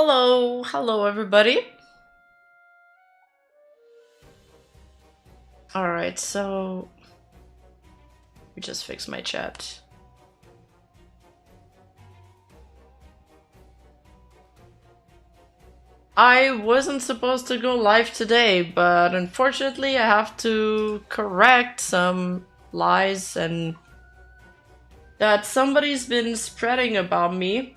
Hello everybody. Alright, so we just fixed my chat. I wasn't supposed to go live today, but unfortunately I have to correct some lies and that somebody's been spreading about me.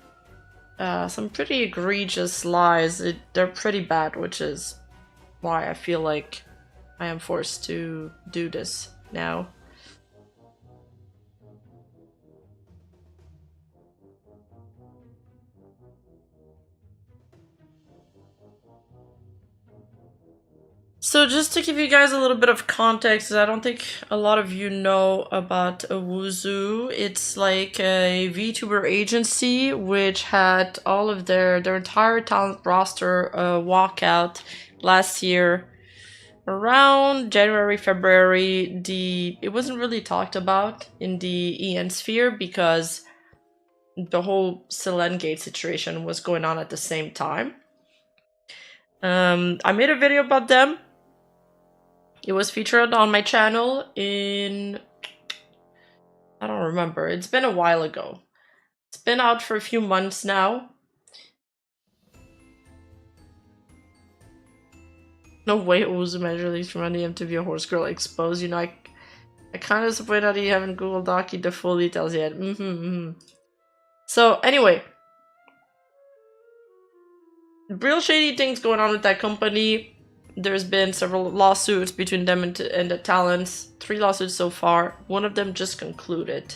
Some pretty egregious lies. They're pretty bad, which is why I feel like I am forced to do this now. So just to give you guys a little bit of context, I don't think a lot of you know about Owozu. It's like a VTuber agency which had all of their entire talent roster walk out last year. Around January, February, it wasn't really talked about in the EN sphere because the whole Selengate situation was going on at the same time. I made a video about them. It was featured on my channel in... I don't remember. It's been a while ago. It's been out for a few months now. No way Owozu manager leaks from NDM to be a horse girl exposed. You know, I kind of disappointed that you haven't Google Docu'd the full details yet. So, anyway. Real shady things going on with that company. There's been several lawsuits between them and the talents. 3 lawsuits so far. One of them just concluded.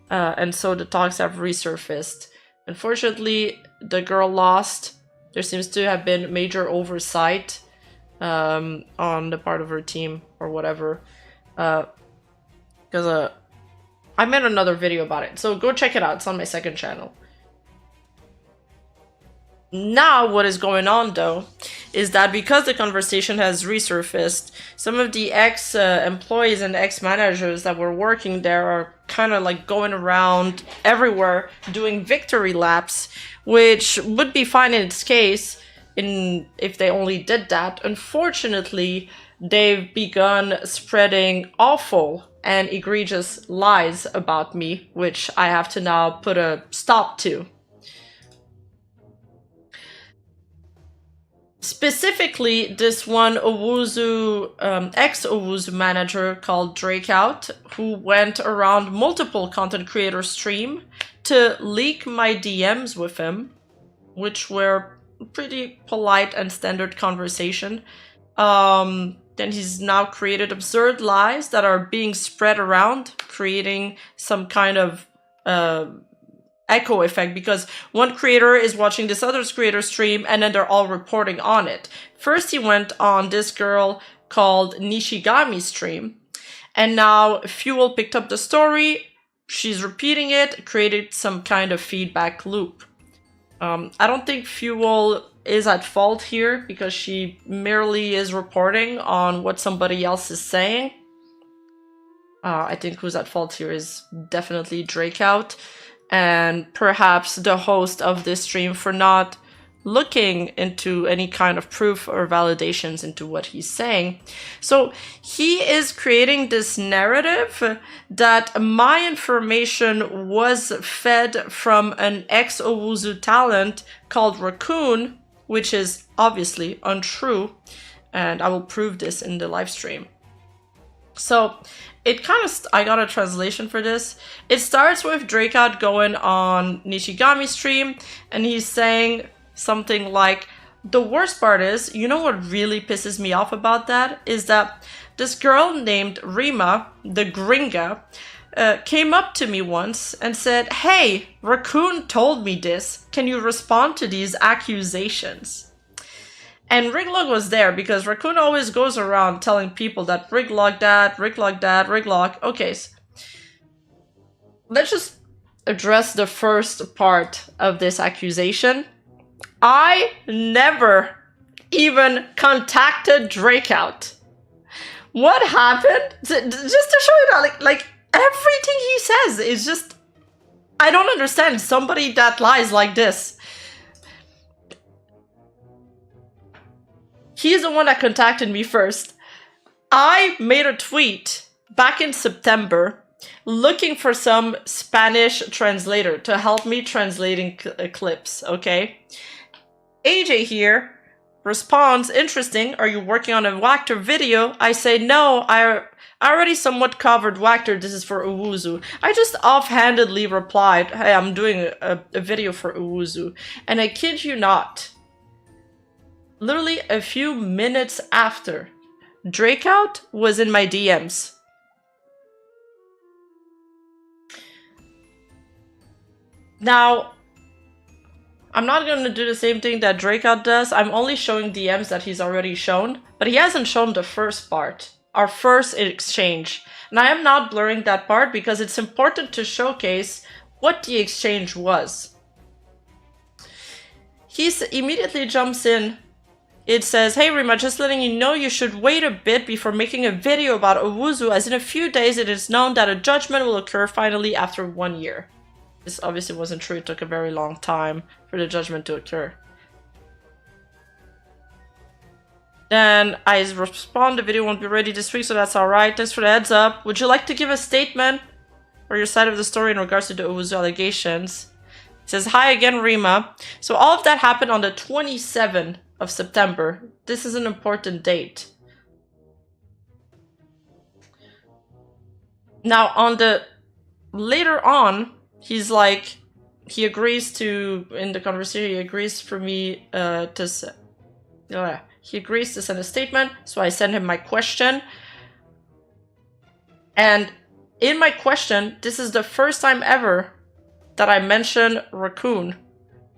And so the talks have resurfaced. Unfortunately, the girl lost. There seems to have been major oversight on the part of her team or whatever. Because I made another video about it. So go check it out. It's on my second channel. Now, what is going on, though, is that because the conversation has resurfaced, some of the ex-employees and ex-managers that were working there are kind of like going around everywhere doing victory laps, which would be fine in its case if they only did that. Unfortunately, they've begun spreading awful and egregious lies about me, which I have to now put a stop to. Specifically, this one Owozu, ex-Owozu manager called Drakeout, who went around multiple content creator stream to leak my DMs with him, which were pretty polite and standard conversation. Then he's now created absurd lies that are being spread around, creating some kind of echo effect, because one creator is watching this other creator stream and then they're all reporting on it. First he went on this girl called Nishigami's stream, and now Fuel picked up the story, she's repeating it, created some kind of feedback loop. I don't think Fuel is at fault here because she merely is reporting on what somebody else is saying. I think who's at fault here is definitely Drakeout, and perhaps the host of this stream for not looking into any kind of proof or validations into what he's saying. So he is creating this narrative that my information was fed from an ex-Owozu talent called Rakkun, which is obviously untrue, and I will prove this in the live stream. So it kind of, I got a translation for this. It starts with Drakeout going on Nishigami's stream, and he's saying something like, the worst part is, you know what really pisses me off about that? Is that this girl named Rima, the Gringa, came up to me once and said, hey, Rakkun told me this. Can you respond to these accusations? And Riglog was there because Rakkun always goes around telling people that Riglog that, Riglog that, Riglog. Okay, so let's just address the first part of this accusation. I never even contacted Drakeout. What happened? Just to show you that, like everything he says is just, I don't understand somebody that lies like this. He's the one that contacted me first. I made a tweet back in September looking for some Spanish translator to help me translating clips, okay? AJ here responds, interesting, are you working on a Wactor video? I say, no, I already somewhat covered Wactor, this is for Owozu. I just offhandedly replied, hey, I'm doing a video for Owozu. And I kid you not, literally a few minutes after, Drakeout was in my DMs. Now, I'm not going to do the same thing that Drakeout does. I'm only showing DMs that he's already shown, but he hasn't shown the first part, our first exchange. And I am not blurring that part because it's important to showcase what the exchange was. He immediately jumps in. It says, hey Rima, just letting you know you should wait a bit before making a video about Owozu, as in a few days it is known that a judgment will occur finally after 1 year. This obviously wasn't true, it took a very long time for the judgment to occur. Then I respond, the video won't be ready this week, so that's alright. Thanks for the heads up. Would you like to give a statement or your side of the story in regards to the Owozu allegations? It says, hi again, Rima. So all of that happened on the 27th of September. This is an important date. Now, on the later on, he's like, he agrees to, in the conversation, he agrees for me he agrees to send a statement, so I send him my question. And in my question, this is the first time ever that I mention Rakkun.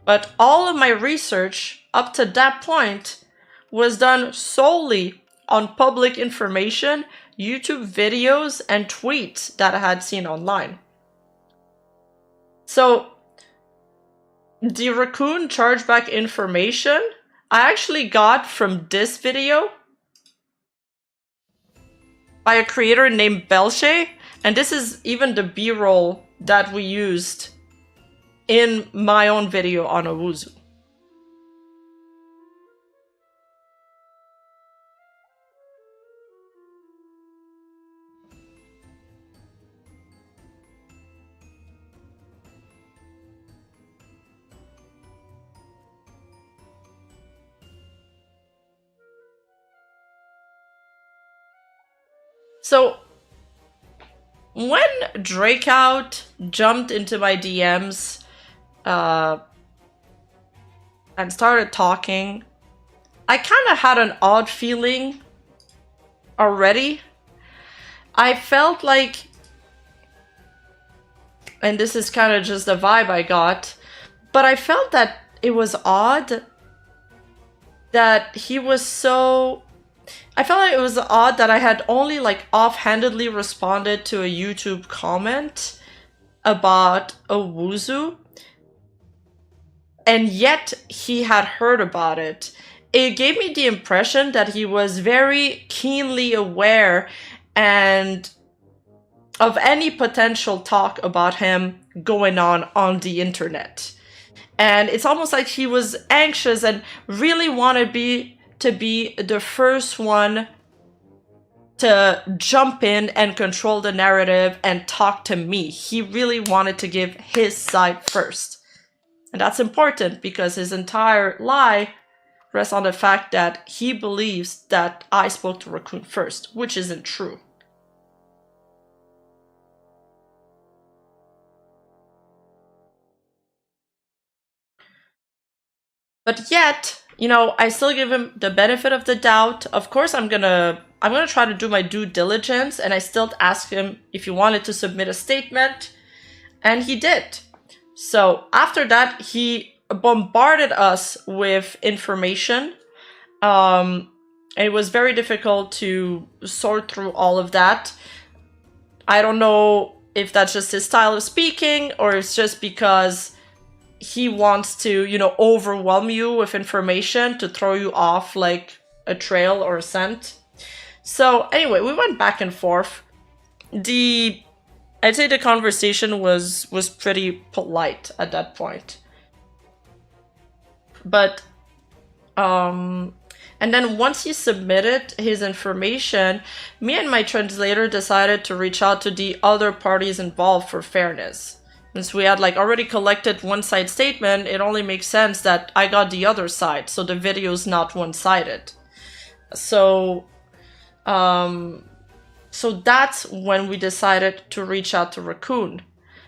But all of my research up to that point was done solely on public information, YouTube videos, and tweets that I had seen online. So, the Rakkun chargeback information I actually got from this video by a creator named Belche, and this is even the B-roll that we used in my own video on Owozu. So, when Drakeout jumped into my DMs and started talking, I kind of had an odd feeling already. I felt like, and this is kind of just the vibe I got, but I felt that it was odd that he was so... I felt like it was odd that I had only like offhandedly responded to a YouTube comment about Owozu, and yet he had heard about it. It gave me the impression that he was very keenly aware and of any potential talk about him going on the internet. And it's almost like he was anxious and really wanted to be the first one to jump in and control the narrative and talk to me. He really wanted to give his side first. And that's important because his entire lie rests on the fact that he believes that I spoke to Rakkun first, which isn't true. But yet, you know, I still give him the benefit of the doubt. Of course, I'm gonna try to do my due diligence, and I still asked him if he wanted to submit a statement, and he did. So after that, he bombarded us with information. It was very difficult to sort through all of that. I don't know if that's just his style of speaking, or it's just because he wants to, you know, overwhelm you with information to throw you off like a trail or a scent. So anyway, we went back and forth. I'd say the conversation was pretty polite at that point. But and And then once he submitted his information, me and my translator decided to reach out to the other parties involved for fairness. Since we had like already collected one side statement, it only makes sense that I got the other side, so the video's not one-sided. So that's when we decided to reach out to Rakkun.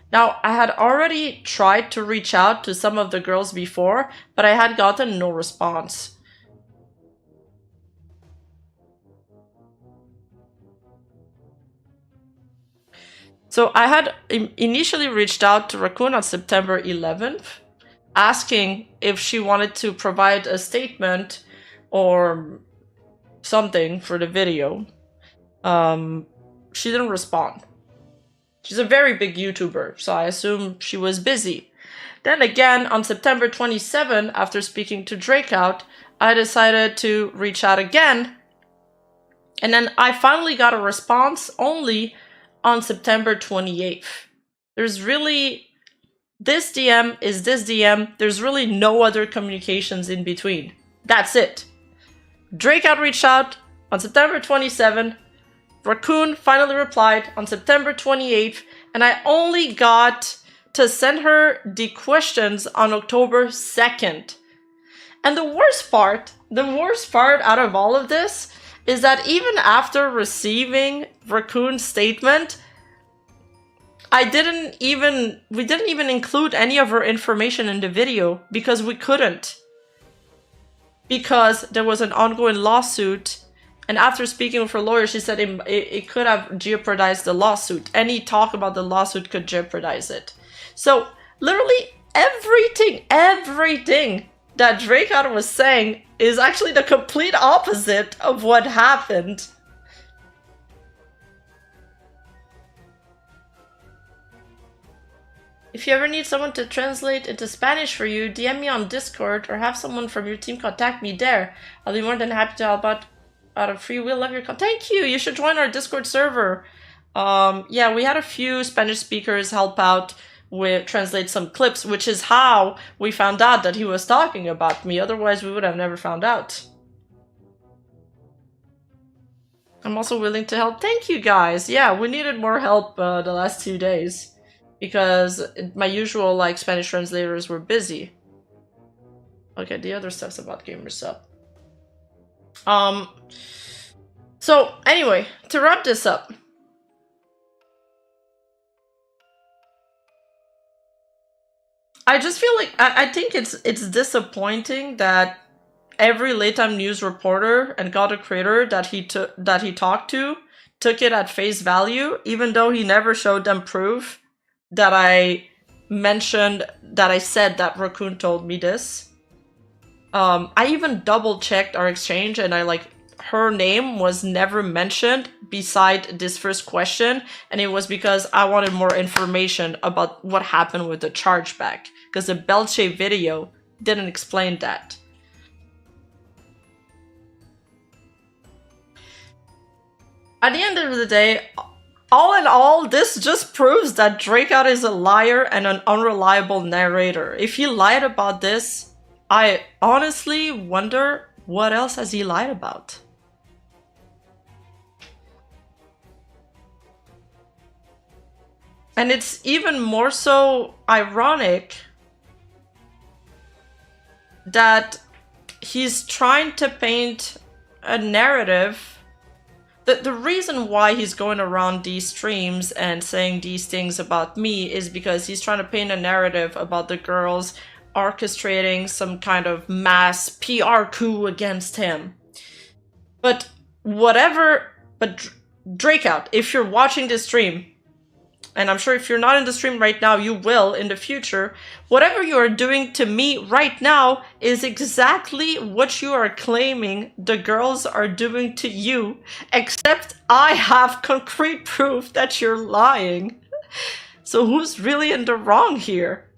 Now, I had already tried to reach out to some of the girls before, but I had gotten no response. So I had initially reached out to Rakkun on September 11th, asking if she wanted to provide a statement or something for the video. She didn't respond. She's a very big YouTuber, so I assume she was busy. Then again, on September 27, after speaking to Drakeout, I decided to reach out again. And then I finally got a response only on September 28th. There's really, this DM is this DM. There's really no other communications in between. That's it. Drakeout reached out on September 27th. Rakkun finally replied on September 28th, and I only got to send her the questions on October 2nd. And the worst part out of all of this is that even after receiving Rakkun's statement, we didn't even include any of her information in the video because we couldn't. Because there was an ongoing lawsuit. And after speaking with her lawyer, she said it could have jeopardized the lawsuit. Any talk about the lawsuit could jeopardize it. So literally everything that Drakeout was saying is actually the complete opposite of what happened. If you ever need someone to translate into Spanish for you, DM me on Discord or have someone from your team contact me there. I'll be more than happy to help out of free will. Love your content. Thank you. You should join our Discord server. Yeah, we had a few Spanish speakers help out with translate some clips, which is how we found out that he was talking about me. Otherwise, we would have never found out. I'm also willing to help. Thank you, guys. Yeah, we needed more help the last 2 days because my usual like Spanish translators were busy. Okay, the other stuff's about GamerSupps. So anyway, to wrap this up, I just feel like I think it's disappointing that every late time news reporter and content creator that he talked to took it at face value, even though he never showed them proof that I mentioned that I said that Rakkun told me this. I even double checked our exchange and her name was never mentioned beside this first question, and it was because I wanted more information about what happened with the chargeback, because the belt-shaped video didn't explain that. At the end of the day, all in all, this just proves that Drakeout is a liar and an unreliable narrator. If he lied about this, I honestly wonder what else has he lied about. And it's even more so ironic that he's trying to paint a narrative. The reason why he's going around these streams and saying these things about me is because he's trying to paint a narrative about the girls orchestrating some kind of mass PR coup against him. But Drakeout, if you're watching this stream, and I'm sure if you're not in the stream right now, you will in the future, whatever you are doing to me right now is exactly what you are claiming the girls are doing to you, except I have concrete proof that you're lying. So who's really in the wrong here?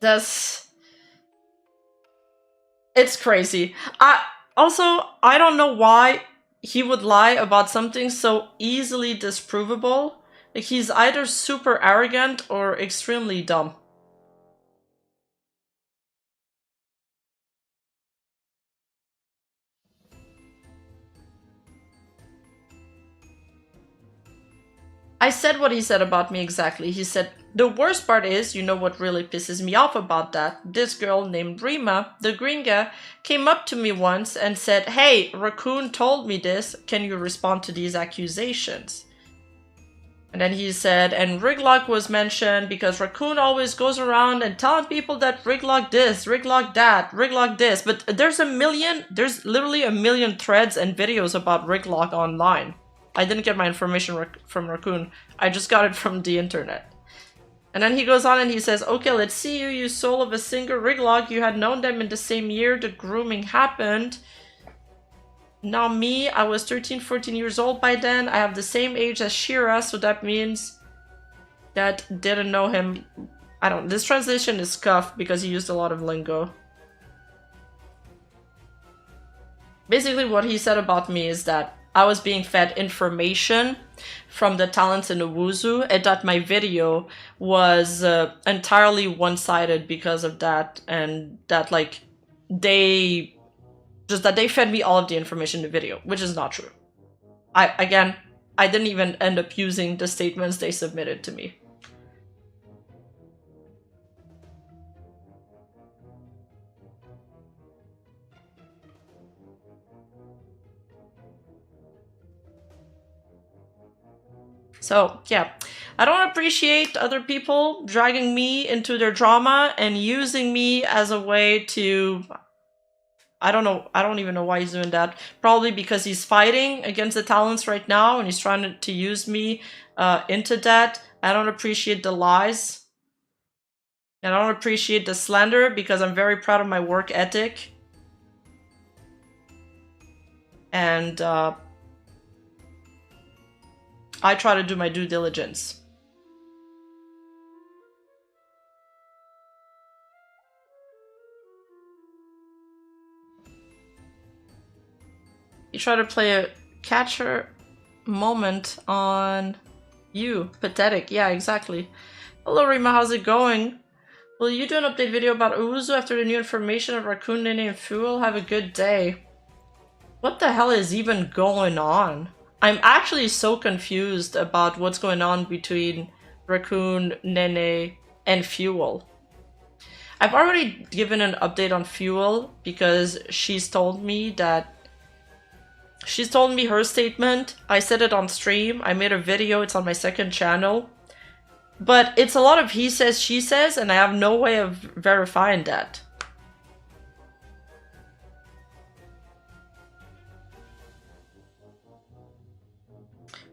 It's crazy. I don't know why he would lie about something so easily disprovable. Like, he's either super arrogant or extremely dumb. I said what he said about me exactly. He said, the worst part is, you know what really pisses me off about that? This girl named Rima, the gringa, came up to me once and said, hey, Rakkun told me this, can you respond to these accusations? And then he said, and Riglock was mentioned because Rakkun always goes around and telling people that Riglock this, Riglock that, Riglock this, but there's literally a million threads and videos about Riglock online. I didn't get my information from Rakkun. I just got it from the internet. And then he goes on and he says, okay, let's see you, you soul of a single Riglock. You had known them in the same year the grooming happened. Now me, I was 13, 14 years old by then. I have the same age as Shira, so that means that didn't know him. I don't, this translation is scuffed because he used a lot of lingo. Basically what he said about me is that I was being fed information from the talents in Owozu, and that my video was entirely one-sided because of that, and that like they fed me all of the information in the video, which is not true. I didn't even end up using the statements they submitted to me. So, yeah, I don't appreciate other people dragging me into their drama and using me as a way to... I don't even know why he's doing that. Probably because he's fighting against the talents right now and he's trying to use me into that. I don't appreciate the lies. I don't appreciate the slander because I'm very proud of my work ethic. And I try to do my due diligence. You try to play a catcher moment on you. Pathetic. Yeah, exactly. Hello, Rima. How's it going? Will you do an update video about Owozu after the new information of Rakkun, Nene, and Frail? Have a good day. What the hell is even going on? I'm actually so confused about what's going on between Rakkun, Nene, and Frail. I've already given an update on Frail because she's told me her statement. I said it on stream. I made a video. It's on my second channel. But it's a lot of he says, she says, and I have no way of verifying that.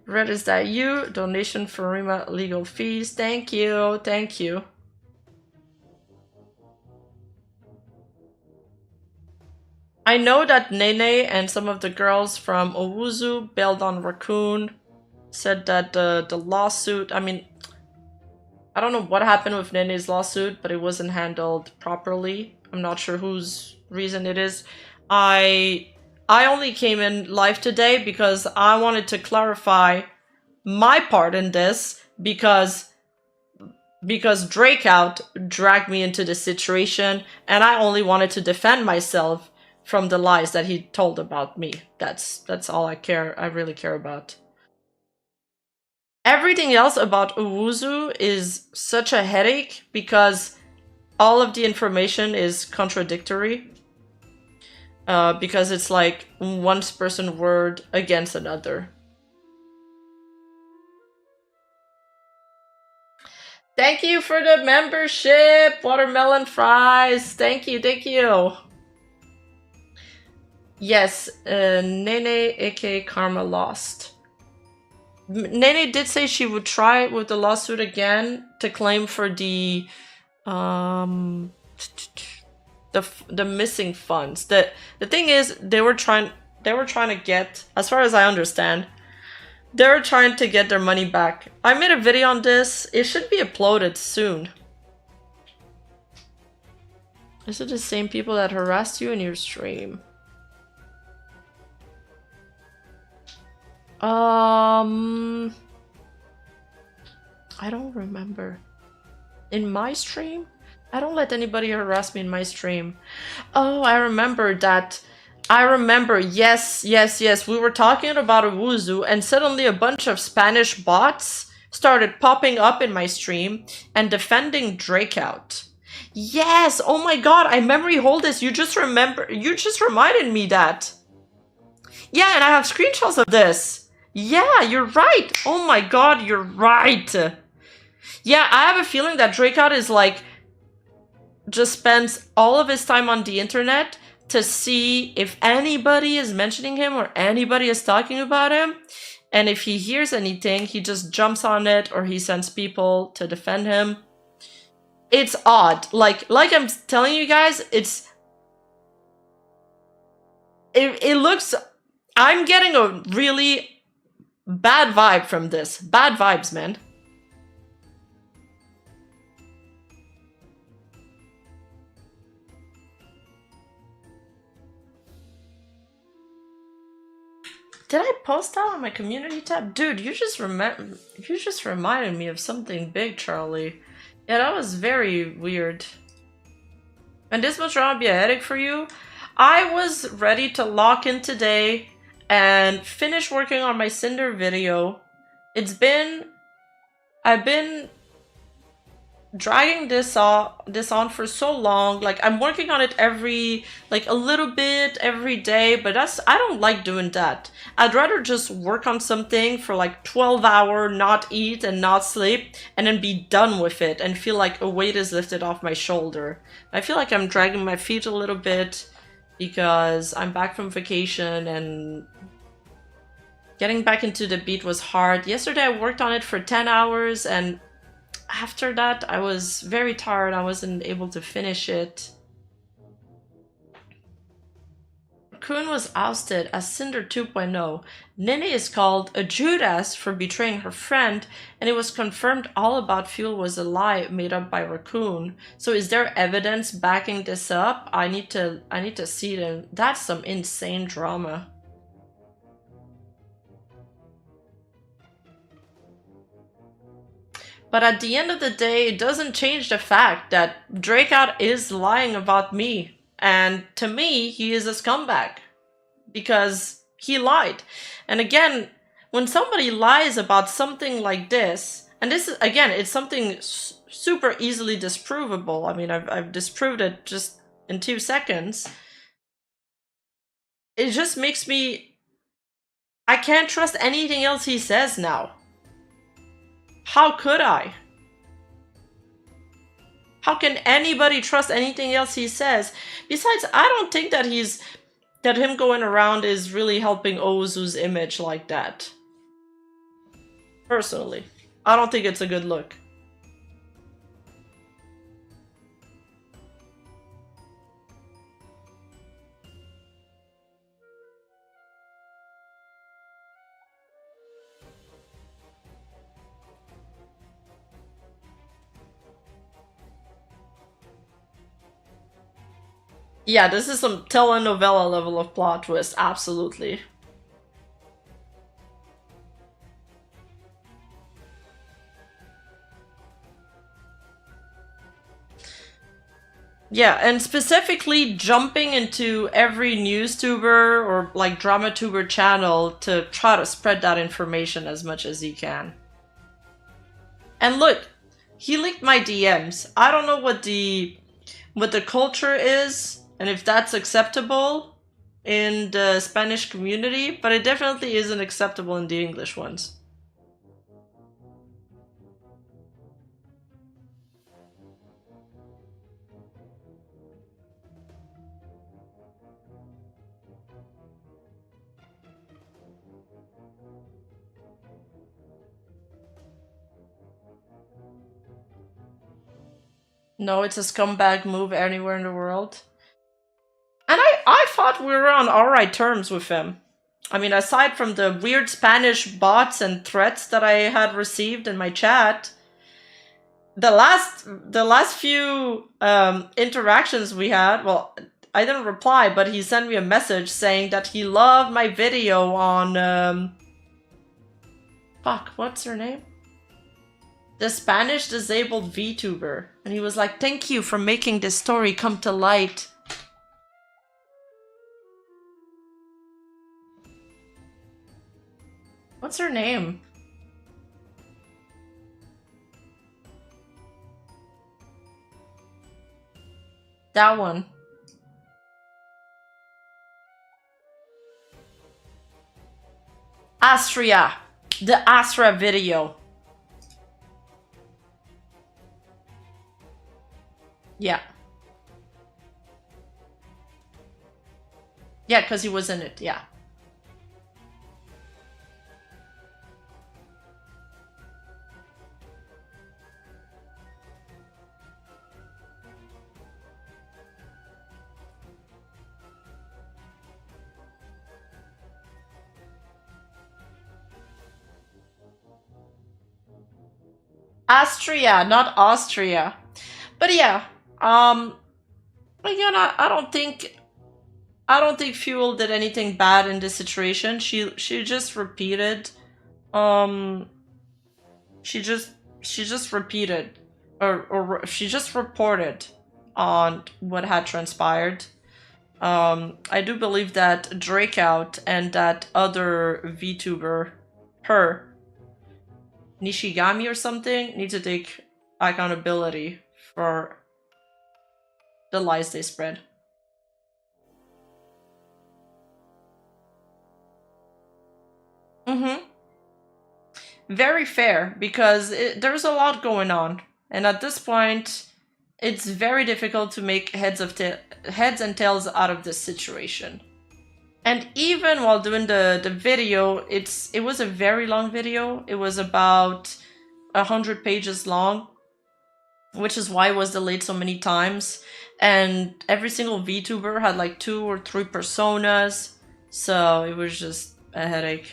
Red, is that you? Donation for Rima legal fees. Thank you. Thank you. I know that Nene and some of the girls from Owozu bailed on Rakkun, said that the lawsuit, I mean, I don't know what happened with Nene's lawsuit, but it wasn't handled properly. I'm not sure whose reason it is. I only came in live today because I wanted to clarify my part in this because Drakeout dragged me into this situation and I only wanted to defend myself from the lies that he told about me. That's all I really care about. Everything else about Owozu is such a headache because all of the information is contradictory. Because it's like one person's word against another. Thank you for the membership, Watermelon Fries. Thank you, thank you. Yes, Nene aka Karma lost. Nene did say she would try with the lawsuit again to claim for the missing funds. The thing is, they were trying to get, as far as I understand, they were trying to get their money back. I made a video on this. It should be uploaded soon. Is it the same people that harassed you in your stream? I don't remember. In my stream? I don't let anybody harass me in my stream. Oh, I remember that. I remember, yes. We were talking about Owozu and suddenly a bunch of Spanish bots started popping up in my stream and defending Drakeout. Yes, oh my god, I memory hold this. You just reminded me that. Yeah, and I have screenshots of this. Yeah, you're right. Oh my god, you're right. Yeah, I have a feeling that Drakeout is like, just spends all of his time on the internet to see if anybody is mentioning him or anybody is talking about him. And if he hears anything, he just jumps on it or he sends people to defend him. It's odd. Like I'm telling you guys, it looks... I'm getting a really bad vibe from this. Bad vibes, man. Did I post that on my community tab? Dude, you just reminded me of something big, Charlie. Yeah, that was very weird. And this must be a headache for you. I was ready to lock in today and finish working on my Cinder video. I've been dragging this on for so long. Like, I'm working on it a little bit every day, but I don't like doing that. I'd rather just work on something for like 12 hours, not eat and not sleep, and then be done with it and feel like a weight is lifted off my shoulder. I feel like I'm dragging my feet a little bit because I'm back from vacation and getting back into the beat was hard. Yesterday I worked on it for 10 hours and after that, I was very tired. I wasn't able to finish it. Rakkun was ousted as Cinder 2.0. Nene is called a Judas for betraying her friend, and it was confirmed all about Fuel was a lie made up by Rakkun. So is there evidence backing this up? I need to see them. That's some insane drama. But at the end of the day, it doesn't change the fact that Drakeout is lying about me. And to me, he is a scumbag. Because he lied. And again, when somebody lies about something like this, and this is, again, it's something super easily disprovable. I mean, I've disproved it just in 2 seconds. It just makes me... I can't trust anything else he says now. How could I? How can anybody trust anything else he says? Besides, I don't think that him going around is really helping Owozu's image like that. Personally, I don't think it's a good look. Yeah, this is some telenovela level of plot twist, absolutely. Yeah, and specifically jumping into every newstuber or like dramatuber channel to try to spread that information as much as he can. And look, he leaked my DMs. I don't know what the culture is and if that's acceptable in the Spanish community, but it definitely isn't acceptable in the English ones. No, it's a scumbag move anywhere in the world. And I thought we were on alright terms with him. I mean, aside from the weird Spanish bots and threats that I had received in my chat, the last few interactions we had, well, I didn't reply, but he sent me a message saying that he loved my video on, fuck, what's her name? The Spanish disabled VTuber. And he was like, thank you for making this story come to light. What's her name? That one. Astria. The Astra video. Yeah. Yeah, because he was in it, yeah. Astria, not Austria. But yeah, again, I don't think Fuel did anything bad in this situation. She just repeated, she just repeated, or she just reported on what had transpired. I do believe that Drakeout and that other VTuber, her, Nishigami or something, need to take accountability for the lies they spread. Mm-hmm. Very fair, because there's a lot going on. And at this point, it's very difficult to make heads and tails out of this situation. And even while doing the video, it was a very long video. It was about 100 pages long, which is why it was delayed so many times. And every single VTuber had like 2 or 3 personas, so it was just a headache.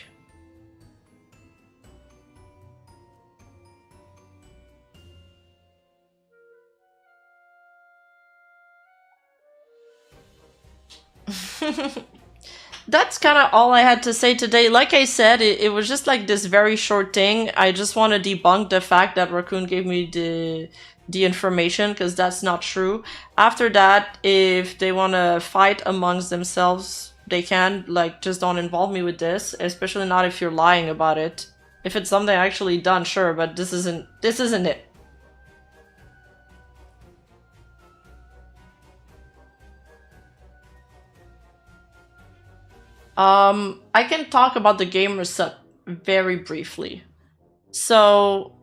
That's kind of all I had to say today. Like I said, it was just like this very short thing. I just want to debunk the fact that Rakkun gave me the information, because that's not true. After that, if they want to fight amongst themselves, they can. Like, just don't involve me with this, especially not if you're lying about it. If it's something actually done, sure, but this isn't it. I can talk about the GamerSupps very briefly. So,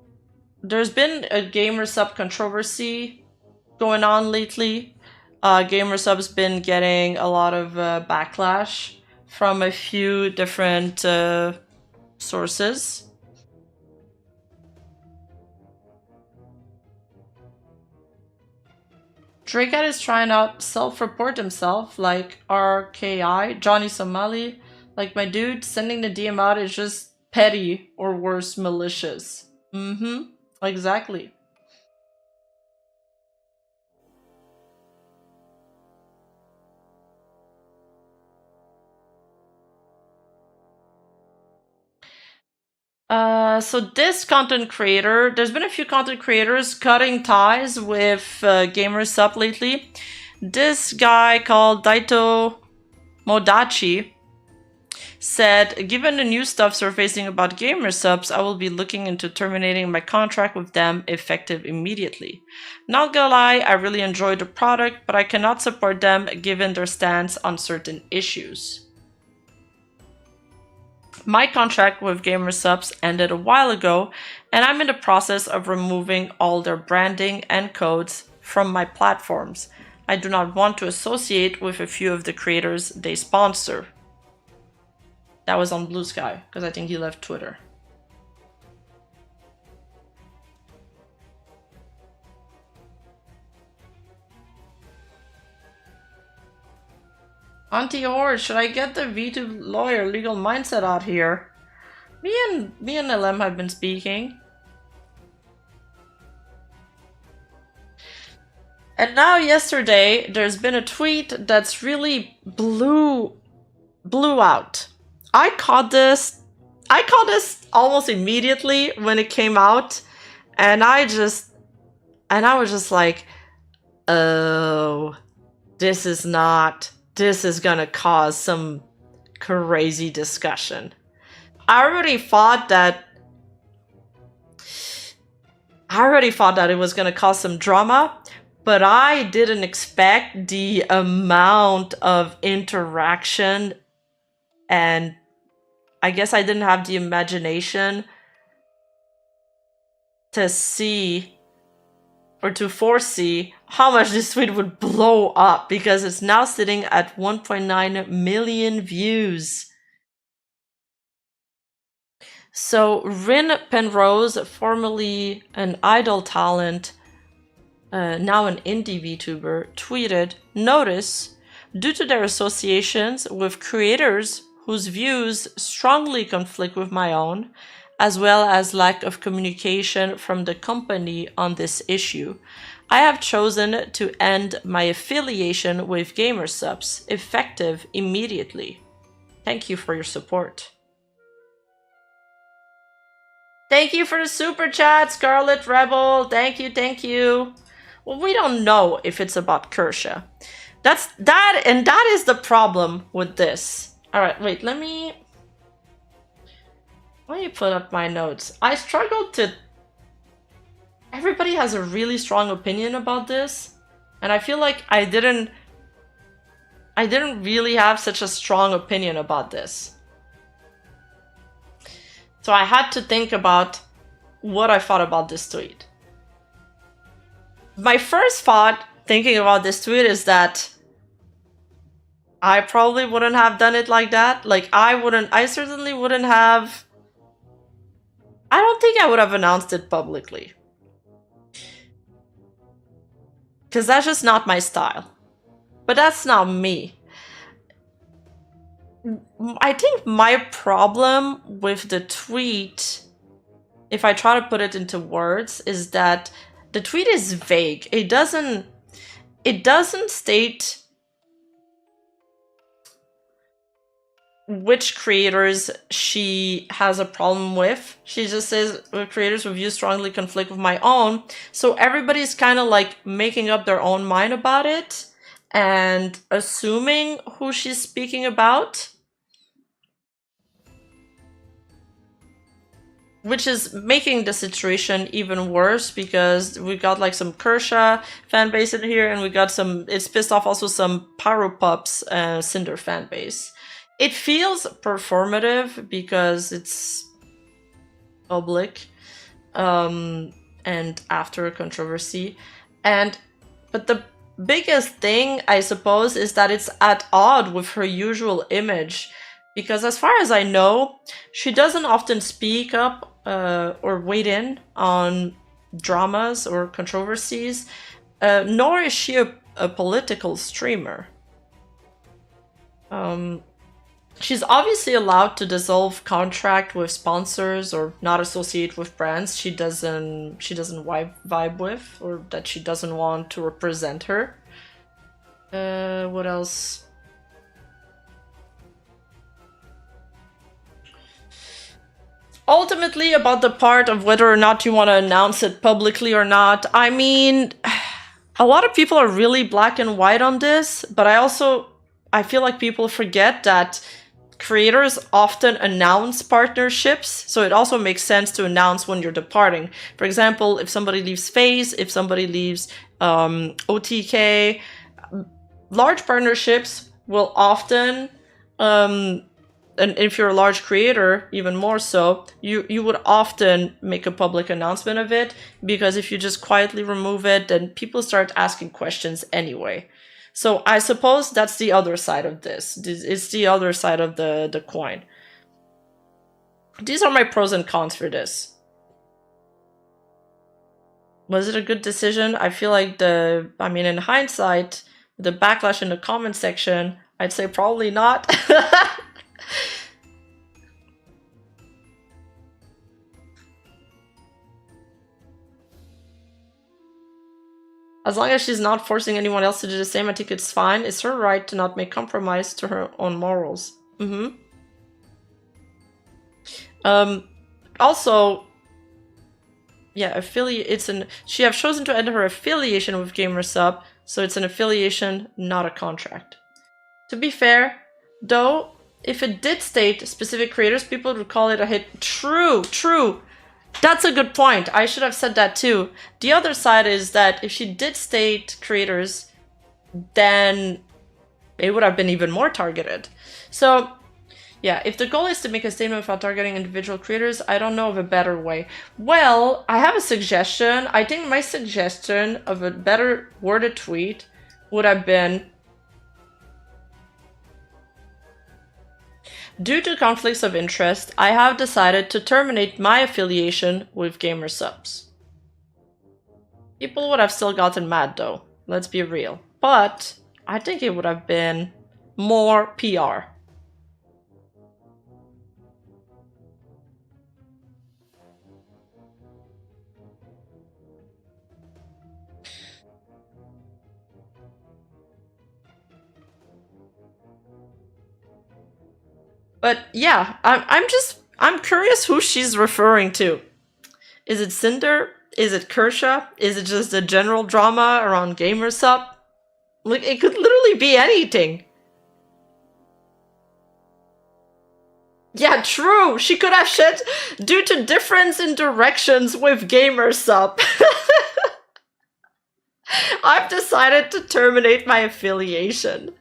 there's been a GamerSupps controversy going on lately. GamerSupps been getting a lot of backlash from a few different sources. Drakeout is trying to self-report himself, like RKI, Johnny Somali. Like, my dude, sending the DM out is just petty or worse, malicious. Mm-hmm. Exactly. So this content creator, there's been a few content creators cutting ties with GamerSupps lately. This guy called Daito Modachi said, given the new stuff surfacing about GamerSupps, I will be looking into terminating my contract with them effective immediately. Not gonna lie, I really enjoy the product, but I cannot support them given their stance on certain issues. My contract with GamerSupps ended a while ago, and I'm in the process of removing all their branding and codes from my platforms. I do not want to associate with a few of the creators they sponsor. That was on Blue Sky, because I think he left Twitter. Auntie Horde, should I get the VTube lawyer legal mindset out here? Me and LM have been speaking. And now yesterday, there's been a tweet that's really blew out. I caught this almost immediately when it came out, and I was just like, oh, this is gonna cause some crazy discussion. I already thought that it was gonna cause some drama, but I didn't expect the amount of interaction, and I guess I didn't have the imagination to see or to foresee how much this tweet would blow up, because it's now sitting at 1.9 million views. So Rin Penrose, formerly an Idol talent, now an indie VTuber, tweeted, "Notice, due to their associations with creators whose views strongly conflict with my own, as well as lack of communication from the company on this issue, I have chosen to end my affiliation with GamerSupps, effective immediately. Thank you for your support." Thank you for the super chat, Scarlet Rebel. Thank you, thank you. Well, we don't know if it's about Kersha. That is the problem with this. All right, wait, let me put up my notes. I struggled to... Everybody has a really strong opinion about this, and I feel like I didn't really have such a strong opinion about this. So I had to think about what I thought about this tweet. My first thought thinking about this tweet is that I probably wouldn't have done it like that. Like, I certainly wouldn't have... I don't think I would have announced it publicly. Because that's just not my style. But that's not me. I think my problem with the tweet, if I try to put it into words, is that the tweet is vague. It doesn't state which creators she has a problem with. She just says creators with views strongly conflict with my own. So everybody's kind of like making up their own mind about it and assuming who she's speaking about, which is making the situation even worse, because we got like some Kersha fan base in here, and we got some... It's pissed off also some Pyro Pups Cinder fan base. It feels performative because it's public and after a controversy, but the biggest thing, I suppose, is that it's at odds with her usual image, because as far as I know, she doesn't often speak up or weigh in on dramas or controversies, nor is she a political streamer. She's obviously allowed to dissolve contract with sponsors or not associate with brands she doesn't vibe with, or that she doesn't want to represent her. What else? Ultimately, about the part of whether or not you want to announce it publicly or not, I mean, a lot of people are really black and white on this, but I feel like people forget that creators often announce partnerships, so it also makes sense to announce when you're departing. For example, if somebody leaves FaZe, if somebody leaves OTK, large partnerships will often, and if you're a large creator, even more so, you would often make a public announcement of it, because if you just quietly remove it, then people start asking questions anyway. So I suppose that's the other side of this. It's the other side of the coin. These are my pros and cons for this. Was it a good decision? I feel like in hindsight, the backlash in the comment section, I'd say probably not. As long as she's not forcing anyone else to do the same, I think it's fine. It's her right to not make compromise to her own morals. Also, yeah, she have chosen to end her affiliation with GamerSupps, so it's an affiliation, not a contract. To be fair, though, if it did state specific creators, people would call it a hit. True. That's a good point. I should have said that too. The other side is that if she did state creators, then it would have been even more targeted. So yeah, if the goal is to make a statement without targeting individual creators, I don't know of a better way. Well, I have a suggestion. I think my suggestion of a better worded tweet would have been, due to conflicts of interest, I have decided to terminate my affiliation with GamerSupps. People would have still gotten mad though, let's be real. But I think it would have been more PR. But yeah, I'm curious who she's referring to. Is it Cinder? Is it Kershaw? Is it just a general drama around GamerSupp? Like, it could literally be anything. Yeah, true. She could have said, due to difference in directions with GamerSupp, I've decided to terminate my affiliation.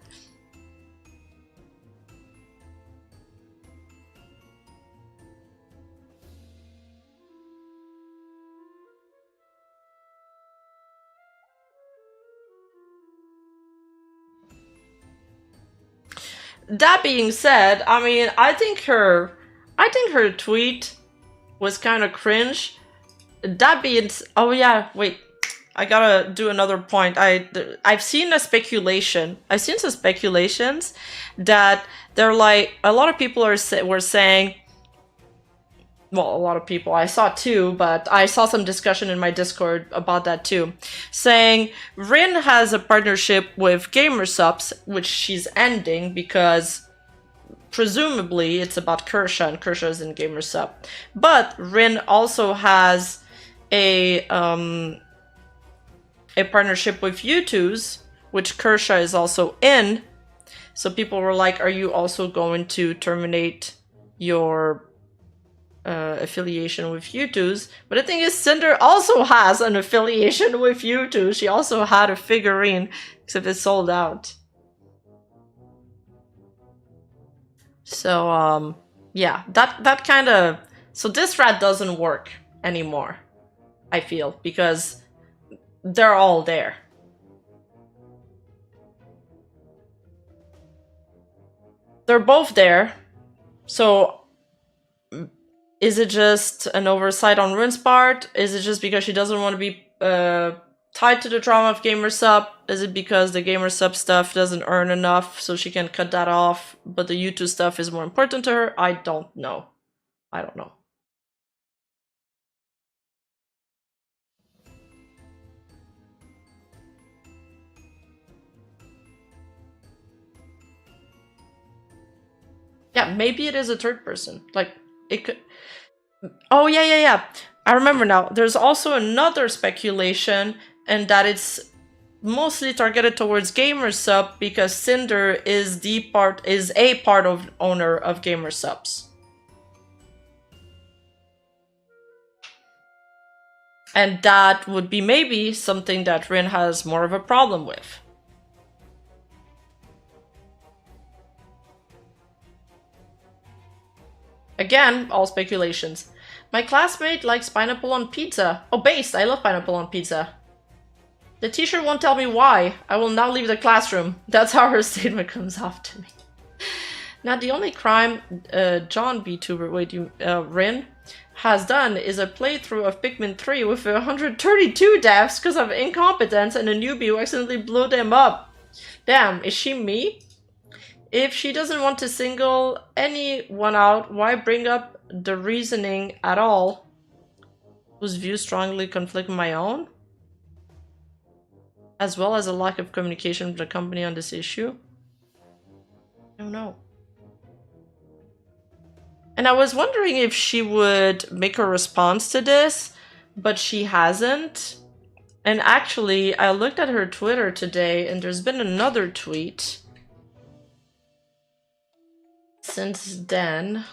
That being said, I mean, I think her tweet was kind of cringe. That being, oh yeah, wait, I gotta do another point. I've seen a speculation. I've seen some speculations that they're like, a lot of people were saying, well, a lot of people, I saw too, but I saw some discussion in my Discord about that too, saying Rin has a partnership with GamerSupps, which she's ending because presumably it's about Kershaw, and Kershaw's in GamerSupp. But Rin also has a partnership with U2's, which Kershaw is also in. So people were like, are you also going to terminate your affiliation with U2's? But the thing is, Cinder also has an affiliation with U2. She also had a figurine, except it's sold out. So, yeah, that kind of... So this rat doesn't work anymore, I feel, because they're all there. They're both there, so... Is it just an oversight on Rin's part? Is it just because she doesn't want to be tied to the drama of GamerSupp? Is it because the GamerSupp stuff doesn't earn enough so she can cut that off, but the U2 stuff is more important to her? I don't know. I don't know. Yeah, maybe it is a third person. Like, it could... Oh, yeah. I remember now. There's also another speculation, and that it's mostly targeted towards GamerSupp because Cinder is a part of owner of GamerSupps. And that would be maybe something that Rin has more of a problem with. Again, all speculations. My classmate likes pineapple on pizza. Oh, based! I love pineapple on pizza. The teacher won't tell me why. I will now leave the classroom. That's how her statement comes off to me. Now, the only crime John VTuber, Rin, has done is a playthrough of Pikmin 3 with 132 deaths because of incompetence and a newbie who accidentally blew them up. Damn, is she me? If she doesn't want to single anyone out, why bring up the reasoning at all? Whose views strongly conflict with my own? As well as a lack of communication with the company on this issue? I don't know. And I was wondering if she would make a response to this, but she hasn't. And actually, I looked at her Twitter today, and there's been another tweet since then.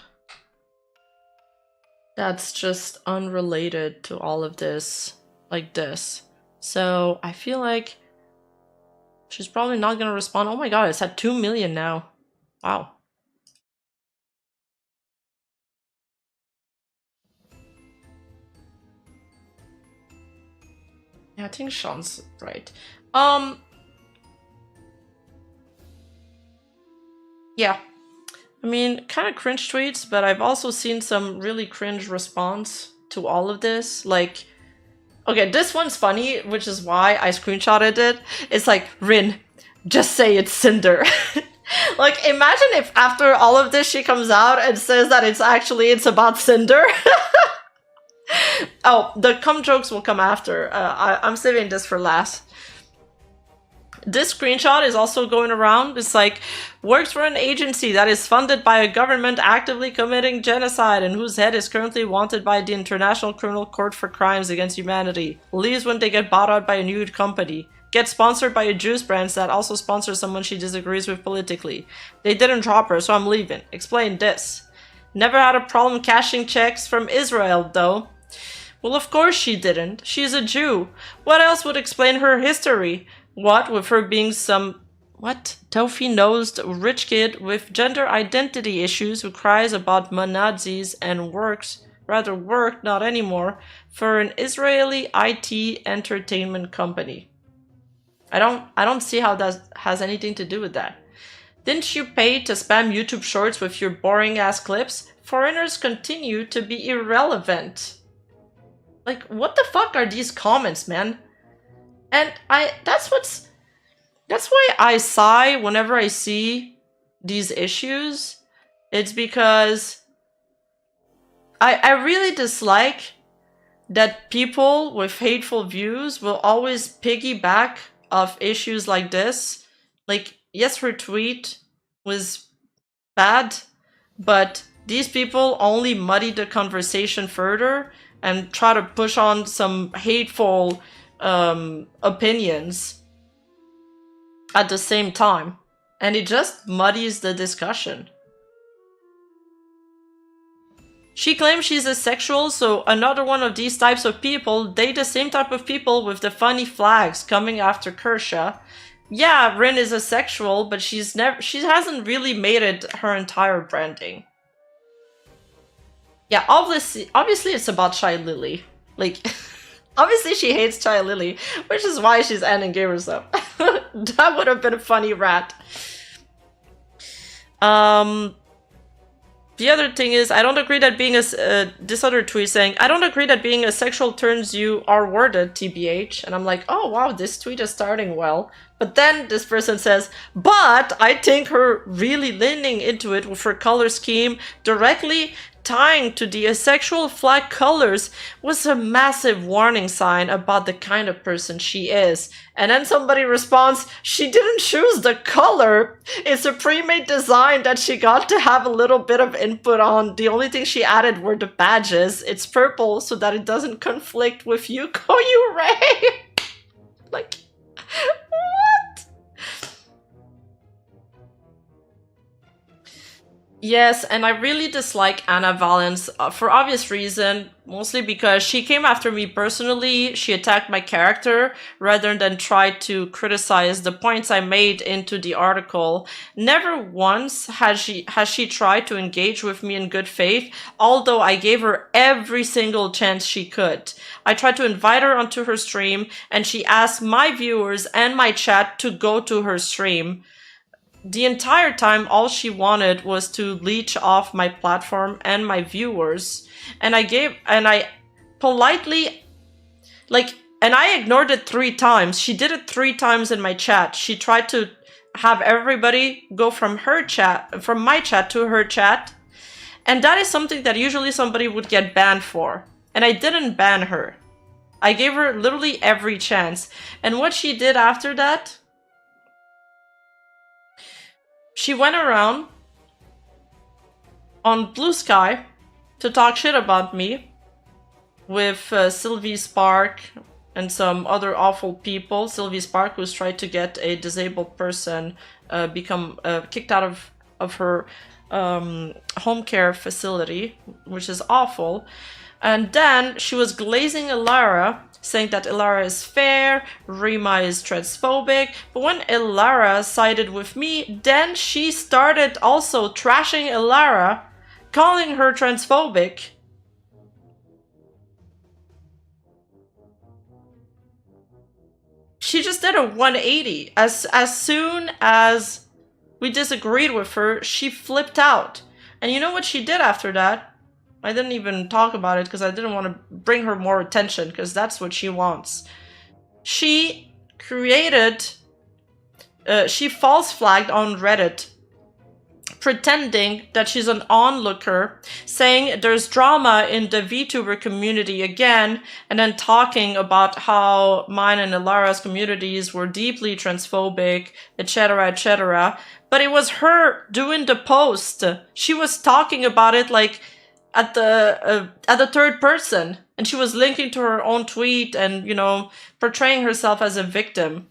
that's just unrelated to all of this, like this. So I feel like she's probably not gonna respond. Oh my god, it's at 2 million now. Wow. Yeah, I think Sean's right. Yeah. I mean, kind of cringe tweets, but I've also seen some really cringe response to all of this. Like, okay, this one's funny, which is why I screenshotted it. It's like, Rin, just say it's Cinder. Like, imagine if after all of this she comes out and says that it's about Cinder. Oh, the cum jokes will come after. I'm saving this for last. This screenshot is also going around. It's like, works for an agency that is funded by a government actively committing genocide and whose head is currently wanted by the International Criminal Court for Crimes Against Humanity. Leaves when they get bought out by a nude company. Gets sponsored by a juice brand that also sponsors someone she disagrees with politically. They didn't drop her, so I'm leaving. Explain this. Never had a problem cashing checks from Israel, though. Well, of course she didn't. She's a Jew. What else would explain her history? What with her being some, toffee-nosed rich kid with gender identity issues who cries about monazis and worked, not anymore, for an Israeli IT entertainment company. I don't see how that has anything to do with that. Didn't you pay to spam YouTube shorts with your boring-ass clips? Foreigners continue to be irrelevant. Like, what the fuck are these comments, man? And that's why I sigh whenever I see these issues. It's because I really dislike that people with hateful views will always piggyback off issues like this. Like, yes, her tweet was bad, but these people only muddy the conversation further and try to push on some hateful opinions at the same time, and it just muddies the discussion. She claims she's asexual, so another one of these types of people date the same type of people with the funny flags coming after Kersha. Yeah, Rin is asexual, but she hasn't really made it her entire branding. Yeah, obviously it's about Shy Lily. Like, obviously she hates Shy Lily, which is why she's ending GamerSupps. That would have been a funny rat. The other thing is, I don't agree that being this other tweet saying, I don't agree that being asexual turns you R-worded, TBH. And I'm like, oh wow, this tweet is starting well. But then this person says, but I think her really leaning into it with her color scheme directly tying to the asexual flag colors was a massive warning sign about the kind of person she is. And then somebody responds, she didn't choose the color. It's a pre-made design that she got to have a little bit of input on. The only thing she added were the badges. It's purple so that it doesn't conflict with Yuko Yurei. Like, what? Yes, and I really dislike Anna Valens for obvious reason, mostly because she came after me personally. She attacked my character rather than try to criticize the points I made into the article. Never once has she tried to engage with me in good faith, although I gave her every single chance she could. I tried to invite her onto her stream, and she asked my viewers and my chat to go to her stream. The entire time, all she wanted was to leech off my platform and my viewers. And I politely, and I ignored it 3 times. She did it 3 times in my chat. She tried to have everybody go from my chat to her chat. And that is something that usually somebody would get banned for. And I didn't ban her. I gave her literally every chance. And what she did after that, she went around on Blue Sky to talk shit about me with Sylvie Spark and some other awful people. Sylvie Spark, who's tried to get a disabled person become kicked out of of her home care facility, which is awful. And then she was glazing Ilara, saying that Ilara is fair, Rima is transphobic. But when Ilara sided with me, then she started also trashing Ilara, calling her transphobic. She just did a 180. As soon as we disagreed with her, she flipped out. And you know what she did after that? I didn't even talk about it because I didn't want to bring her more attention, because that's what she wants. She created... she false flagged on Reddit, pretending that she's an onlooker, saying there's drama in the VTuber community again, and then talking about how mine and Ilara's communities were deeply transphobic, etc., etc. But it was her doing the post. She was talking about it like at the third person, and she was linking to her own tweet and, you know, portraying herself as a victim.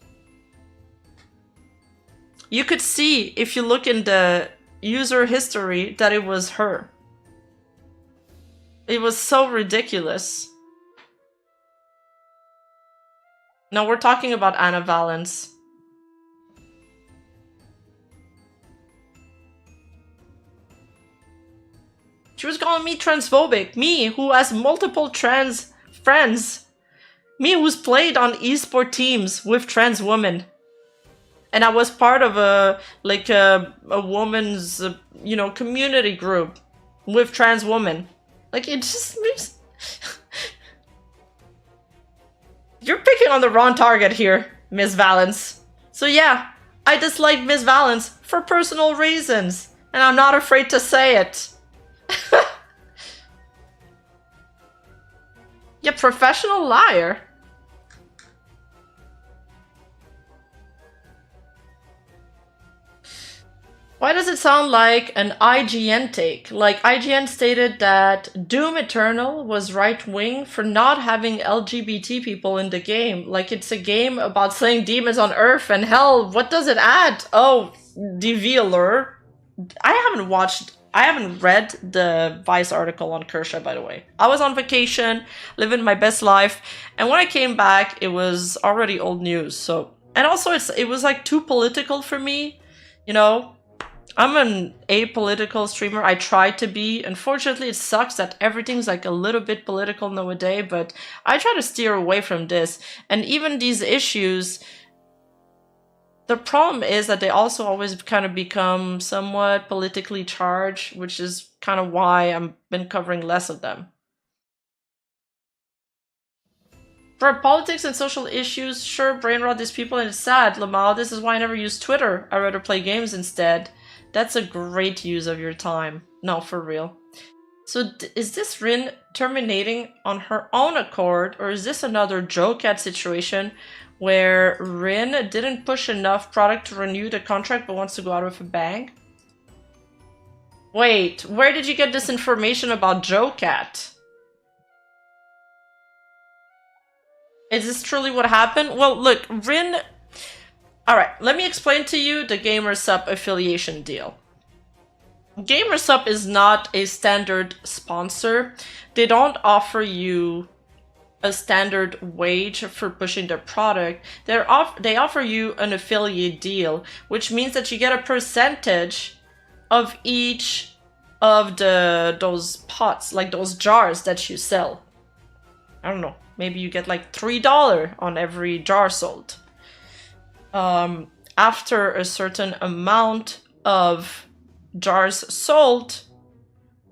You could see, if you look in the user history, that it was her. It was so ridiculous. Now we're talking about Anna Valens. She was calling me transphobic. Me, who has multiple trans friends. Me, who's played on esport teams with trans women. And I was part of a woman's, you know, community group with trans women. Like, it just makes... You're picking on the wrong target here, Miss Valens. So yeah, I dislike Miss Valens for personal reasons. And I'm not afraid to say it. You professional liar. Why does it sound like an IGN take? Like, IGN stated that Doom Eternal was right-wing for not having LGBT people in the game. Like, it's a game about slaying demons on Earth and hell. What does it add? Oh, DV I haven't read the Vice article on Kershaw, by the way. I was on vacation, living my best life, and when I came back, it was already old news. So, and also it was like too political for me, you know? I'm an apolitical streamer. I try to be. Unfortunately, it sucks that everything's like a little bit political nowadays, but I try to steer away from this. And even these issues, the problem is that they also always kind of become somewhat politically charged, which is kind of why I've been covering less of them. For politics and social issues, sure, brain rot these people, and it's sad, Lamal. This is why I never use Twitter. I'd rather play games instead. That's a great use of your time. No, for real. So is this Rin terminating on her own accord, or is this another Joe-Cat situation where Rin didn't push enough product to renew the contract but wants to go out with a bang? Wait, where did you get this information about Joe-Cat? Is this truly what happened? Well, look, Rin... Alright, let me explain to you the GamerSupps affiliation deal. GamerSupps is not a standard sponsor. They don't offer you a standard wage for pushing their product. They offer you an affiliate deal, which means that you get a percentage of each of those pots, like those jars that you sell. I don't know, maybe you get like $3 on every jar sold. After a certain amount of jars sold,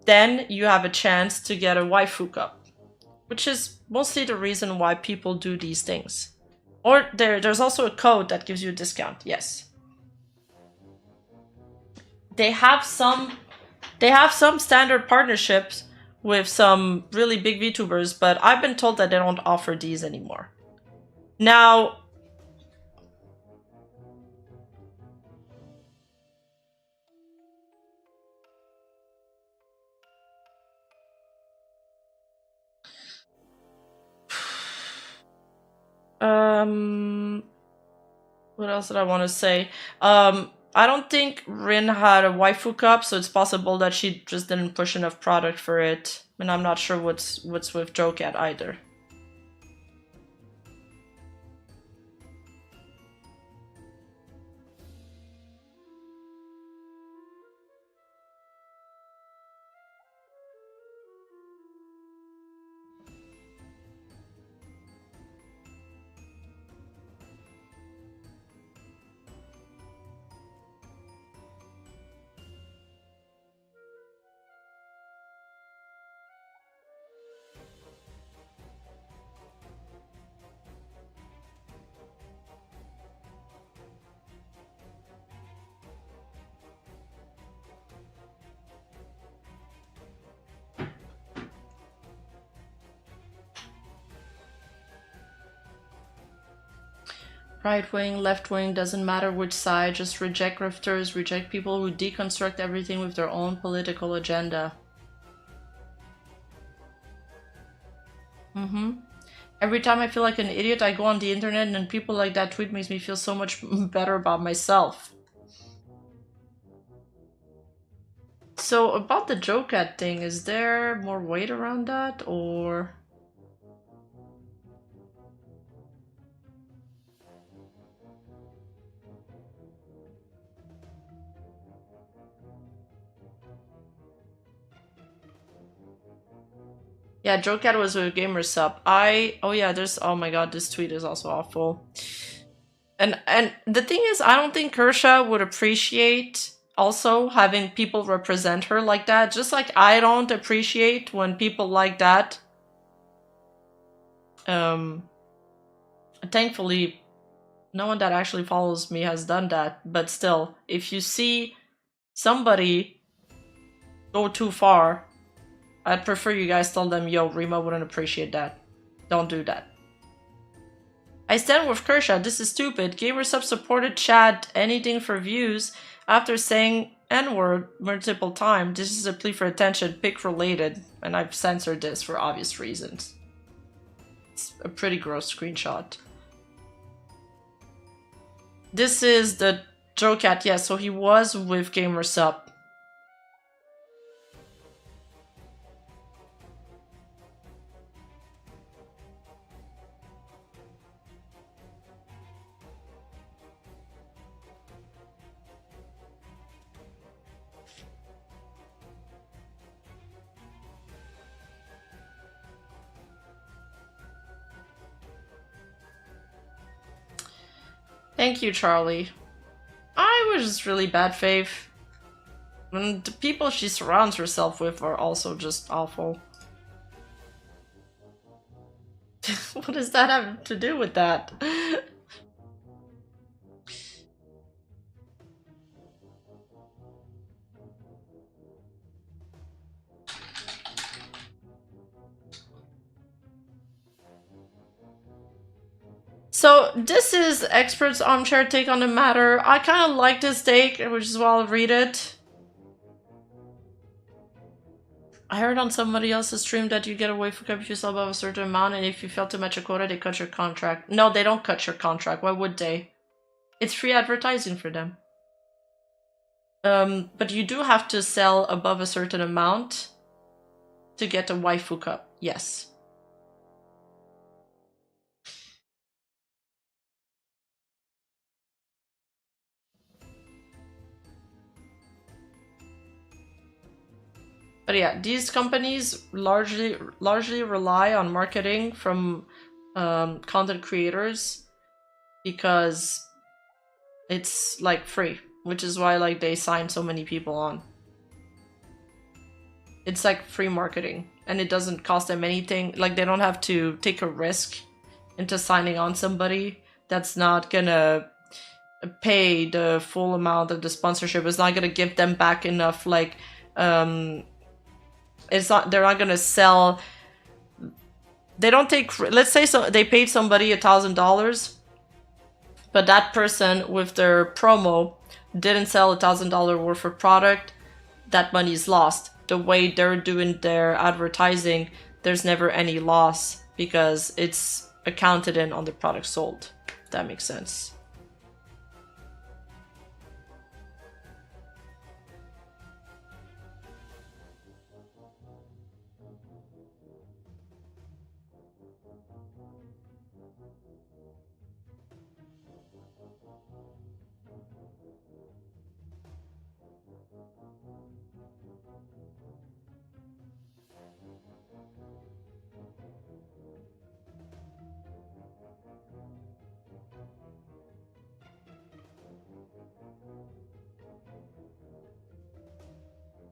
then you have a chance to get a waifu cup, which is mostly the reason why people do these things. Or there's also a code that gives you a discount, yes. They have some standard partnerships with some really big VTubers, but I've been told that they don't offer these anymore. Now, what else did I want to say? I don't think Rin had a waifu cup, so it's possible that she just didn't push enough product for it. And I'm not sure what's with Jocat either. Right wing, left wing, doesn't matter which side, just reject grifters, reject people who deconstruct everything with their own political agenda. Every time I feel like an idiot, I go on the internet and people like that tweet makes me feel so much better about myself. So about the Jocat thing, is there more weight around that, or... Yeah, Jocat was a GamerSupp. Oh yeah, oh my god, this tweet is also awful. And the thing is, I don't think Kershaw would appreciate also having people represent her like that. Just like I don't appreciate when people like that. Thankfully, no one that actually follows me has done that. But still, if you see somebody go too far, I'd prefer you guys tell them, yo, Rima wouldn't appreciate that. Don't do that. I stand with Kershaw, this is stupid. GamerSupps supported Chad anything for views after saying N-word multiple times. This is a plea for attention, pick related, and I've censored this for obvious reasons. It's a pretty gross screenshot. This is the Jocat, yeah, so he was with GamerSupps. Thank you, Charlie. I was just really bad faith. And the people she surrounds herself with are also just awful. What does that have to do with that? So this is expert's armchair take on the matter. I kind of like this take, which is why I'll read it. I heard on somebody else's stream that you get a waifu cup if you sell above a certain amount, and if you fail to match a quota, they cut your contract. No, they don't cut your contract. Why would they? It's free advertising for them. But you do have to sell above a certain amount to get a waifu cup. Yes. But yeah, these companies largely rely on marketing from content creators because it's like free, which is why like they sign so many people on. It's like free marketing, and it doesn't cost them anything. Like they don't have to take a risk into signing on somebody that's not gonna pay the full amount of the sponsorship. It's not gonna give them back enough like it's not, they're not gonna sell, they don't take, let's say so they paid somebody $1,000, but that person with their promo didn't sell $1,000 worth of product, that money is lost. The way they're doing their advertising, there's never any loss because it's accounted in on the product sold, if that makes sense.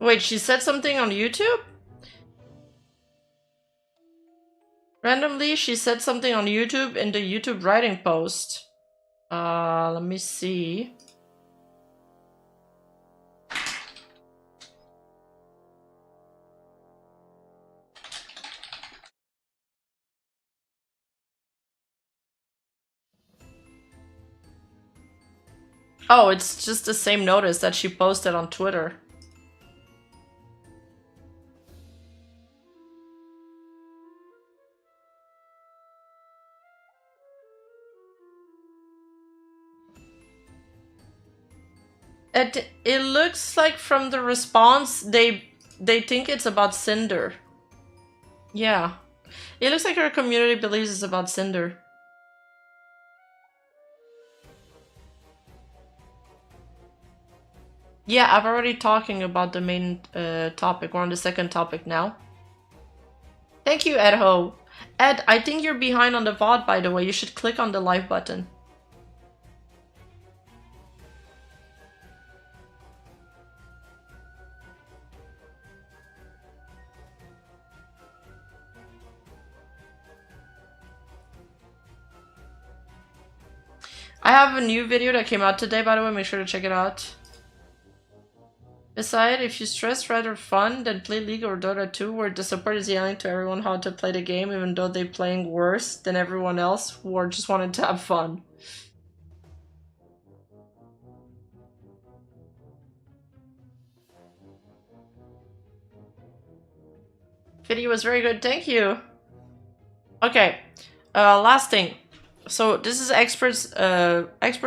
Wait, she said something on YouTube? Randomly, she said something on YouTube in the YouTube writing post. Let me see. Oh, it's just the same notice that she posted on Twitter. It looks like from the response they think it's about Cinder. Yeah. It looks like her community believes it's about Cinder. Yeah, I've already talking about the main topic. We're on the second topic now. Thank you, Ed Ho. Ed, I think you're behind on the VOD, by the way. You should click on the live button. I have a new video that came out today, by the way. Make sure to check it out. Besides, if you stress rather fun, then play League or Dota 2, where the support is yelling to everyone how to play the game, even though they're playing worse than everyone else who are just wanting to have fun. Video was very good, thank you. Okay, last thing. So this is expert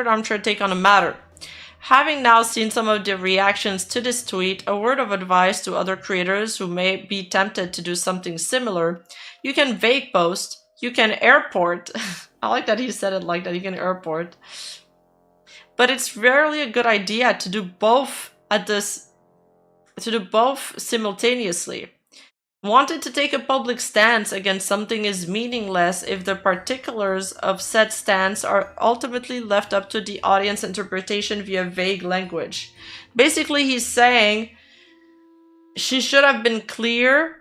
armchair take on a matter. Having now seen some of the reactions to this tweet, a word of advice to other creators who may be tempted to do something similar. You can vague post, you can airport. I like that he said it like that, you can airport. But it's rarely a good idea to do both simultaneously. Wanting to take a public stance against something is meaningless if the particulars of said stance are ultimately left up to the audience interpretation via vague language. Basically, he's saying she should have been clearer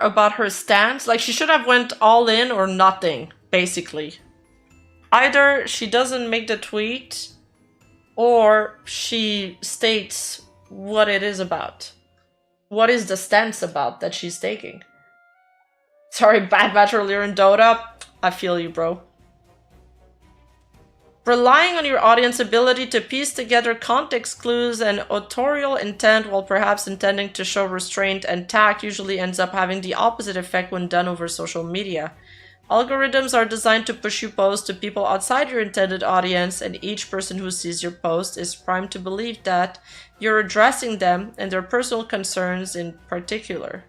about her stance. Like, she should have went all in or nothing, basically. Either she doesn't make the tweet or she states what it is about. What is the stance about that she's taking? Sorry, bad match earlier in Dota. I feel you, bro. Relying on your audience's ability to piece together context clues and authorial intent while perhaps intending to show restraint and tact usually ends up having the opposite effect when done over social media. Algorithms are designed to push you posts to people outside your intended audience, and each person who sees your post is primed to believe that you're addressing them and their personal concerns in particular.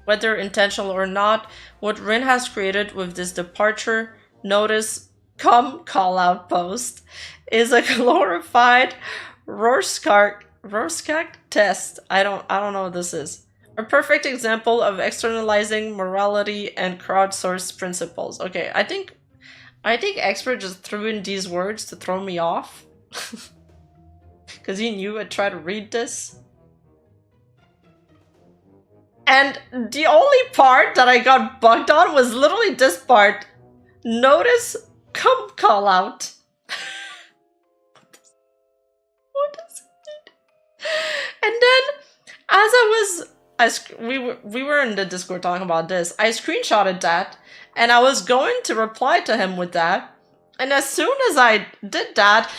Whether intentional or not, what Rin has created with this departure notice call out post is a glorified Rorschach test. I don't know what this is. A perfect example of externalizing morality and crowdsourced principles. Okay, I think Expert just threw in these words to throw me off. Because he knew I'd try to read this. And the only part that I got bugged on was literally this part. Notice call out. What does it mean? And then, we were in the Discord talking about this. I screenshotted that, and I was going to reply to him with that. And as soon as I did that,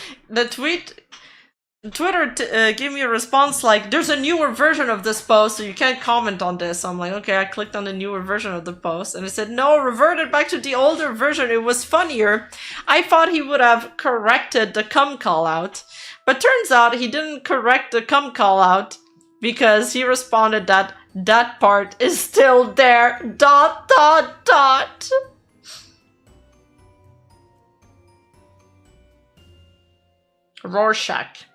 Twitter gave me a response like, "There's a newer version of this post, so you can't comment on this." So I'm like, okay, I clicked on the newer version of the post, and it said, "No, reverted back to the older version. It was funnier." I thought he would have corrected the call out, but turns out he didn't correct the call out. Because he responded that that part is still there, ... Rorschach.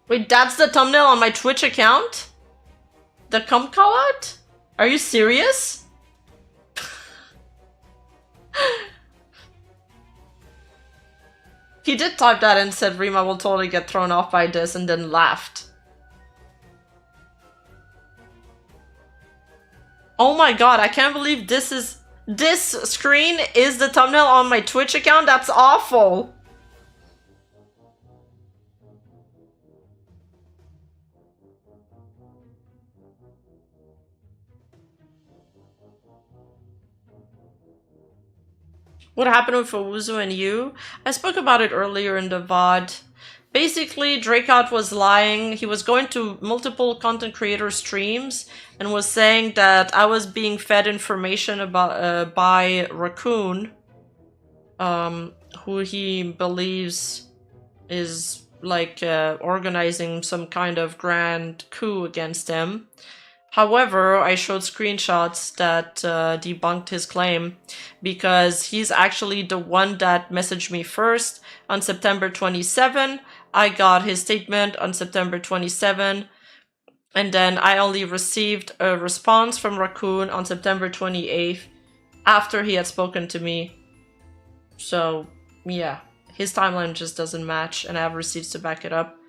Wait, that's the thumbnail on my Twitch account? The call out? Are you serious? He did type that and said Rima will totally get thrown off by this and then laughed. Oh my god, I can't believe this screen is the thumbnail on my Twitch account. That's awful. What happened with Owozu and you? I spoke about it earlier in the VOD. Basically, Drakeout was lying. He was going to multiple content creator streams and was saying that I was being fed information about by Rakkun, who he believes is like organizing some kind of grand coup against him. However, I showed screenshots that debunked his claim because he's actually the one that messaged me first on September 27. I got his statement on September 27, and then I only received a response from Rakkun on September 28th after he had spoken to me. So, yeah, his timeline just doesn't match, and I have receipts to back it up.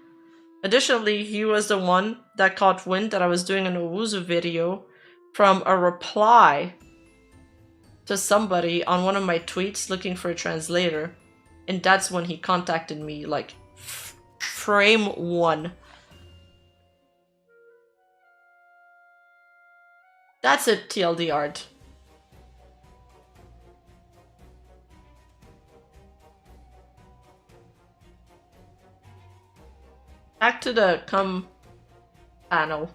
Additionally, he was the one that caught wind that I was doing an Owozu video from a reply to somebody on one of my tweets looking for a translator. And that's when he contacted me, like, frame 1. That's it, TLDR. Back to the come panel.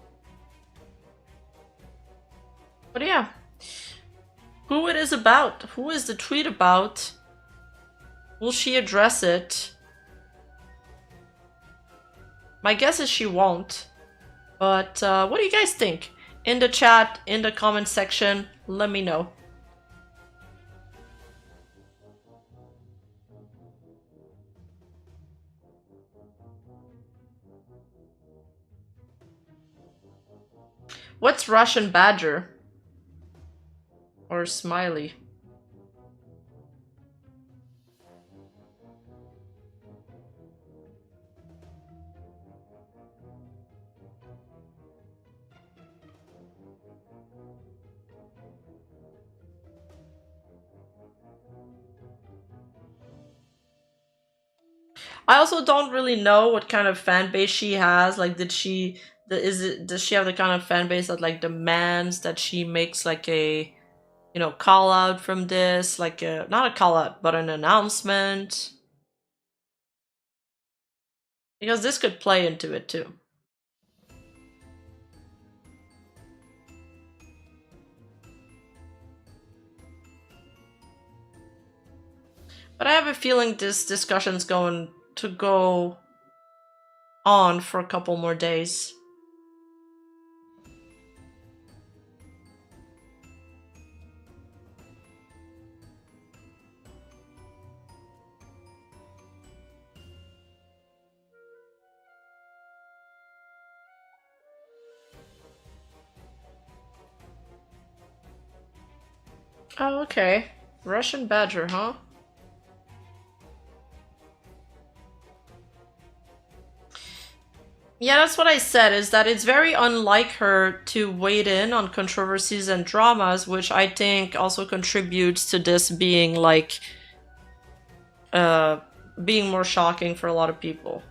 But yeah, who it is about? Who is the tweet about? Will she address it? My guess is she won't. But what do you guys think? In the chat, in the comment section, let me know. What's Russian Badger? Or Smiley? I also don't really know what kind of fan base she has. Like, does she have the kind of fan base that like demands that she makes like a, you know, call out from this, like a, not a call out, but an announcement? Because this could play into it too. But I have a feeling this discussion's going to go on for a couple more days. Oh, okay. Russian Badger, huh? Yeah, that's what I said, is that it's very unlike her to wade in on controversies and dramas, which I think also contributes to this being, like, being more shocking for a lot of people.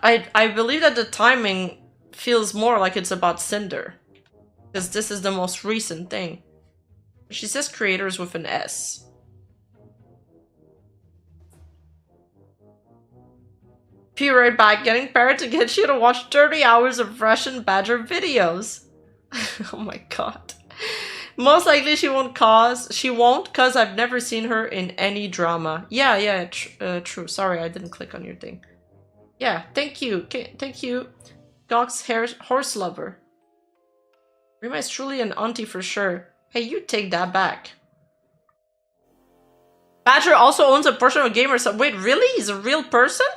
I believe that the timing feels more like it's about Cinder, because this is the most recent thing. She says creators with an S. Be right back, getting Parrot to get you to watch 30 hours of Russian Badger videos. Oh my god. Most likely she won't cause I've never seen her in any drama. Yeah, true. Sorry, I didn't click on your thing. Yeah, thank you. Thank you. Gawk's horse lover. Rima is truly an auntie for sure. Hey, you take that back. Badger also owns a portion of GamerSupps. Wait, really? He's a real person?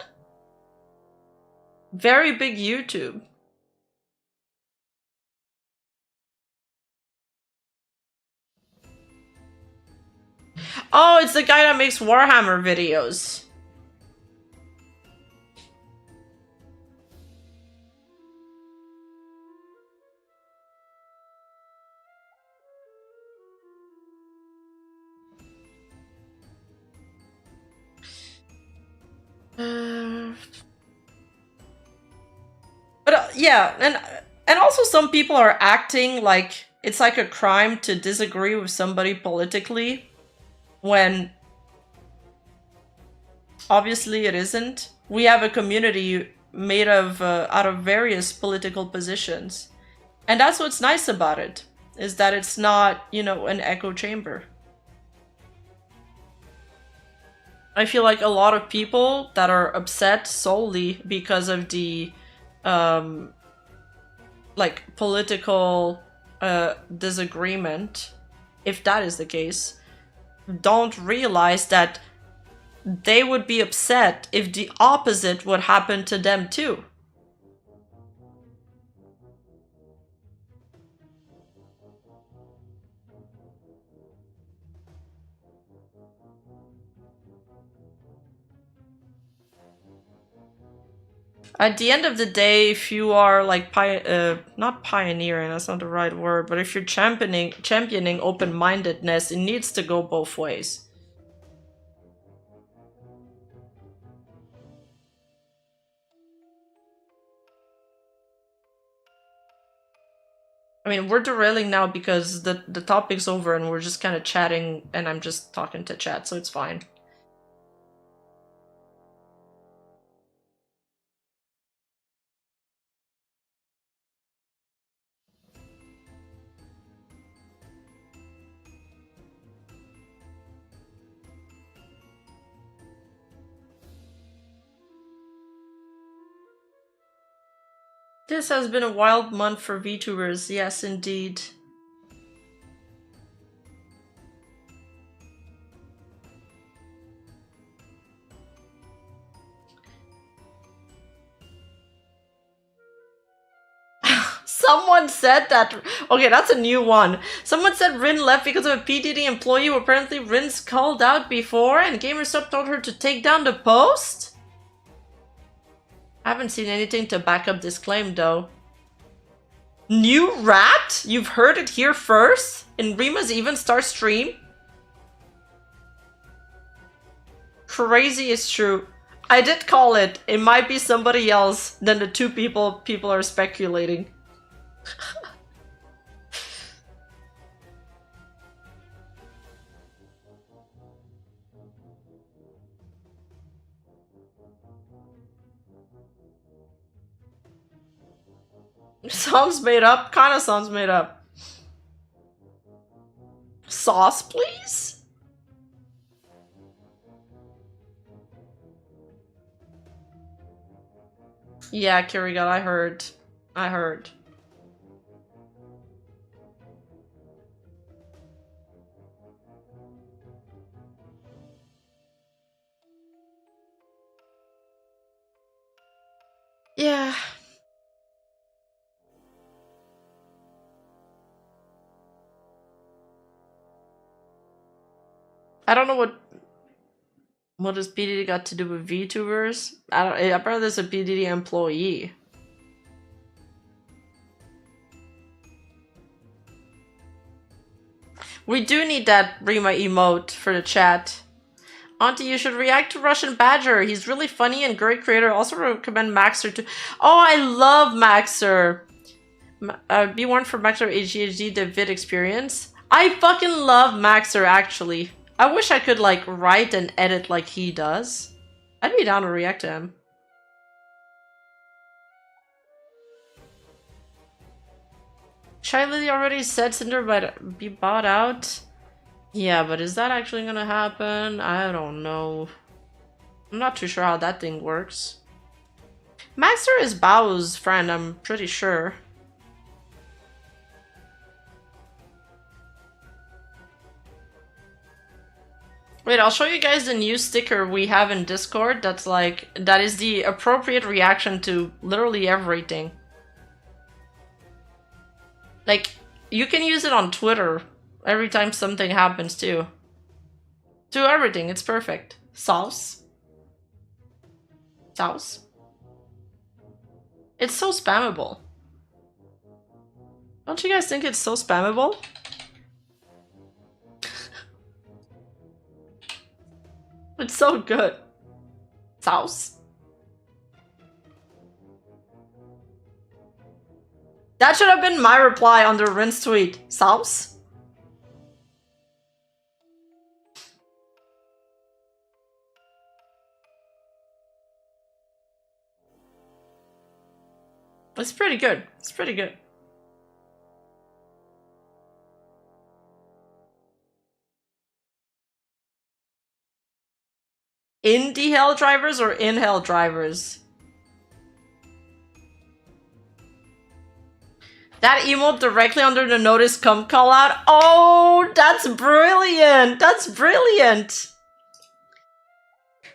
Very big YouTube. Oh, it's the guy that makes Warhammer videos. But yeah, and also some people are acting like it's like a crime to disagree with somebody politically, when obviously it isn't. We have a community made of out of various political positions, and that's what's nice about it, is that it's not, you know, an echo chamber. I feel like a lot of people that are upset solely because of the like political disagreement, if that is the case, don't realize that they would be upset if the opposite would happen to them too. At the end of the day, if you are like not pioneering, that's not the right word, but if you're championing open-mindedness, it needs to go both ways. I mean, we're derailing now because the topic's over and we're just kind of chatting, and I'm just talking to chat, so it's fine. This has been a wild month for VTubers, yes indeed. Someone said that. Okay, that's a new one. Someone said Rin left because of a PDD employee who apparently Rin's called out before, and GamerSupps told her to take down the post? I haven't seen anything to back up this claim, though. New rat? You've heard it here first? In Rima's Even Star stream? Crazy is true. I did call it. It might be somebody else than the two people are speculating. Sounds made up. Kinda sounds made up. Sauce, please? Yeah, Kirigal, I heard. I heard. Yeah. I don't know what does PDD got to do with VTubers? Apparently there's a PDD employee. We do need that Rima emote for the chat. Auntie, you should react to Russian Badger. He's really funny and great creator. Also recommend Maxer to... Oh, I love Maxer. Be warned for Maxer HDHD, the vid experience. I fucking love Maxer, actually. I wish I could, like, write and edit like he does. I'd be down to react to him. Shy Lily already said Cinder might be bought out. Yeah, but is that actually gonna happen? I don't know. I'm not too sure how that thing works. Maxer is Bao's friend, I'm pretty sure. Wait, I'll show you guys the new sticker we have in Discord that's like, that is the appropriate reaction to literally everything. Like, you can use it on Twitter every time something happens too. Do everything, it's perfect. Sauce. Sauce. It's so spammable. Don't you guys think it's so spammable? It's so good. Sauce. That should have been my reply on the Rin's tweet. Sauce? It's pretty good. It's pretty good. Indie Hell drivers or in Hell drivers? That emote directly under the notice come call out. Oh, that's brilliant. That's brilliant.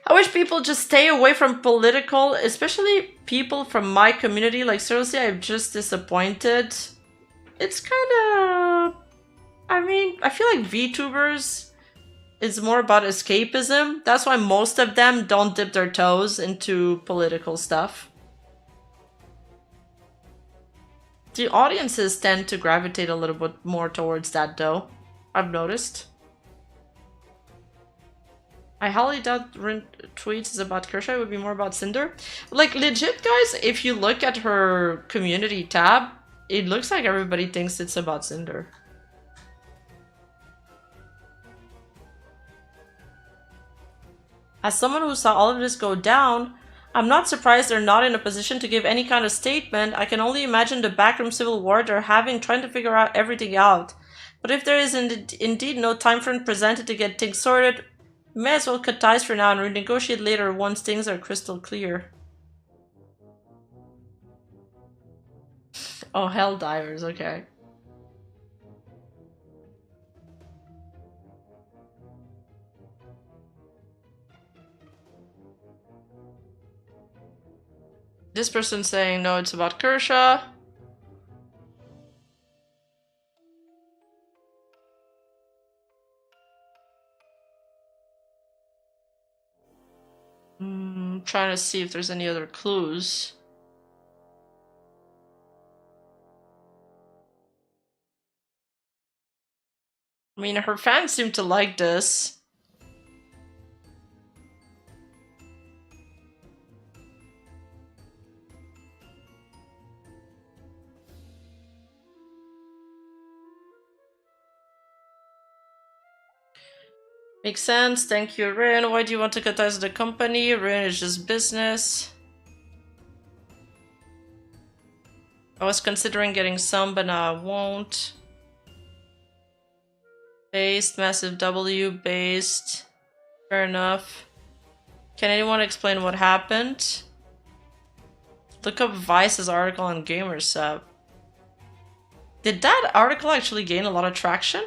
I wish people just stay away from political, especially people from my community. Like, seriously, I'm just disappointed. It's kind of... I mean, I feel like VTubers is more about escapism. That's why most of them don't dip their toes into political stuff. The audiences tend to gravitate a little bit more towards that, though. I've noticed. I highly doubt Rin tweets is about Kershaw. It would be more about Cinder. Like, legit, guys, if you look at her community tab, it looks like everybody thinks it's about Cinder. As someone who saw all of this go down, I'm not surprised they're not in a position to give any kind of statement. I can only imagine the backroom civil war they're having, trying to figure out everything out. But if there is indeed no time frame presented to get things sorted, we may as well cut ties for now and renegotiate later once things are crystal clear. Oh, hell divers, okay. This person's saying, no, it's about Kershaw. Trying to see if there's any other clues. I mean, her fans seem to like this. Makes sense. Thank you, Rin. Why do you want to cut ties with the company? Rin is just business. I was considering getting some, but now I won't. Based, massive W, based. Fair enough. Can anyone explain what happened? Look up Vice's article on GamerSupps. Did that article actually gain a lot of traction?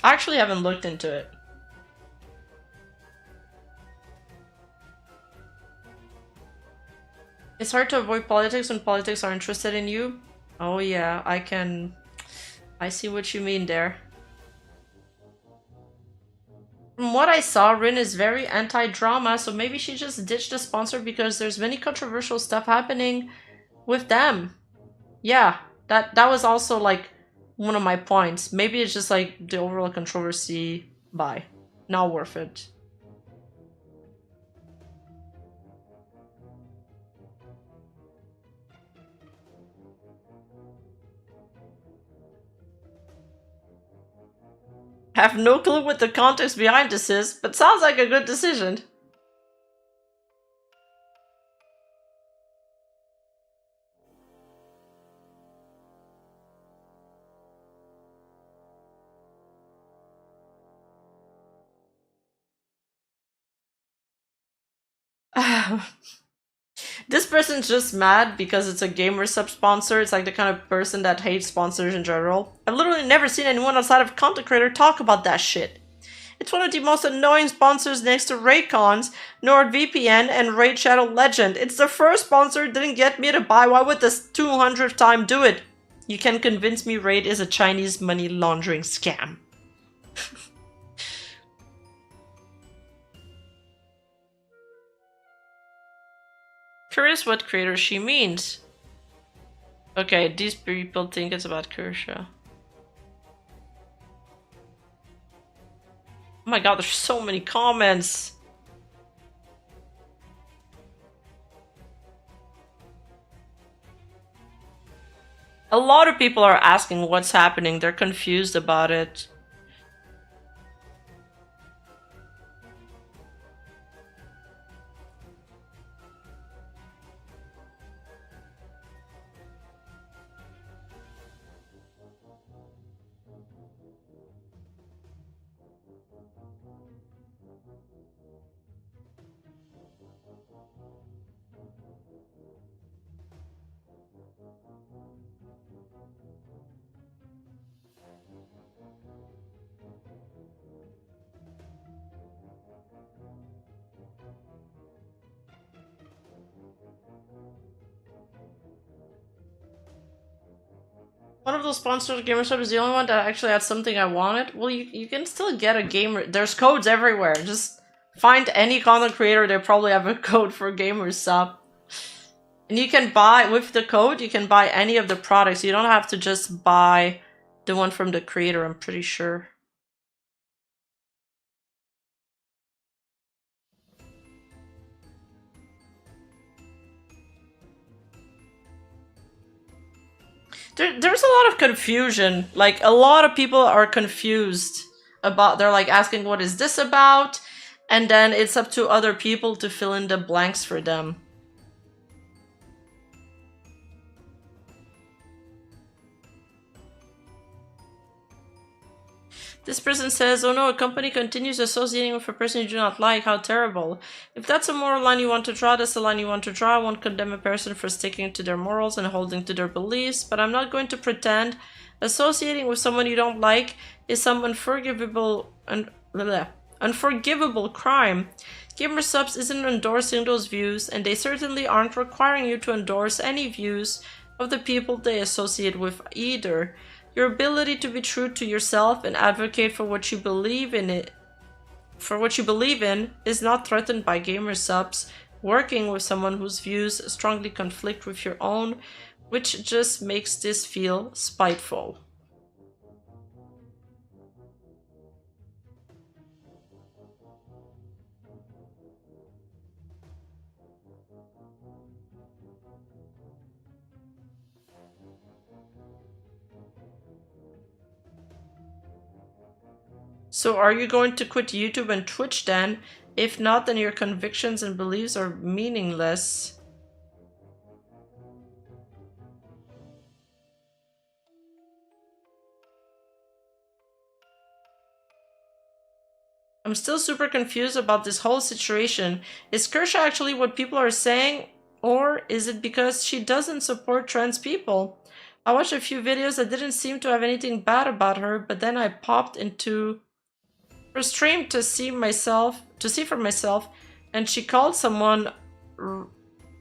I actually haven't looked into it. It's hard to avoid politics when politics are interested in you. Oh yeah, I see what you mean there. From what I saw, Rin is very anti-drama, so maybe she just ditched the sponsor because there's many controversial stuff happening with them. Yeah, that was also like one of my points. Maybe it's just like the overall controversy. Bye. Not worth it. Have no clue what the context behind this is, but sounds like a good decision. This person's just mad because it's a GamerSupps sponsor. It's like the kind of person that hates sponsors in general. I've literally never seen anyone outside of content creator talk about that shit. It's one of the most annoying sponsors next to Raycons, NordVPN, and Raid Shadow Legend. It's the first sponsor that didn't get me to buy. Why would this 200th time do it? You can convince me Raid is a Chinese money laundering scam. Curious what creator she means. Okay, these people think it's about Kershaw. Oh my god, there's so many comments. A lot of people are asking what's happening. They're confused about it. One of those sponsors, GamerSupps, is the only one that actually had something I wanted. Well, you can still get a gamer. There's codes everywhere. Just find any content creator. They probably have a code for GamerSupps. And you can buy, with the code, you can buy any of the products. You don't have to just buy the one from the creator, I'm pretty sure. There's a lot of confusion. Like, a lot of people are confused about, they're like asking, what is this about? And then it's up to other people to fill in the blanks for them. This person says, oh no, a company continues associating with a person you do not like. How terrible. If that's a moral line you want to draw, that's the line you want to draw. I won't condemn a person for sticking to their morals and holding to their beliefs, but I'm not going to pretend associating with someone you don't like is some unforgivable crime. GamerSupps isn't endorsing those views, and they certainly aren't requiring you to endorse any views of the people they associate with either. Your ability to be true to yourself and advocate for what you believe in is not threatened by GamerSupps working with someone whose views strongly conflict with your own, which just makes this feel spiteful. So are you going to quit YouTube and Twitch then? If not, then your convictions and beliefs are meaningless. I'm still super confused about this whole situation. Is Kershaw actually what people are saying? Or is it because she doesn't support trans people? I watched a few videos that didn't seem to have anything bad about her, but then I popped into her stream to see for myself, and she called someone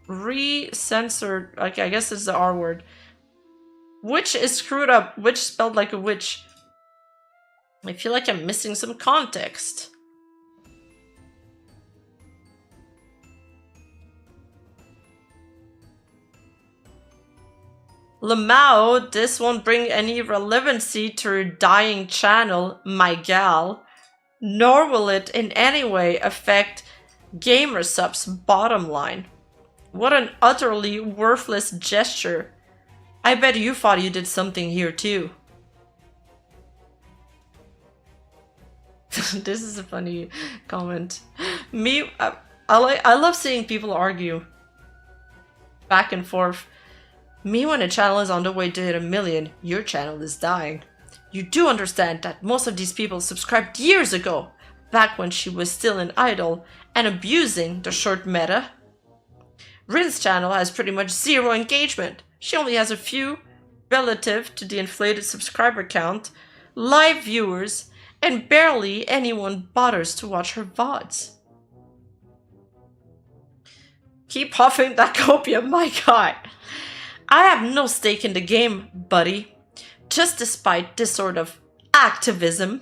re-censored. Okay, I guess it's the R word. Which is screwed up. Witch spelled like a witch. I feel like I'm missing some context. Lamau, this won't bring any relevancy to her dying channel, my gal. Nor will it in any way affect GamerSupps' bottom line. What an utterly worthless gesture. I bet you thought you did something here too. This is a funny comment. I love seeing people argue back and forth. Me, when a channel is on the way to hit 1 million, your channel is dying. You do understand that most of these people subscribed years ago, back when she was still an idol and abusing the short meta. Rin's channel has pretty much 0 engagement. She only has a few, relative to the inflated subscriber count, live viewers, and barely anyone bothers to watch her VODs. Keep huffing that copium, my guy. I have no stake in the game, buddy. Just despite this sort of activism.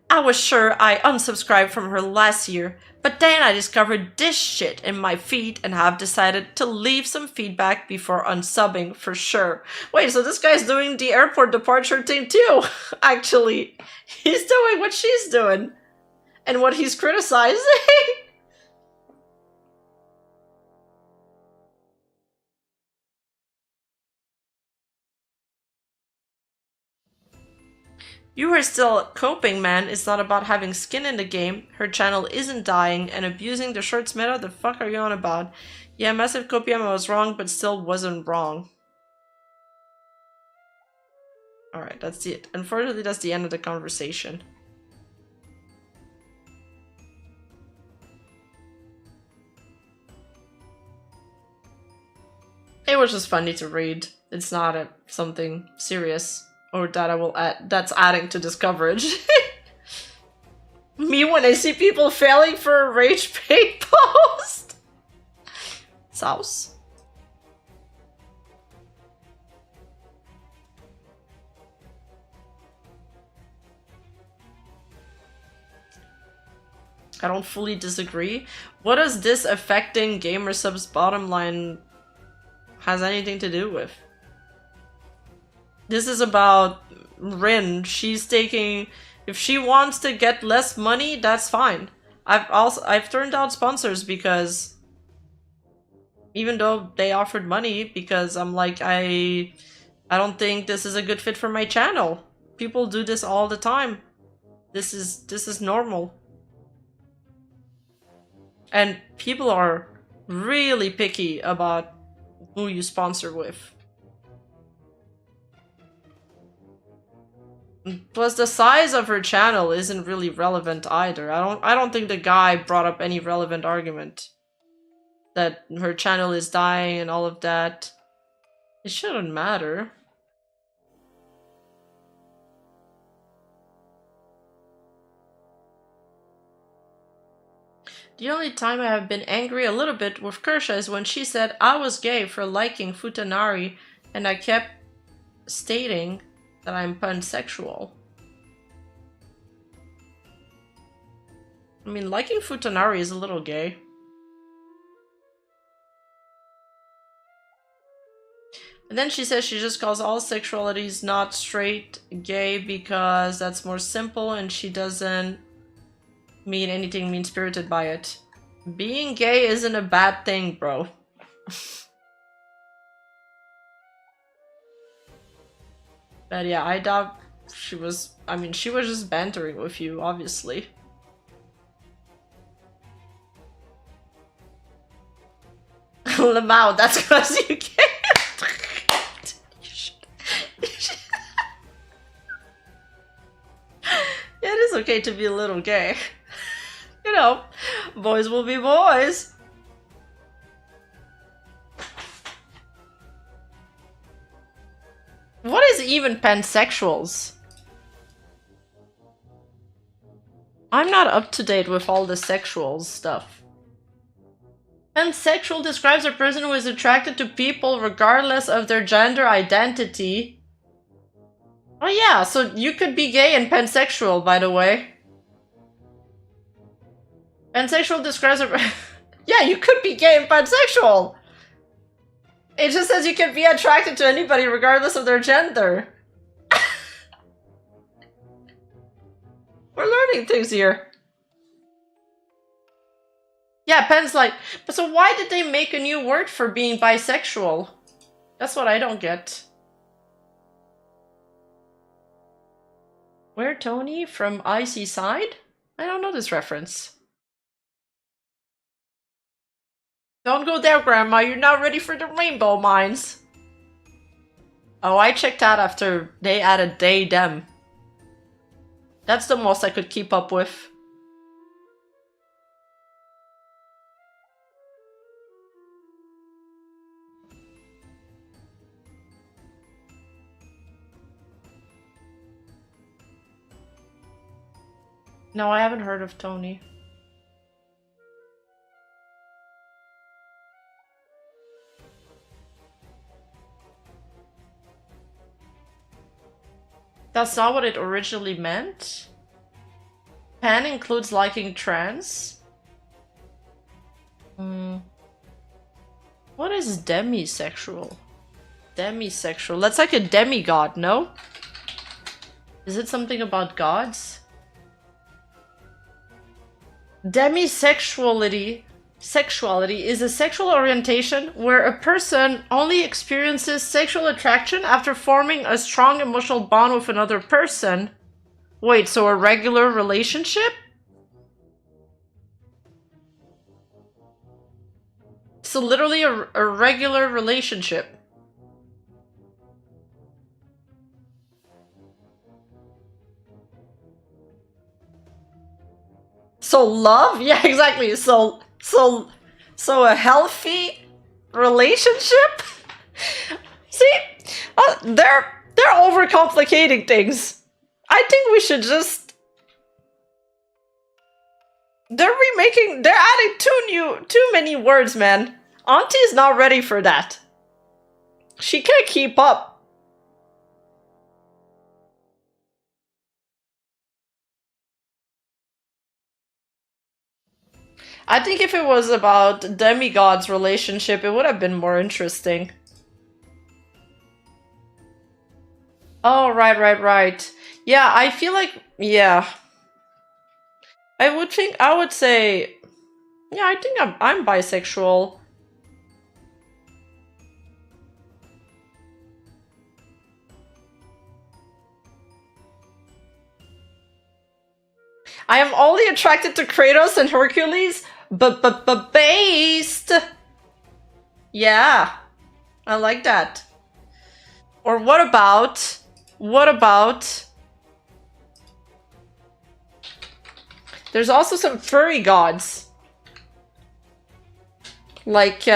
I was sure I unsubscribed from her last year, but then I discovered this shit in my feed and have decided to leave some feedback before unsubbing for sure. Wait, so this guy's doing the airport departure thing too, actually. He's doing what she's doing. And what he's criticizing. You are still coping, man. It's not about having skin in the game. Her channel isn't dying and abusing the shorts meta. The fuck are you on about? Yeah, massive copium, I was wrong, but still wasn't wrong. Alright, that's it. Unfortunately, that's the end of the conversation. It was just funny to read. It's not something serious. Or that I will add, that's adding to this coverage. Me when I see people failing for a rage bait post. Sauce. I don't fully disagree. What does this affecting GamerSupps bottom line has anything to do with? This is about Rin. She's taking, if she wants to get less money, that's fine. I've turned down sponsors because even though they offered money, because I'm like, I don't think this is a good fit for my channel. People do this all the time. This is normal. And people are really picky about who you sponsor with. Plus, the size of her channel isn't really relevant either. I don't think the guy brought up any relevant argument that her channel is dying and all of that. It shouldn't matter. The only time I have been angry a little bit with Kersha is when she said I was gay for liking Futanari, and I kept stating that I'm pansexual. I mean, liking Futanari is a little gay. And then she says she just calls all sexualities not straight gay because that's more simple and she doesn't mean anything mean-spirited by it. Being gay isn't a bad thing, bro. But yeah, I doubt she was... I mean, she was just bantering with you, obviously. Lamau, that's because you can't. Yeah, it is okay to be a little gay. You know, boys will be boys. What is even pansexuals? I'm not up to date with all the sexual stuff. Pansexual describes a person who is attracted to people regardless of their gender identity. Oh yeah, so you could be gay and pansexual, by the way. Pansexual describes a... Yeah, you could be gay and pansexual! It just says you can be attracted to anybody regardless of their gender. We're learning things here. Yeah, Pen's like, but so why did they make a new word for being bisexual? That's what I don't get. Where Tony from Icy Side? I don't know this reference. Don't go there, Grandma. You're not ready for the rainbow mines. Oh, I checked out after they added they, them. That's the most I could keep up with. No, I haven't heard of Tony. That's not what it originally meant? Pan includes liking trans? What is demisexual? Demisexual. That's like a demigod, no? Is it something about gods? Demisexuality is a sexual orientation where a person only experiences sexual attraction after forming a strong emotional bond with another person. Wait, so a regular relationship? So literally a regular relationship. So love? Yeah, exactly. So a healthy relationship? See? They're overcomplicating things. I think we should just... They're adding too many words, man. Auntie's not ready for that. She can't keep up. I think if it was about demigods' relationship, it would have been more interesting. Oh, right. Yeah, I feel like, yeah. I would say, yeah, I think I'm bisexual. I am only attracted to Kratos and Hercules, but based. Yeah, I like that. Or what about? There's also some furry gods. Like,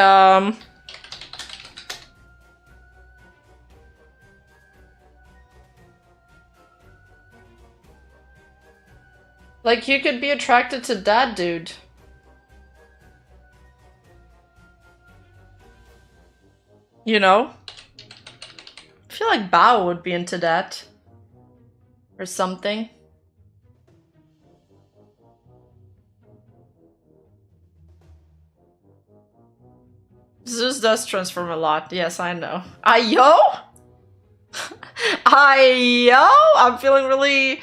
like you could be attracted to that dude. You know? I feel like Bao would be into that. Or something. Zeus does transform a lot. Yes, I know. Ayo? Ayo? I'm feeling really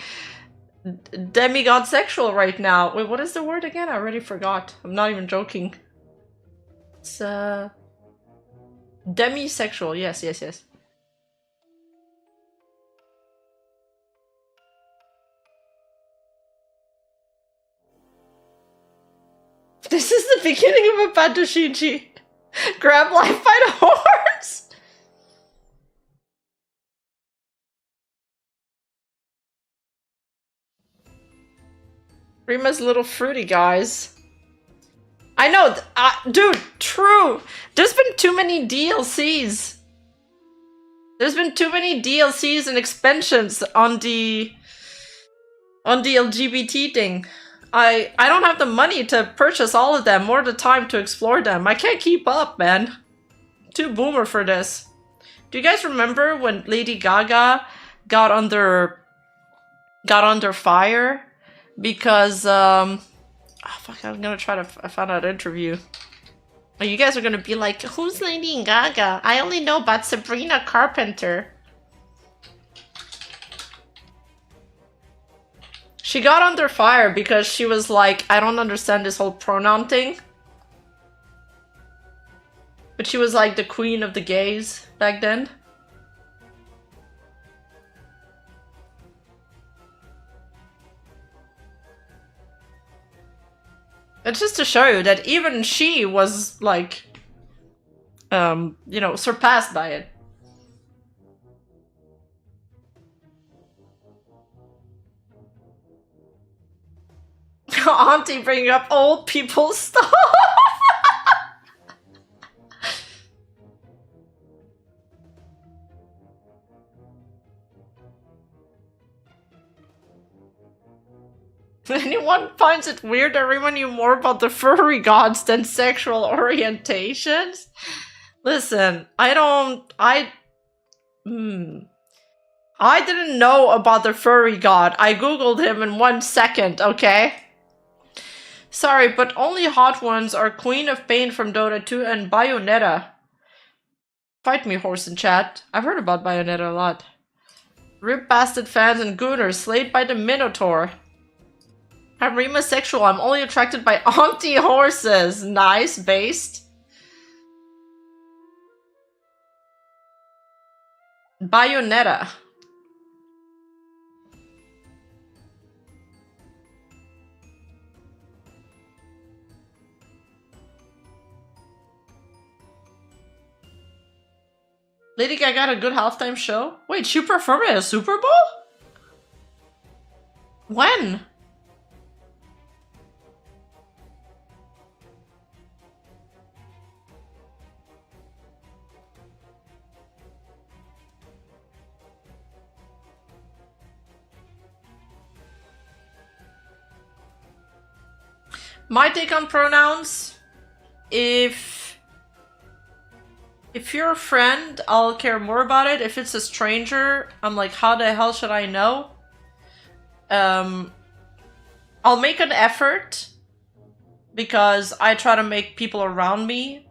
demigod sexual right now. Wait, what is the word again? I already forgot. I'm not even joking. It's demisexual. Yes. This is the beginning of a Patoshinji. Grab life by the horns. Rima's little fruity guys. I know, dude, true. There's been too many DLCs. There's been too many DLCs and expansions on the LGBT thing. I don't have the money to purchase all of them or the time to explore them. I can't keep up, man. Too boomer for this. Do you guys remember when Lady Gaga got under fire because oh fuck, I'm gonna try to find out an interview. You guys are gonna be like, who's Lady Gaga? I only know about Sabrina Carpenter. She got under fire because she was like, I don't understand this whole pronoun thing. But she was like the queen of the gays back then. It's just to show you that even she was like, you know, surpassed by it. Auntie bringing up old people stuff. Anyone finds it weird that Rima knew more about the furry gods than sexual orientations? Listen, I didn't know about the furry god. I googled him in 1 second, okay? Sorry, but only hot ones are Queen of Pain from Dota 2 and Bayonetta. Fight me, horse in chat. I've heard about Bayonetta a lot. Rip bastard fans and gooners slayed by the Minotaur. I'm Rima sexual. I'm only attracted by auntie horses. Nice, based. Bayonetta. Lady Gaga got a good halftime show? Wait, she performed at a Super Bowl? When? My take on pronouns, if you're a friend, I'll care more about it. If it's a stranger, I'm like, how the hell should I know? I'll make an effort because I try to make people around me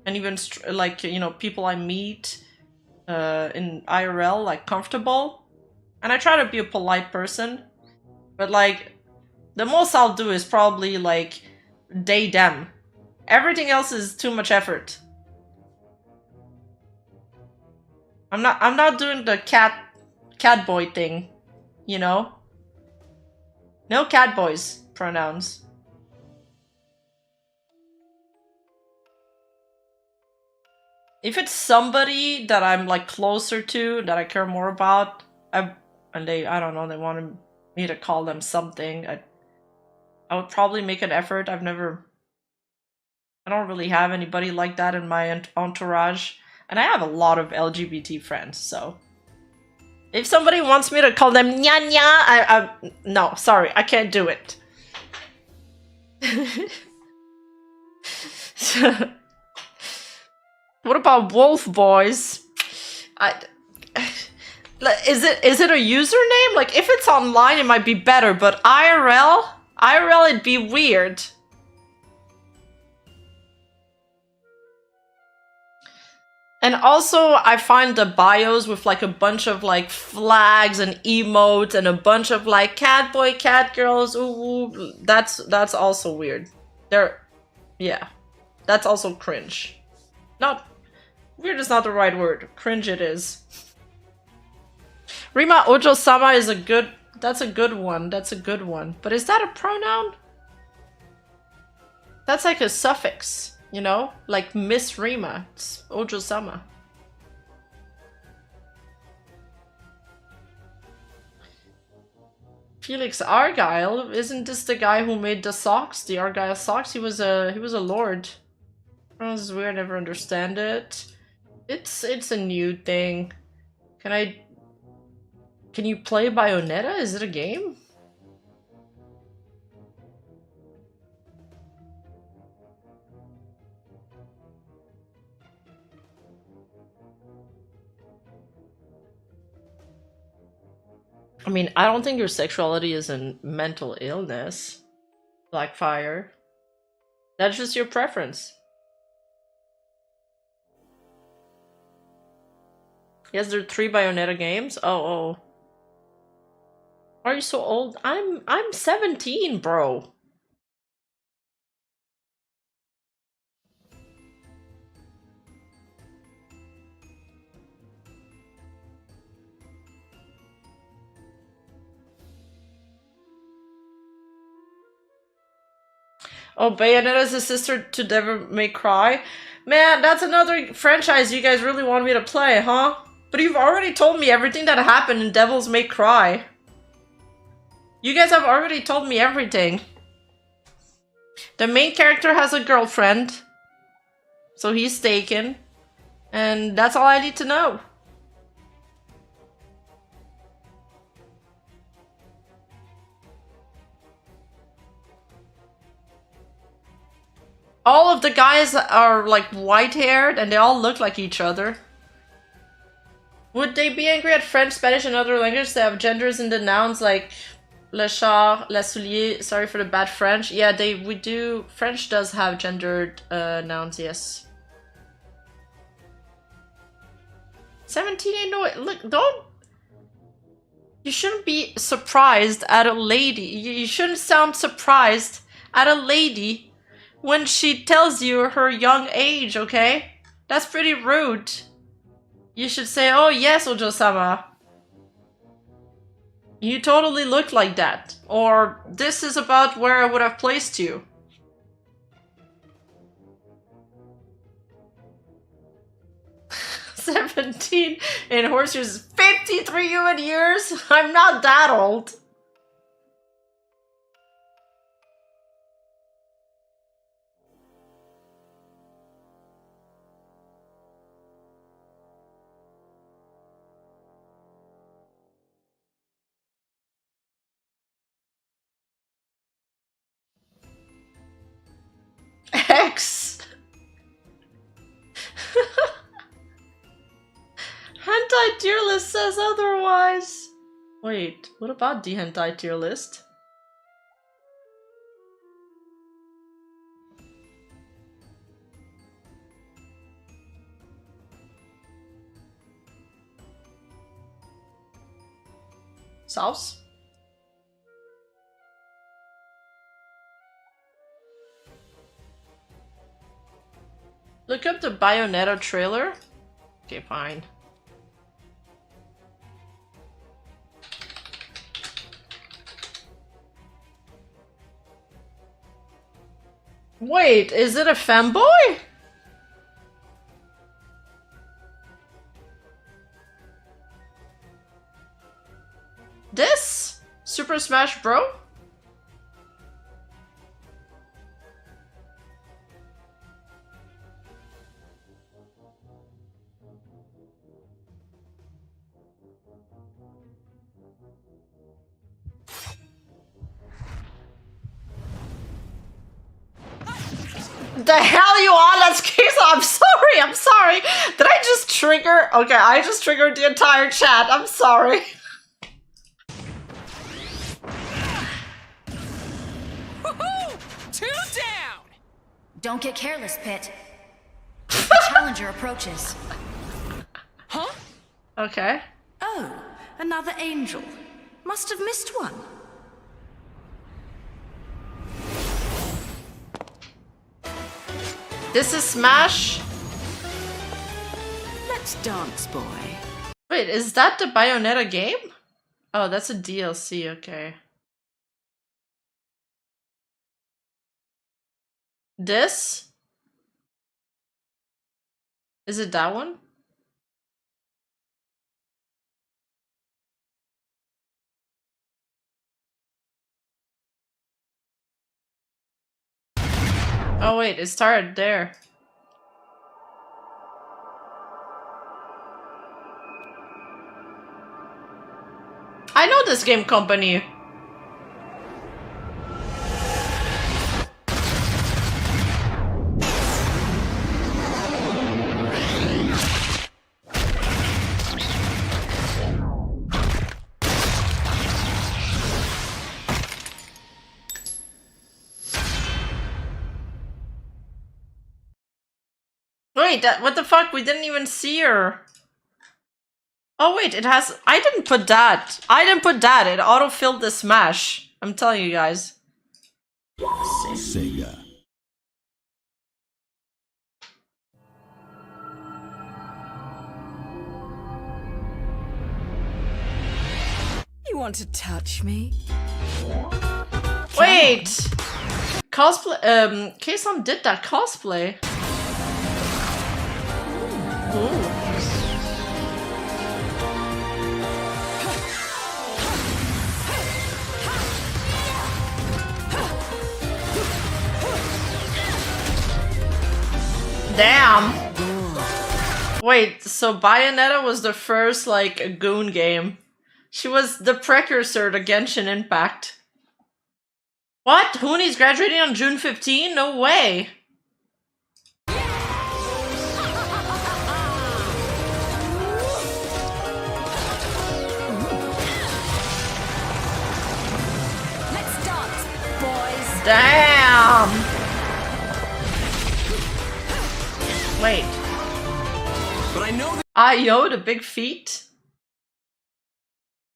and even like, you know, people I meet in IRL like comfortable. And I try to be a polite person, but like the most I'll do is probably like they them. Everything else is too much effort. I'm not doing the cat boy thing, you know? No cat boys pronouns. If it's somebody that I'm like closer to, that I care more about, I don't know, they wanted me to call them something, I would probably make an effort. I don't really have anybody like that in my entourage. And I have a lot of LGBT friends, so... If somebody wants me to call them nya nya, no, sorry, I can't do it. What about wolf boys? Is it a username? Like, if it's online, it might be better, but IRL, it'd be weird. And also, I find the bios with like a bunch of like flags and emotes and a bunch of like cat boy, cat girls, ooh, that's also weird. Yeah, that's also cringe. Not, weird is not the right word. Cringe it is. Rima Ojo-sama is that's a good one. That's a good one. But is that a pronoun? That's like a suffix. You know, like Miss Rima, it's Ojo-sama. Felix Argyle, isn't this the guy who made the socks, the Argyle socks? He was a lord. Oh, this is weird. I never understand it. It's a new thing. Can you play Bayonetta? Is it a game? I mean, I don't think your sexuality is a mental illness, Blackfire. That's just your preference. Yes, there are 3 Bayonetta games. Oh. Why are you so old? I'm 17, bro. Oh, Bayonetta's a sister to Devil May Cry. Man, that's another franchise you guys really want me to play, huh? But you've already told me everything that happened in Devils May Cry. You guys have already told me everything. The main character has a girlfriend. So he's taken. And that's all I need to know. guys are like white-haired and they all look like each other. Would they be angry at French, Spanish, and other languages that have genders in the nouns like le char, la soulier? Sorry for the bad French. Yeah, we do. French does have gendered nouns, yes. 17 ain't no. Look, don't. You shouldn't be surprised at a lady. You shouldn't sound surprised at a lady when she tells you her young age, okay? That's pretty rude. You should say, oh yes, Ojo-sama. You totally look like that. Or, this is about where I would have placed you. "17 in horse years, 53 human years? I'm not that old." X. Hentai tier list says otherwise. Wait, what about the hentai tier list? Sauce? Look up the Bayonetta trailer. Okay, fine. Wait, is it a femboy? This? Super Smash Bro? The hell you on? That's case. I'm sorry. Did I just trigger? Okay, I just triggered the entire chat. I'm sorry. Woohoo! 2 down! Don't get careless, Pit. The challenger approaches. Huh? Okay. Oh, another angel. Must have missed one. This is Smash. Let's dance, boy. Wait, is that the Bayonetta game? Oh, that's a DLC, okay. This? Is it that one? Oh wait, it started there. I know this game company. Wait, what the fuck? We didn't even see her. Oh wait, it has. I didn't put that. It auto-filled the Smash. I'm telling you guys. Sega. You want to touch me? Wait! Cosplay. Kason did that cosplay. Ooh. Damn! Wait, so Bayonetta was the first, like, goon game. She was the precursor to Genshin Impact. What? Hooney's graduating on June 15? No way! Damn! Wait. But I know that Ayo, the big feet?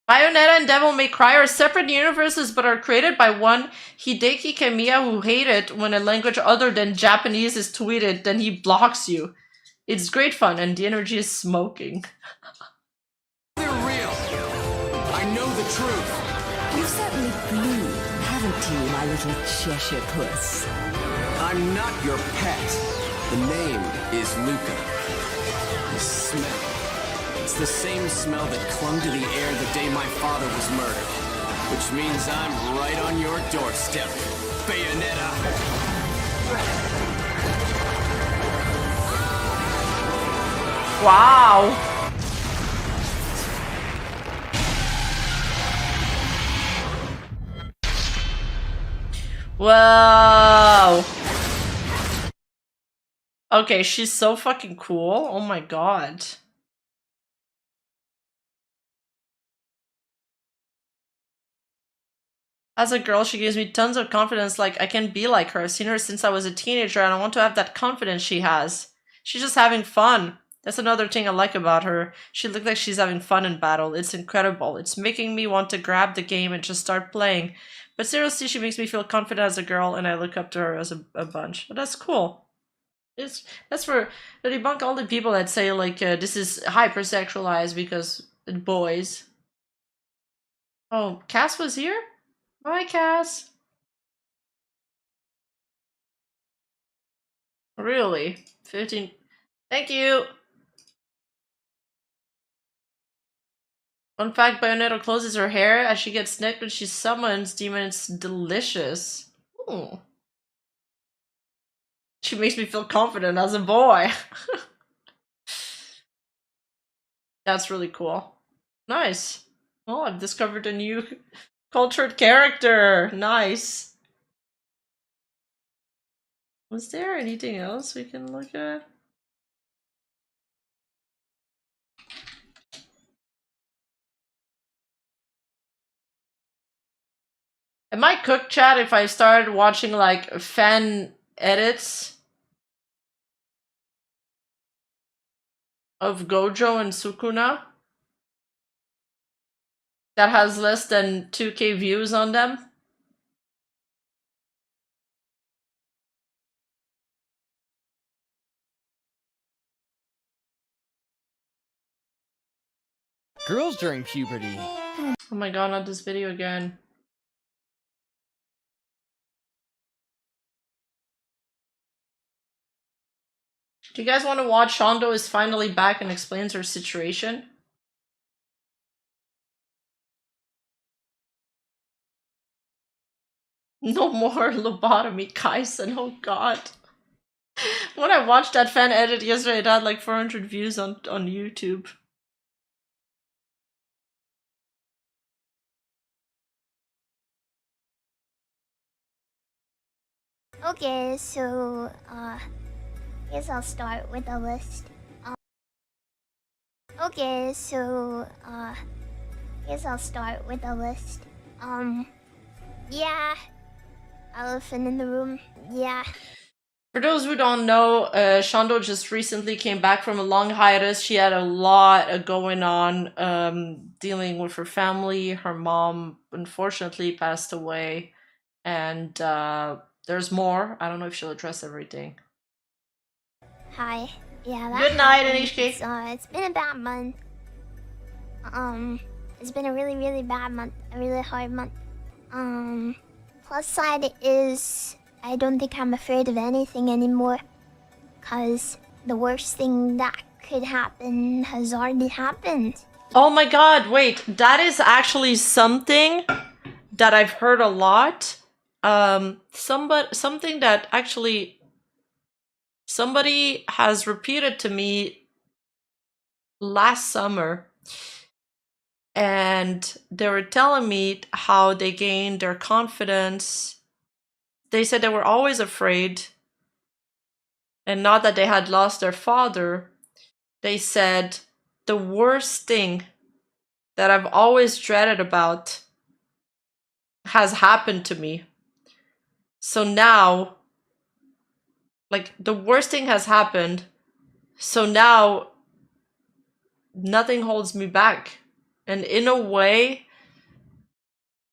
Bayonetta and Devil May Cry are separate universes but are created by one Hideki Kamiya who hated when a language other than Japanese is tweeted, then he blocks you. It's great fun and the energy is smoking. they're real. I know the truth. You've certainly bloomed, haven't you, my little Cheshire puss? I'm not your pet. The name is Luca. The smell. It's the same smell that clung to the air the day my father was murdered. Which means I'm right on your doorstep, Bayonetta. Wow! Whoa! Okay, she's so fucking cool. Oh my god. As a girl, she gives me tons of confidence, like I can be like her. I've seen her since I was a teenager and I want to have that confidence she has. She's just having fun. That's another thing I like about her. She looks like she's having fun in battle. It's incredible. It's making me want to grab the game and just start playing. But seriously, she makes me feel confident as a girl and I look up to her as a bunch. But that's cool. That's for to debunk all the people that say like this is hypersexualized because boys. Oh, Cass was here? Hi, Cass. Really? 15. Thank you. Fun fact, Bayonetta closes her hair as she gets nicked when she summons demon. It's delicious. Ooh. She makes me feel confident as a boy. That's really cool. Nice. Well, I've discovered a new cultured character. Nice. Was there anything else we can look at? It might cook chat if I started watching like fan edits of Gojo and Sukuna that has less than 2k views on them. Girls during puberty. Oh my god, not this video again. Do you guys want to watch Shondo is finally back and explains her situation? No more lobotomy, Kaisen, oh god. When I watched that fan edit yesterday, it had like 400 views on YouTube. Okay, so, guess I'll start with a list. Okay, so, guess I'll start with a list. Yeah. Elephant in the room, yeah. For those who don't know, Shondo just recently came back from a long hiatus. She had a lot going on, dealing with her family. Her mom, unfortunately, passed away. And there's more. I don't know if she'll address everything. Hi. Yeah, that Good night, happened. NHK. It's been a bad month. It's been a really, really bad month. A really hard month. Plus side is I don't think I'm afraid of anything anymore. Cause the worst thing that could happen has already happened. Oh my god, wait. That is actually something that I've heard a lot. Something that actually somebody has repeated to me last summer. And they were telling me how they gained their confidence. They said they were always afraid. And not that they had lost their father. They said the worst thing that I've always dreaded about has happened to me. So now, like, the worst thing has happened. So now, nothing holds me back. And in a way,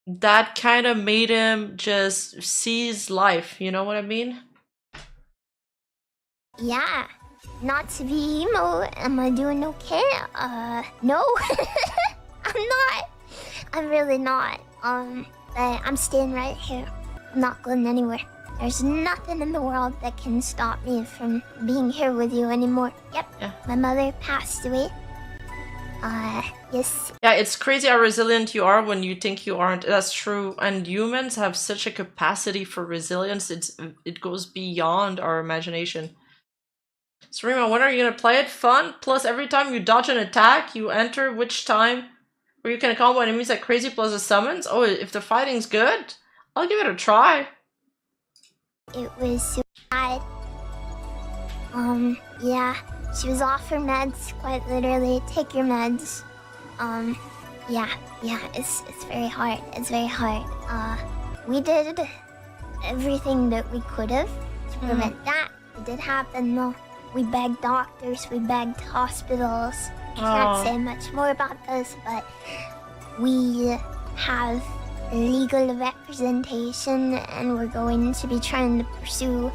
that kind of made him just seize life. You know what I mean? Yeah. Not to be emo, am I doing okay? No. I'm not. I'm really not. But I'm staying right here. I'm not going anywhere. There's nothing in the world that can stop me from being here with you anymore. Yep. Yeah. My mother passed away. Yes. Yeah, it's crazy how resilient you are when you think you aren't. That's true. And humans have such a capacity for resilience. It goes beyond our imagination. So Rima, when are you gonna play it? Fun. Plus, every time you dodge an attack, you enter which time where you can combo enemies like crazy plus the summons. Oh, if the fighting's good, I'll give it a try. It was suicide. Yeah. She was off her meds, quite literally. Take your meds. Yeah, it's very hard. It's very hard. We did everything that we could have to prevent that. It did happen though. We begged doctors, we begged hospitals. I can't say much more about this, but we have legal representation and we're going to be trying to pursue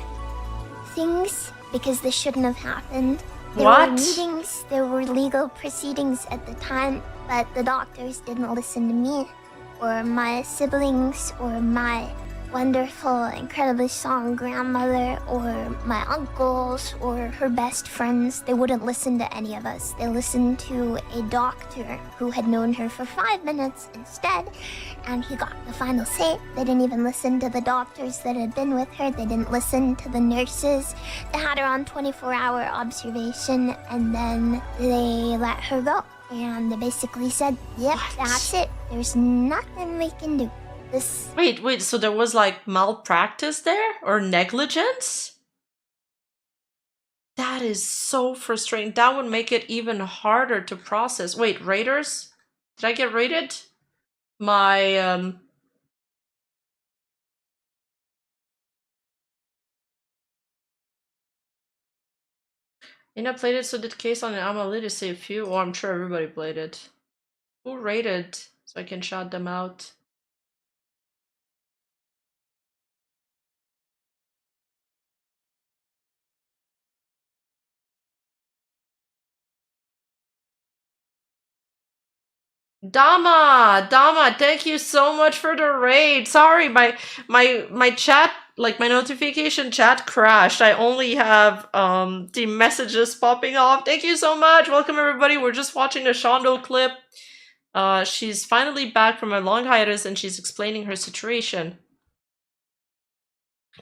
things because this shouldn't have happened. There were meetings, there were legal proceedings at the time, but the doctors didn't listen to me or my siblings or my wonderful, incredibly strong grandmother or my uncles or her best friends. They wouldn't listen to any of us. They listened to a doctor who had known her for 5 minutes instead, and he got the final say. They didn't even listen to the doctors that had been with her. They didn't listen to the nurses. They had her on 24-hour observation, and then they let her go. And they basically said, yep, that's it. There's nothing we can do. Wait, so there was like malpractice there? Or negligence? That is so frustrating. That would make it even harder to process. Wait, raiders? Did I get raided? My, Ina played it, so did Case on the Amelie to say a few. Oh, I'm sure everybody played it. Who raided? So I can shout them out. Dama, thank you so much for the raid. Sorry, my chat, like my notification chat crashed. I only have the messages popping off. Thank you so much. Welcome everybody. We're just watching the Shondo clip. She's finally back from a long hiatus and she's explaining her situation.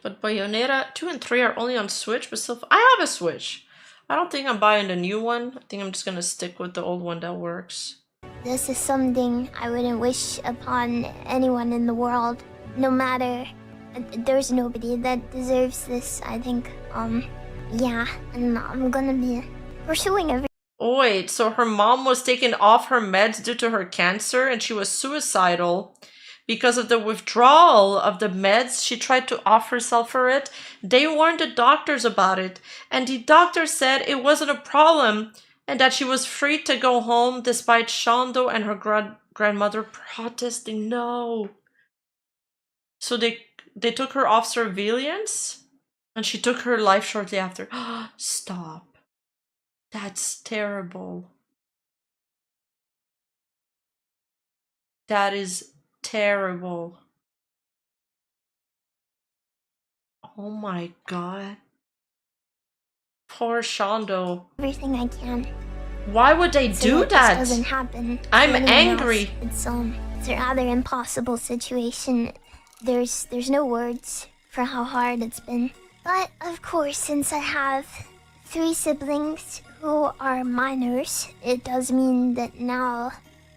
But Bayonetta 2 and 3 are only on Switch, but still I have a Switch. I don't think I'm buying the new one. I think I'm just gonna stick with the old one that works. This is something I wouldn't wish upon anyone in the world. No matter, there's nobody that deserves this, I think. Yeah, and I'm gonna be pursuing every— Oh wait, so her mom was taken off her meds due to her cancer and she was suicidal. Because of the withdrawal of the meds, she tried to off herself for it. They warned the doctors about it, and the doctor said it wasn't a problem and that she was free to go home despite Shondo and her grandmother protesting. No. So they took her off surveillance and she took her life shortly after. Stop. That's terrible. That is terrible. Oh my god. Poor Shondo. everything I can. Why would they do that? This doesn't happen. to I'm anyone angry. else. It's a rather impossible situation. There's no words for how hard it's been. But of course, since I have 3 siblings who are minors, it does mean that now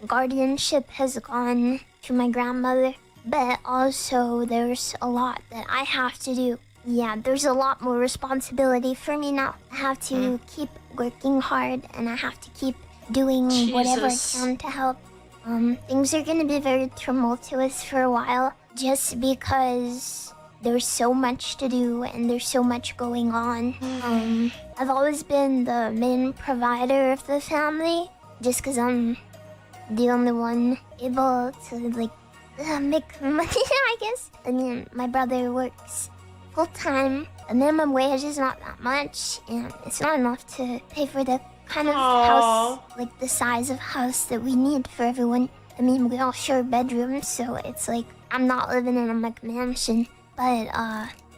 guardianship has gone to my grandmother. But also there's a lot that I have to do. Yeah, there's a lot more responsibility for me now. I have to keep working hard and I have to keep doing whatever I can to help. Things are gonna be very tumultuous for a while just because there's so much to do and there's so much going on. I've always been the main provider of the family, just because I'm the only one able to like make money, I guess. I mean, my brother works full-time. The minimum wage is not that much, and it's not enough to pay for the kind of house, like the size of house that we need for everyone. I mean, we all share bedrooms, so it's like I'm not living in a like mansion. But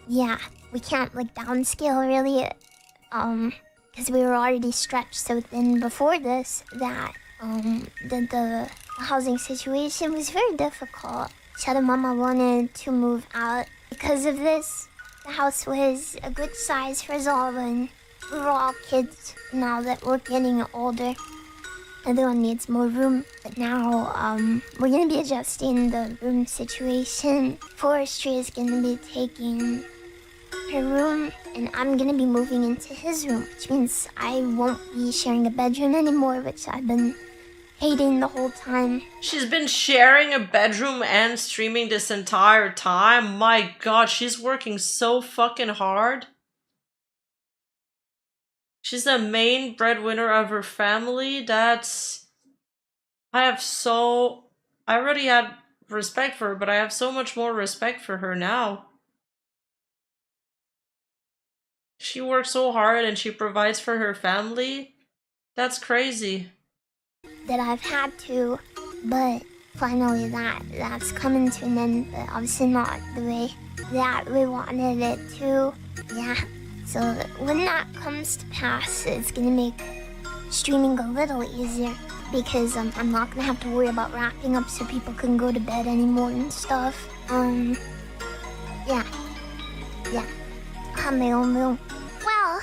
yeah, we can't like downscale really, because we were already stretched so thin before this that the housing situation was very difficult. Shadow Mama wanted to move out because of this. The house was a good size for us all, and we were all kids now that we're getting older. Everyone needs more room, but now we're gonna be adjusting the room situation. Forestry is gonna be taking her room, and I'm gonna be moving into his room, which means I won't be sharing a bedroom anymore, which I've been hating the whole time. She's been sharing a bedroom and streaming this entire time. My god, she's working so fucking hard. She's the main breadwinner of her family. That's... I already had respect for her, but I have so much more respect for her now. She works so hard and she provides for her family. That's crazy. That I've had to, but finally that's coming to an end, but obviously not the way that we wanted it to. Yeah, so when that comes to pass, it's gonna make streaming a little easier, because I'm not gonna have to worry about wrapping up so people can go to bed anymore and stuff. Yeah, I'll have my own room. Well,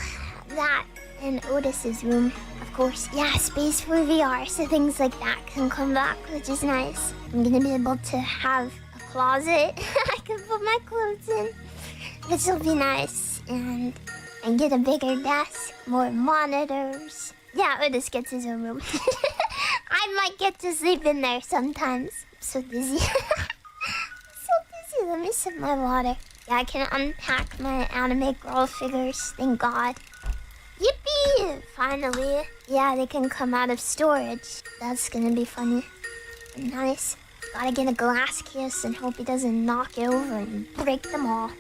that and Otis's room, of course. Yeah, space for VR, so things like that can come back, which is nice. I'm gonna be able to have a closet I can put my clothes in, which will be nice, and get a bigger desk, more monitors. Yeah, Otis gets his own room. I might get to sleep in there sometimes. I'm so dizzy. So dizzy. Let me sip my water. Yeah, I can unpack my anime girl figures, thank God. Yippee! Finally. Yeah, they can come out of storage. That's gonna be funny. Nice. Gotta get a glass case and hope he doesn't knock it over and break them all.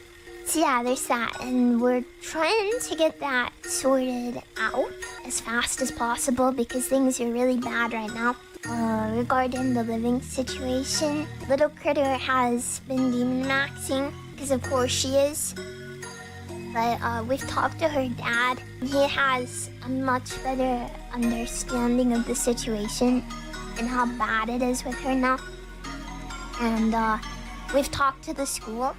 So yeah, there's that, and we're trying to get that sorted out as fast as possible because things are really bad right now. Regarding the living situation, Little Critter has been demon maxing, because of course she is. But we've talked to her dad, and he has a much better understanding of the situation and how bad it is with her now. And we've talked to the school,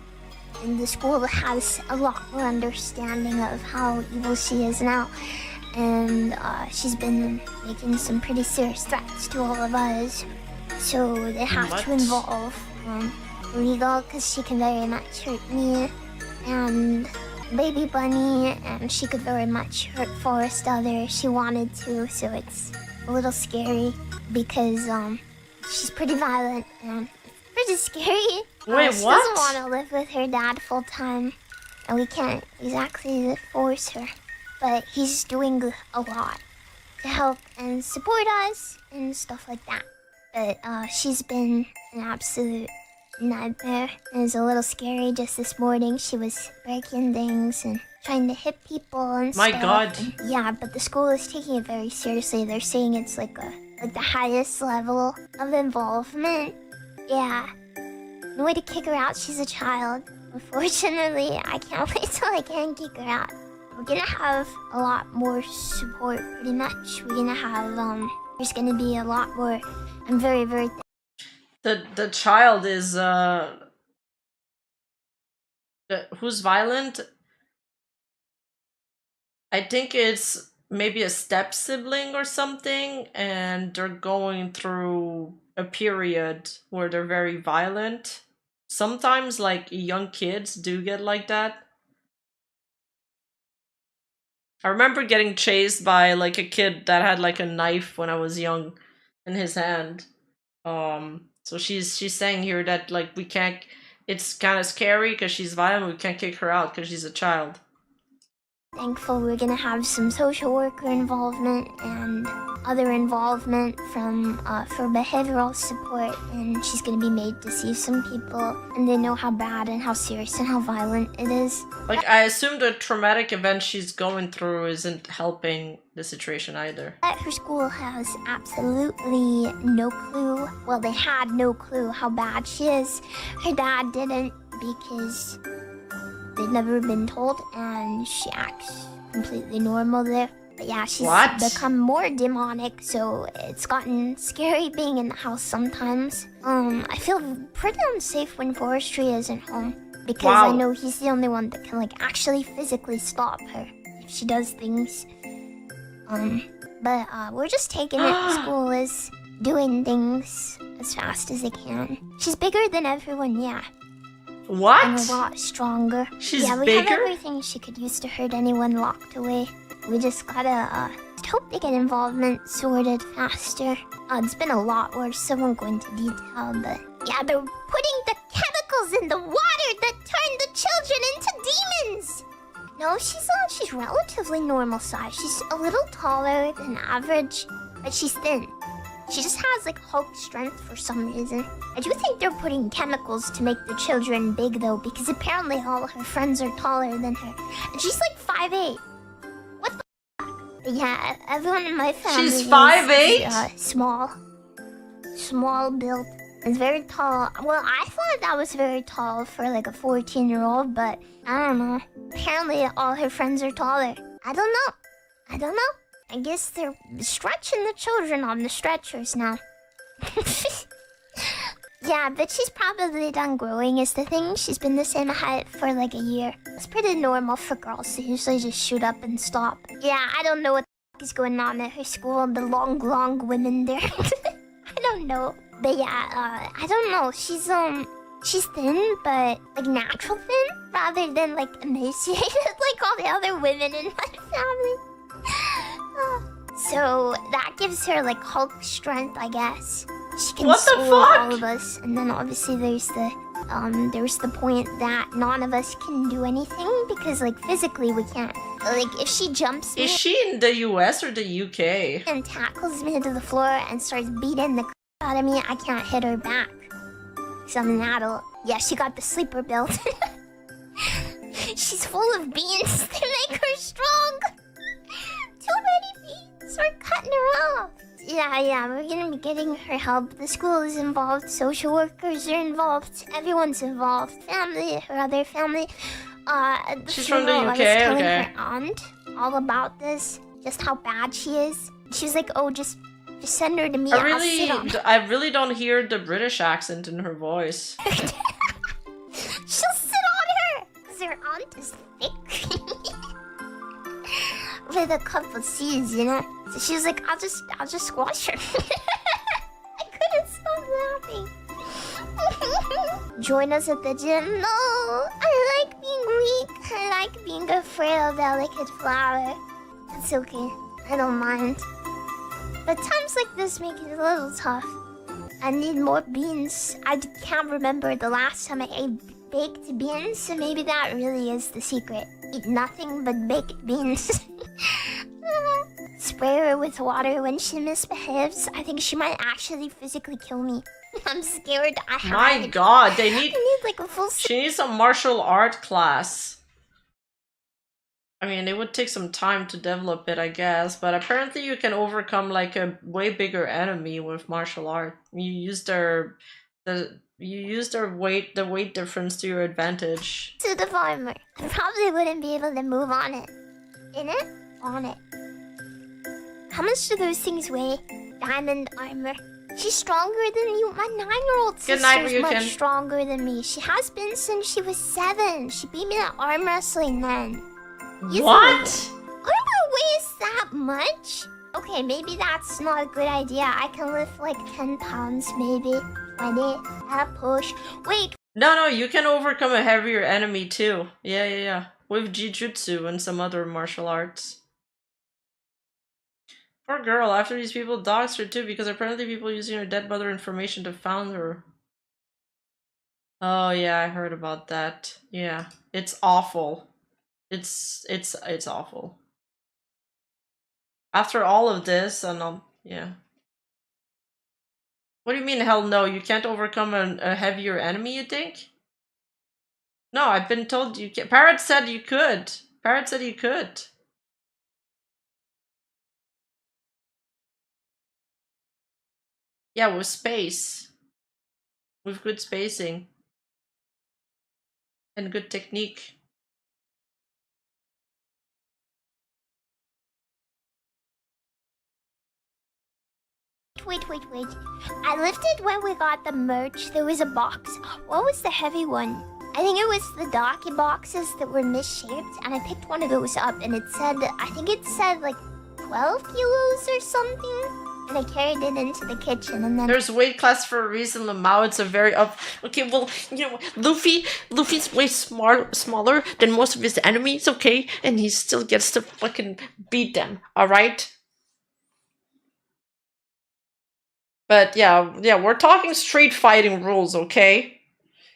and the school has a lot more understanding of how evil she is now. And she's been making some pretty serious threats to all of us. So they have to involve legal, because she can very much hurt me and Baby Bunny, and she could very much hurt Forest Other if she wanted to. So it's a little scary because she's pretty violent and pretty scary. Wait, she what? doesn't want to live with her dad full time, and we can't exactly force her. But he's doing a lot to help and support us and stuff like that. But she's been an absolute nightmare. It was a little scary just this morning. She was breaking things and trying to hit people and My stuff. God. And yeah, but the school is taking it very seriously. They're saying it's like the highest level of involvement. Yeah. No way to kick her out. She's a child. Unfortunately, I can't wait till I can kick her out. We're gonna have a lot more support, pretty much. We're gonna have, there's gonna be a lot more. I'm very, very The child is who's violent? I think it's maybe a step sibling or something, and they're going through a period where they're very violent. Sometimes like young kids do get like that. I remember getting chased by like a kid that had like a knife when I was young in his hand. So she's saying here that like we can't it's kind of scary because she's violent. We can't kick her out because she's a child. Thankful we're gonna have some social worker involvement and other involvement from for behavioral support, and she's gonna be made to see some people, and they know how bad and how serious and how violent it is. Like, I assume the traumatic event she's going through isn't helping the situation either. Her school has absolutely no clue. Well, they had no clue how bad she is. Her dad didn't because they've never been told, and she acts completely normal there. But yeah, she's become more demonic, so it's gotten scary being in the house sometimes. I feel pretty unsafe when Forestry isn't home, because I know he's the only one that can like actually physically stop her if she does things. But we're just taking it. School is doing things as fast as they can. She's bigger than everyone, yeah. What? And a lot stronger. She's yeah, we bigger? have everything she could use to hurt anyone locked away. We just gotta hope they get involvement sorted faster. It's been a lot worse, so I won't go into detail, but yeah, they're putting the chemicals in the water that turn the children into demons! No, she's relatively normal size. She's a little taller than average, but she's thin. She just has like Hulk strength for some reason. I do think they're putting chemicals to make the children big though, because apparently all her friends are taller than her. And she's like 5'8". What the f***? Yeah, everyone in my family She's 5'8"? is small build. And very tall. Well, I thought that was very tall for like a 14-year-old, but I don't know. Apparently all her friends are taller. I don't know. I guess they're stretching the children on the stretchers now. Yeah, but she's probably done growing is the thing. She's been the same height for like a year. It's pretty normal for girls to usually just shoot up and stop. Yeah, I don't know what the f is going on at her school. The long women there. I don't know. But yeah, I don't know. She's thin, but like natural thin, rather than like emaciated like all the other women in my family. So that gives her like Hulk strength, I guess. She can swallow all of us, and then obviously there's the point that none of us can do anything because like physically we can't. Like if she jumps me, is she in the US or the UK? And tackles me to the floor and starts beating the crap out of me, I can't hit her back. Because I'm an adult. Yeah, she got the sleeper build. She's full of beans. They make her strong. Too many beans. We're cutting her off. Yeah, we're gonna be getting her help. The school is involved. Social workers are involved. Everyone's involved. Family, her other family. She's from the UK, I was telling okay. her aunt all about this. Just how bad she is. She was like, oh, just send her to me. I really don't hear the British accent in her voice. She'll sit on her, because her aunt is thick. With a couple C's, you know? So she was like, I'll just squash her. I couldn't stop laughing. Join us at the gym. No, I like being weak. I like being a frail, delicate flower. It's okay. I don't mind. But times like this make it a little tough. I need more beans. I can't remember the last time I ate baked beans, so maybe that really is the secret. Eat nothing but baked beans. Spray her with water when she misbehaves. I think she might actually physically kill me. I'm scared. My god, I need like a full... She needs a martial art class. I mean, it would take some time to develop it, I guess, but apparently you can overcome like a way bigger enemy with martial art. You use the weight difference to your advantage. To the farmer. I probably wouldn't be able to move on it. In it? On it. How much do those things weigh? Diamond armor. She's stronger than you. My 9-year-old sister's much stronger than me. She has been since she was 7. She beat me at arm wrestling then. What? Armor weighs that much? Okay, maybe that's not a good idea. I can lift like 10 pounds, maybe. 20 at a push. Wait. No, you can overcome a heavier enemy too. Yeah. With Jujutsu and some other martial arts. Poor girl, after these people doxed her too, because apparently people using her dead mother information to found her. Oh yeah, I heard about that. Yeah, it's awful. It's awful. After all of this, and yeah. What do you mean, hell no? You can't overcome a heavier enemy, you think? No, I've been told you can. Parrot said you could. Parrot said you could. Yeah, with space. With good spacing. And good technique. Wait. I lifted when we got the merch. There was a box. What was the heavy one? I think it was the docky boxes that were misshaped, and I picked one of those up, and it said, I think it said like 12 kilos or something. And I carried it into the kitchen, and then there's weight class for a reason. Lamau, it's a very up. Okay, well, you know, Luffy's way smaller than most of his enemies. Okay, and he still gets to fucking beat them. All right. But yeah, we're talking street fighting rules, okay?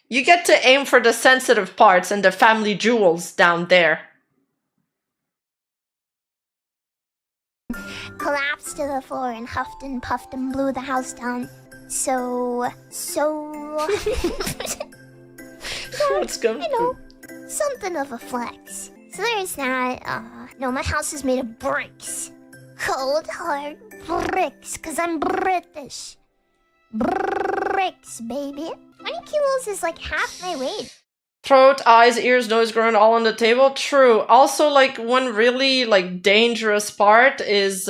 You get to aim for the sensitive parts and the family jewels down there. Collapsed to the floor and huffed and puffed and blew the house down. So Let's go. You know, something of a flex. So there's that. No, my house is made of bricks. Cold, hard bricks, because I'm British. Bricks, baby. 20 kilos is like half my weight. Throat, eyes, ears, nose, groin, all on the table. True. Also, like, one really, like, dangerous part is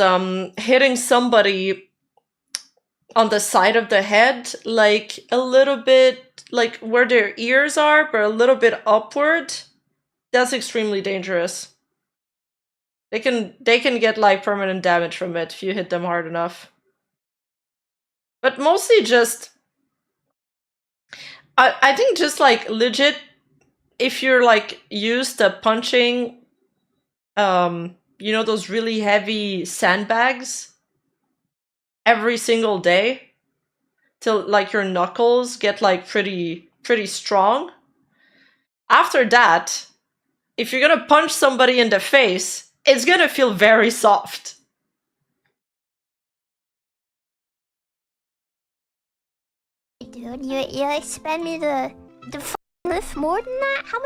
hitting somebody on the side of the head, like, a little bit, like, where their ears are, but a little bit upward. That's extremely dangerous. They can get, like, permanent damage from it if you hit them hard enough. But mostly just... I think just, like, legit... If you're, like, used to punching, you know, those really heavy sandbags every single day till, like, your knuckles get, like, pretty strong. After that, if you're gonna punch somebody in the face, it's gonna feel very soft. Dude, you expect me to lift more than that? How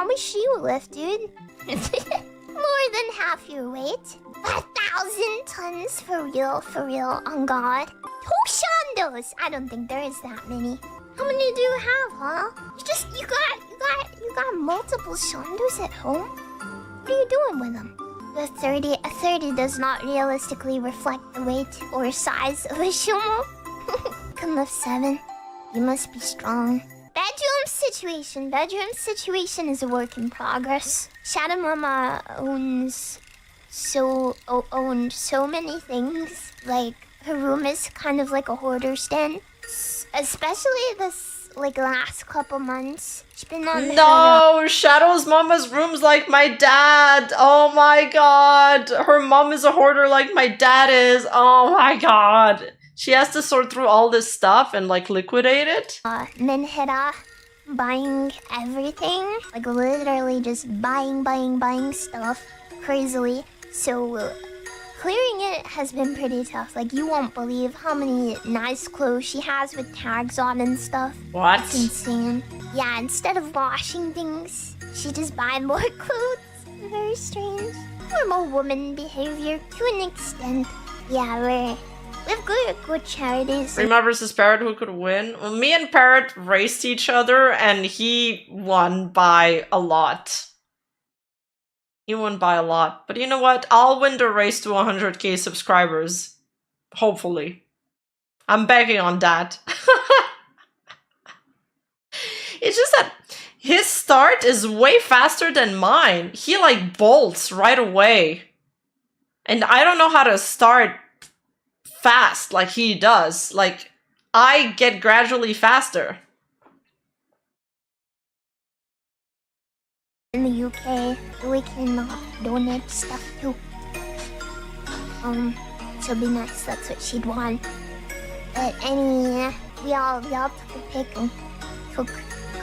much do you lift, dude? More than half your weight. 1,000 tons for real, on God. 2 Shondos. I don't think there is that many. How many do you have, huh? You got multiple Shondos at home? What are you doing with them? A 30 does not realistically reflect the weight or size of a Shumo. Can lift 7. You must be strong. Bedroom situation is a work in progress. Shadow Mama owned so many things. Like, her room is kind of like a hoarder's den. Especially this, like, last couple months. She's been on No, Shadow's mama's room's like my dad. Oh my god. Her mom is a hoarder like my dad is. Oh my god. She has to sort through all this stuff and, like, liquidate it. Minhira, buying everything. Like, literally just buying stuff crazily. So, clearing it has been pretty tough. Like, you won't believe how many nice clothes she has with tags on and stuff. What? It's insane. Yeah, instead of washing things, she just buys more clothes. Very strange. Normal woman behavior to an extent. Yeah, we have good charities. Rima versus Parrot, who could win? Well, me and Parrot raced each other, and he won by a lot. He won by a lot. But you know what? I'll win the race to 100k subscribers. Hopefully. I'm banking on that. It's just that his start is way faster than mine. He, like, bolts right away. And I don't know how to start fast like he does. Like, I get gradually faster. In the UK, we can donate stuff too. She'll be nice, that's what she'd want. But we all took a pic and took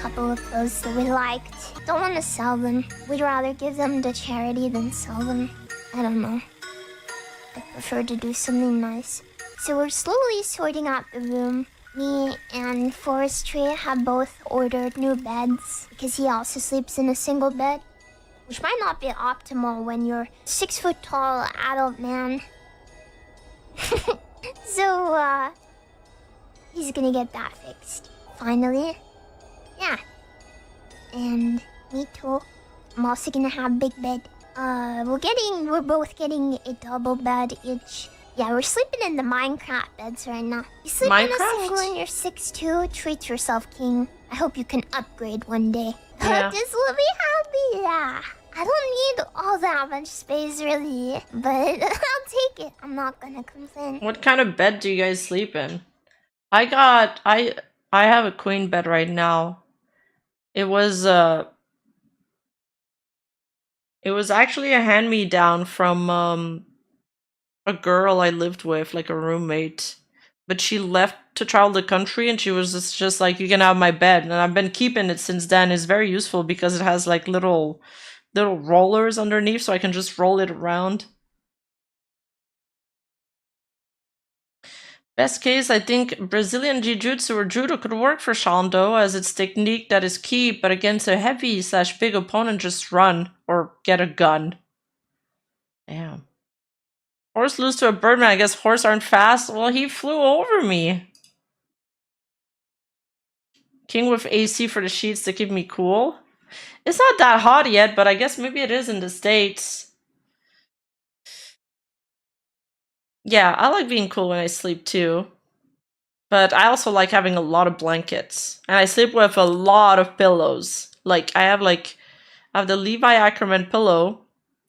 couple of clothes that we liked. Don't want to sell them. We'd rather give them to charity than sell them. I don't know. I prefer to do something nice. So we're slowly sorting out the room. Me and Forestry have both ordered new beds because he also sleeps in a single bed, which might not be optimal when you're 6 foot tall adult man. So, he's gonna get that fixed. Finally. Yeah. And me too. I'm also gonna have a big bed. We're both getting a double bed each. Yeah, we're sleeping in the Minecraft beds right now. You sleep in a single and you're 6'2". Treat yourself, King. I hope you can upgrade one day. Yeah. This will be happy, yeah. I don't need all that much space, really. But I'll take it. I'm not gonna complain. What kind of bed do you guys sleep in? I have a queen bed right now. It was actually a hand-me-down from a girl I lived with, like a roommate. But she left to travel the country and she was just like, you can have my bed. And I've been keeping it since then. It's very useful because it has like little rollers underneath so I can just roll it around. Best case, I think Brazilian Jiu-Jitsu or Judo could work for Shondo as its technique that is key, but against a heavy/big opponent, just run or get a gun. Damn. Horse lose to a birdman. I guess horse aren't fast. Well, he flew over me. King with AC for the sheets to keep me cool. It's not that hot yet, but I guess maybe it is in the States. Yeah, I like being cool when I sleep too. But I also like having a lot of blankets. And I sleep with a lot of pillows. Like, I have the Levi Ackerman pillow,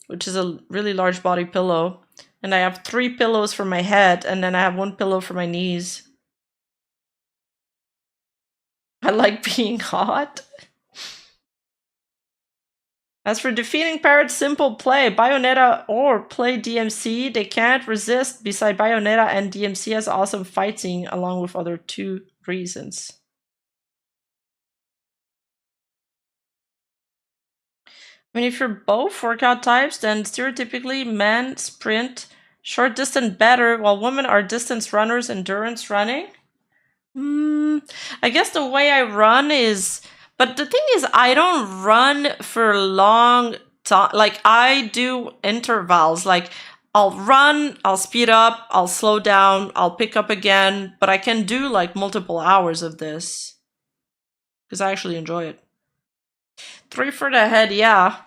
which is a really large body pillow. And I have 3 pillows for my head, and then I have 1 pillow for my knees. I like being hot. As for defeating Parrot's simple play, Bayonetta or play DMC, they can't resist. Beside Bayonetta, and DMC has awesome fighting along with other 2 reasons. I mean, if you're both workout types, then stereotypically men sprint short distance better, while women are distance runners, endurance running. I guess the way I run is... But the thing is, I don't run for long time. Like, I do intervals. Like, I'll run, I'll speed up, I'll slow down, I'll pick up again. But I can do, like, multiple hours of this. Because I actually enjoy it. 3 for the head, yeah.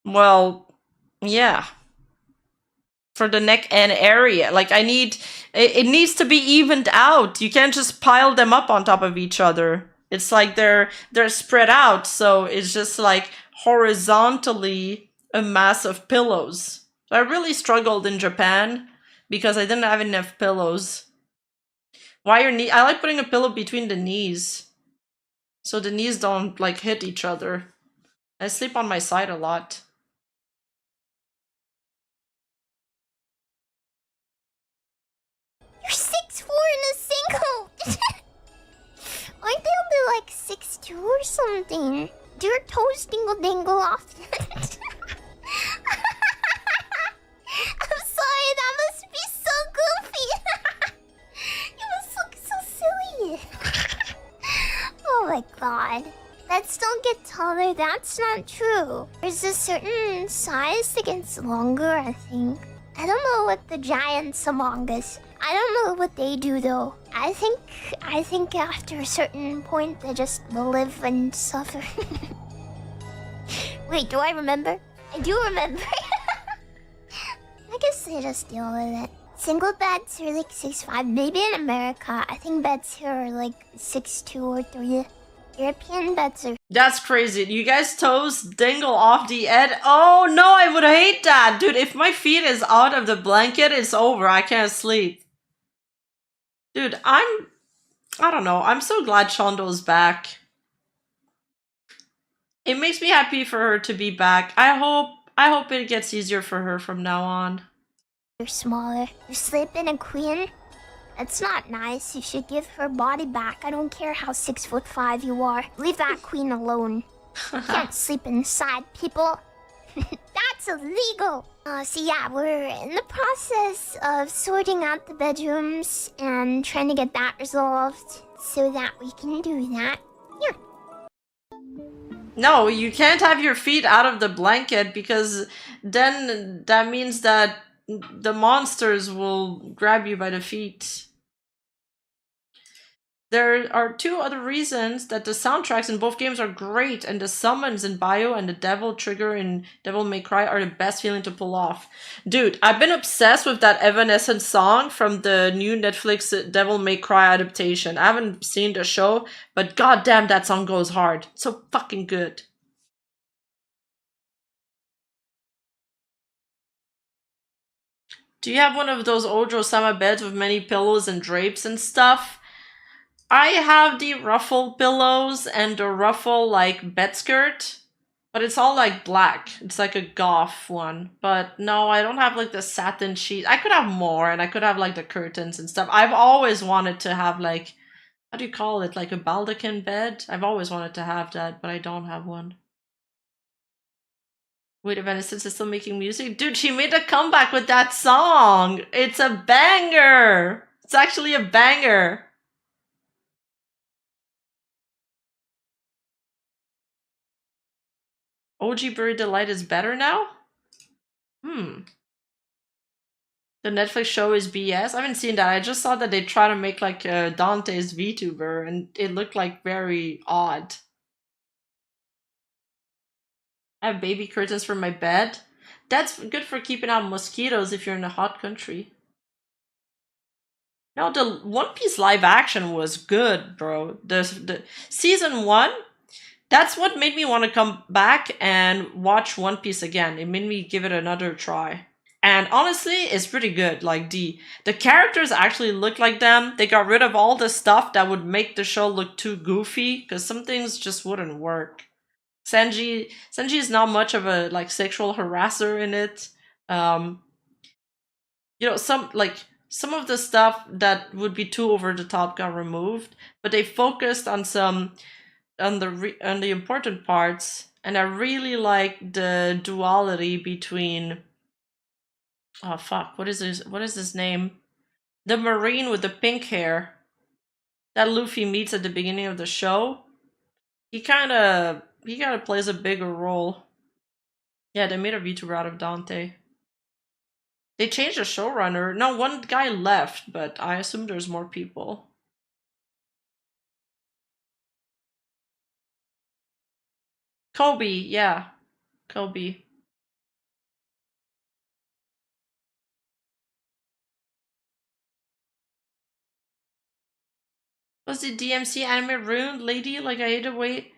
Well, yeah. For the neck and area. Like, I need... It needs to be evened out. You can't just pile them up on top of each other. It's like they're spread out, so it's just like horizontally a mass of pillows. I really struggled in Japan because I didn't have enough pillows. Why your knee? I like putting a pillow between the knees, so the knees don't like hit each other. I sleep on my side a lot. You're 6'4" in a single. Aren't they only like 6'2" or something? Do your toes dingle often? I'm sorry, that must be so goofy. You must look so silly. Oh my god. Beds don't get taller, that's not true. There's a certain size that gets longer, I think. I don't know what the giants among us. I don't know what they do though. I think after a certain point they just live and suffer. Wait, do I remember? I do remember. I guess they just deal with it. Single beds are like 6'5". Maybe in America, I think beds here are like 6'2" or 3. European beds are... That's crazy. You guys' toes dangle off the edge. Oh no, I would hate that. Dude, if my feet is out of the blanket, it's over. I can't sleep. Dude, I don't know. I'm so glad Shondo's back. It makes me happy for her to be back. I hope it gets easier for her from now on. You're smaller. You sleep in a queen? It's not nice. You should give her body back. I don't care how 6'5" you are. Leave that queen alone. You can't sleep inside people. That's illegal. So yeah, we're in the process of sorting out the bedrooms and trying to get that resolved so that we can do that. Yeah. No, you can't have your feet out of the blanket because then that means that the monsters will grab you by the feet. There are two other reasons that the soundtracks in both games are great, and the summons in Bio and the Devil Trigger in Devil May Cry are the best feeling to pull off. Dude, I've been obsessed with that Evanescence song from the new Netflix Devil May Cry adaptation. I haven't seen the show, but goddamn that song goes hard. It's so fucking good. Do you have one of those Ojo-sama beds with many pillows and drapes and stuff? I have the ruffle pillows and the ruffle like bed skirt, but it's all like black. It's like a goth one. But no, I don't have like the satin sheet. I could have more, and I could have like the curtains and stuff. I've always wanted to have like, how do you call it? Like a baldachin bed? I've always wanted to have that, but I don't have one. Wait, Evanescence is still making music? Dude, she made a comeback with that song! It's a banger! It's actually a banger! OG Buried Delight is better now? The Netflix show is BS? I haven't seen that. I just saw that they try to make like Dante's VTuber and it looked like very odd. I have baby curtains for my bed. That's good for keeping out mosquitoes if you're in a hot country. No, the One Piece live action was good, bro. The season 1, that's what made me want to come back and watch One Piece again. It made me give it another try. And honestly, it's pretty good. Like the characters actually look like them. They got rid of all the stuff that would make the show look too goofy because some things just wouldn't work. Senji is not much of a like sexual harasser in it. You know, some of the stuff that would be too over the top got removed, but they focused on some on the important parts, and I really like the duality between oh fuck, what is his name? The Marine with the pink hair that Luffy meets at the beginning of the show. He kind of plays a bigger role. Yeah, they made a VTuber out of Dante. They changed the showrunner. No, one guy left, but I assume there's more people. Kobe, yeah. Kobe. Was the DMC anime ruined, lady? Like, I hate the way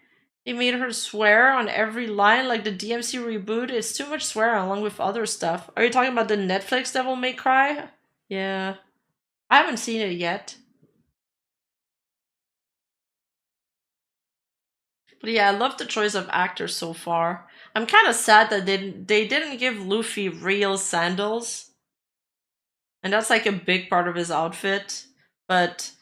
they made her swear on every line. Like, the DMC reboot is too much swearing along with other stuff. Are you talking about the Netflix Devil May Cry? Yeah. I haven't seen it yet. But yeah, I love the choice of actors so far. I'm kind of sad that they didn't give Luffy real sandals. And that's like a big part of his outfit. But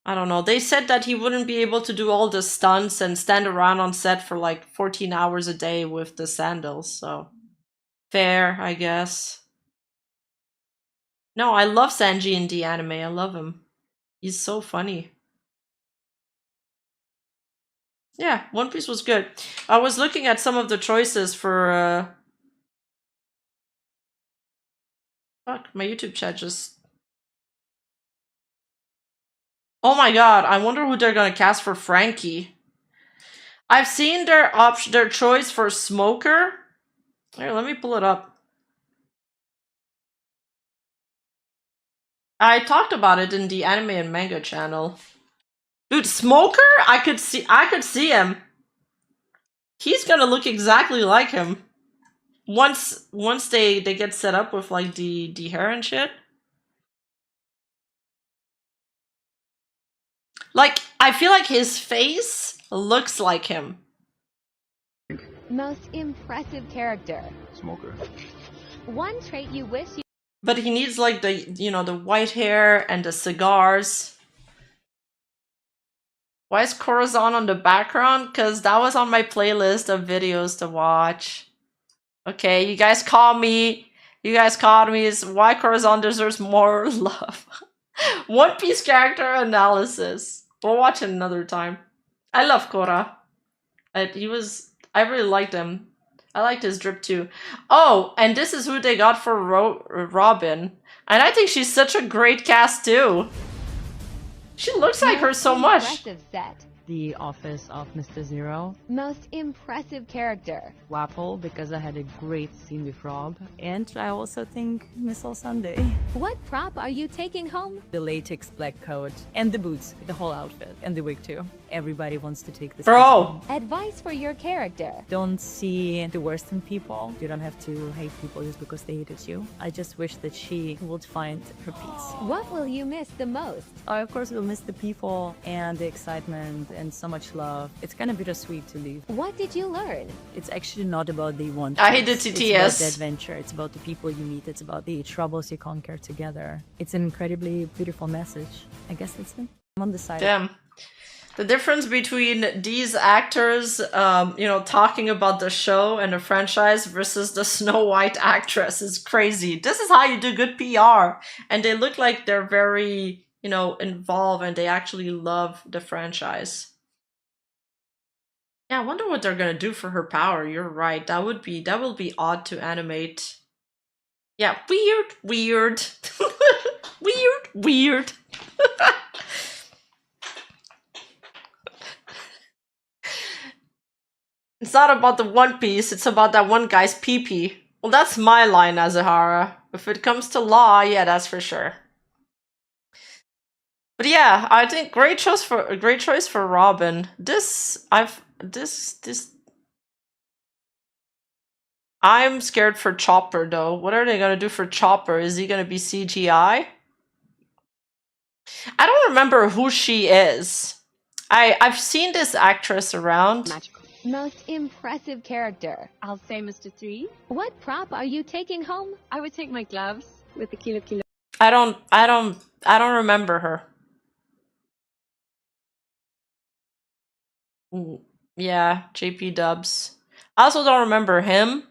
I don't know. They said that he wouldn't be able to do all the stunts and stand around on set for like 14 hours a day with the sandals. So fair, I guess. No, I love Sanji in the anime. I love him. He's so funny. Yeah, One Piece was good. I was looking at some of the choices for fuck, my YouTube chat just... Oh my god, I wonder who they're gonna cast for Frankie. I've seen their choice for Smoker. Here, let me pull it up. I talked about it in the anime and manga channel. Dude, Smoker? I could see him. He's gonna look exactly like him. Once they get set up with like the hair and shit. Like, I feel like his face looks like him. Most impressive character. Smoker. One trait you wish you... But he needs like the, you know, the white hair and the cigars. Why is Corazon on the background? Because that was on my playlist of videos to watch. Okay, you guys call me. You guys called me. Is why Corazon deserves more love. One Piece character analysis. We'll watch it another time. I love Korra. I really liked him. I liked his drip too. Oh, and this is who they got for Robin. And I think she's such a great cast too. She looks like her so much. Impressive set. The Office of Mr. Zero. Most impressive character. Wapple, because I had a great scene with Rob. And I also think Miss All Sunday. What prop are you taking home? The latex black coat and the boots, the whole outfit, and the wig too. Everybody wants to take this. Bro! Advice for your character. Don't see the worst in people. You don't have to hate people just because they hated you. I just wish that she would find her peace. What will you miss the most? I, of course, will miss the people and the excitement and so much love. It's kind of bittersweet to leave. What did you learn? It's actually not about the one. I hate the It's TTS. about the adventure. It's about the people you meet. It's about the troubles you conquer together. It's an incredibly beautiful message. I guess that's it. I'm on the side. Damn. The difference between these actors, you know, talking about the show and the franchise versus the Snow White actress is crazy. This is how you do good PR. And they look like they're very, you know, involved and they actually love the franchise. Yeah, I wonder what they're gonna do for her power. You're right. That will be odd to animate. Yeah, weird. weird, weird. It's not about the One Piece, it's about that one guy's pee-pee. Well, that's my line, Azahara. If it comes to law, yeah, that's for sure. But yeah, I think great choice for Robin. I'm scared for Chopper though. What are they gonna do for Chopper? Is he gonna be CGI? I don't remember who she is. I've seen this actress around. Magical. Most impressive character. I'll say Mr. 3. What prop are you taking home? I would take my gloves with the kilo. I don't remember her. Yeah, JP Dubs. I also don't remember him.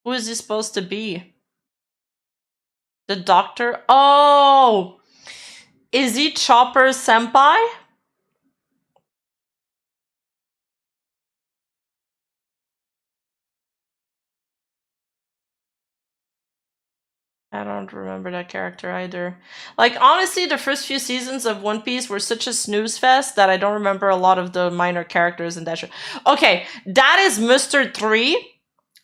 Who is he supposed to be? The doctor? Oh! Is he Chopper's senpai? I don't remember that character either. Like, honestly, the first few seasons of One Piece were such a snooze fest that I don't remember a lot of the minor characters in that show. Okay, that is Mr. 3,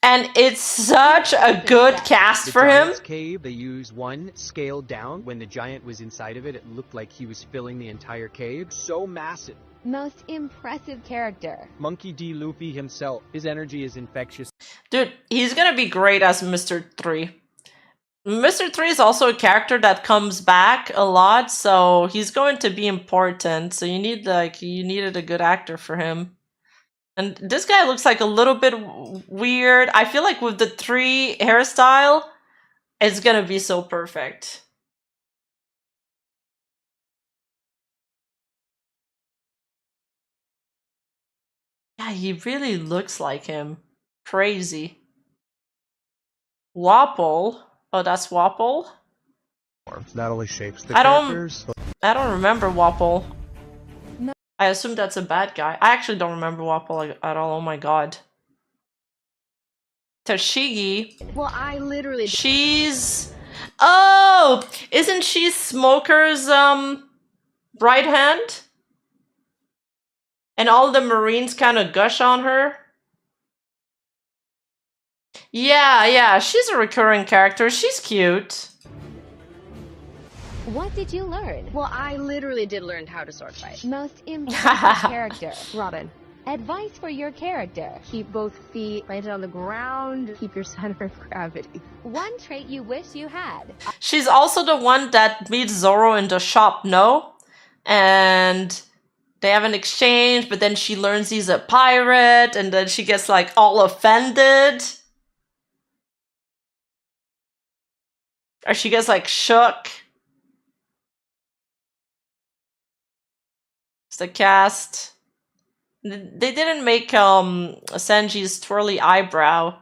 and it's such a good cast for him. Cave, they used one scaled down. When the giant was inside of it, it looked like he was filling the entire cave. So massive. Most impressive character. Monkey D. Luffy himself. His energy is infectious. Dude, he's gonna be great as Mr. 3. Mr. 3 is also a character that comes back a lot, so he's going to be important. So you needed a good actor for him. And this guy looks like a little bit weird. I feel like with the 3 hairstyle, it's gonna be so perfect. Yeah, he really looks like him. Crazy. Wapple. Oh, that's Wapple? That only shapes the I characters. don't remember Wapple. No. I assume that's a bad guy. I actually don't remember Wapple at all. Oh my god. Tashigi. Well, I literally... She's... Oh! Isn't she Smoker's, right hand? And all the Marines kind of gush on her? Yeah, she's a recurring character. She's cute. What did you learn? Well, I literally did learn how to sword fight. Most impressive character. Robin. Advice for your character. Keep both feet planted on the ground. Keep your center of gravity. One trait you wish you had. She's also the one that meets Zoro in the shop, no? And they have an exchange, but then she learns he's a pirate, and then she gets like all offended. Are she gets like shook? It's the cast. They didn't make Sanji's twirly eyebrow.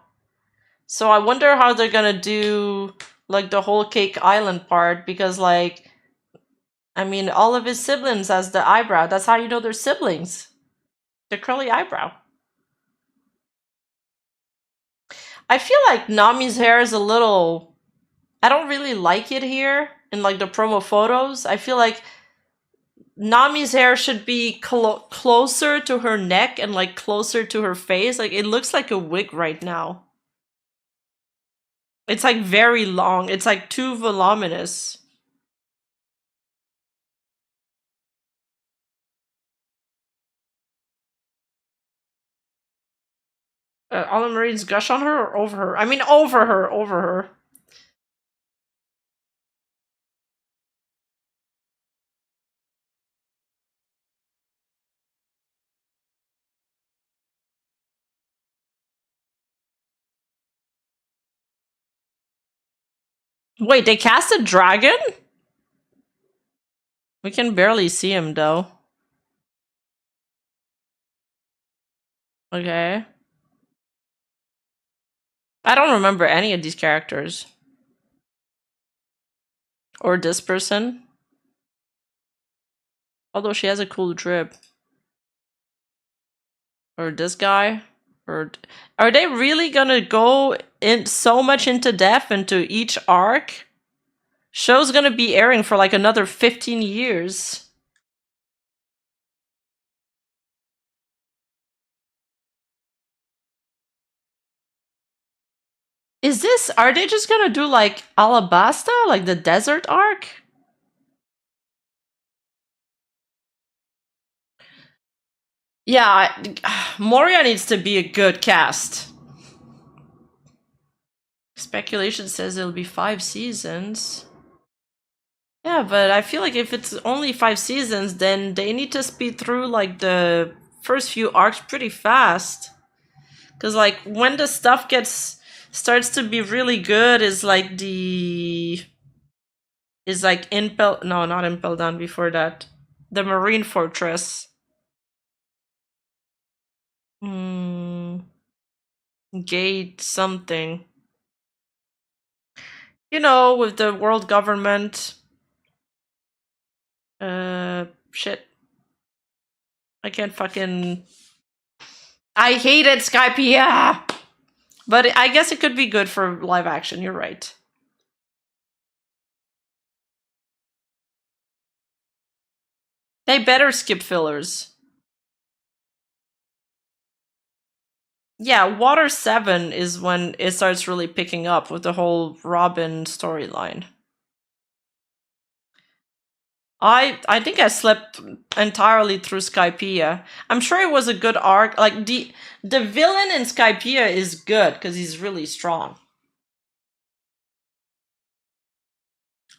So I wonder how they're gonna do like the whole Cake Island part, because like I mean all of his siblings has the eyebrow. That's how you know they're siblings. The curly eyebrow. I feel like Nami's hair is a little... I don't really like it here in like the promo photos. I feel like Nami's hair should be closer to her neck and like closer to her face. Like it looks like a wig right now. It's like very long. It's like too voluminous. All the Marines gush on her or over her? I mean over her, over her. Wait, they cast a dragon? We can barely see him though. Okay. I don't remember any of these characters. Or this person. Although she has a cool drip. Or this guy. Or are they really gonna go in so much into depth into each arc? Show's gonna be airing for like another 15 years. Is this... Are they just gonna do like Alabasta? Like the desert arc? Yeah, Moria needs to be a good cast. Speculation says it'll be 5 seasons. Yeah, but I feel like if it's only 5 seasons, then they need to speed through like the first few arcs pretty fast. Because like when the stuff starts to be really good is like Impel... No, not Impel Down, before that. The Marine Fortress. Gate something. You know, with the world government. Shit. I can't fucking... I hated Skypiea! But I guess it could be good for live action, you're right. They better skip fillers. Yeah, Water 7 is when it starts really picking up with the whole Robin storyline. I think I slept entirely through Skypiea. I'm sure it was a good arc. Like the villain in Skypiea is good because he's really strong.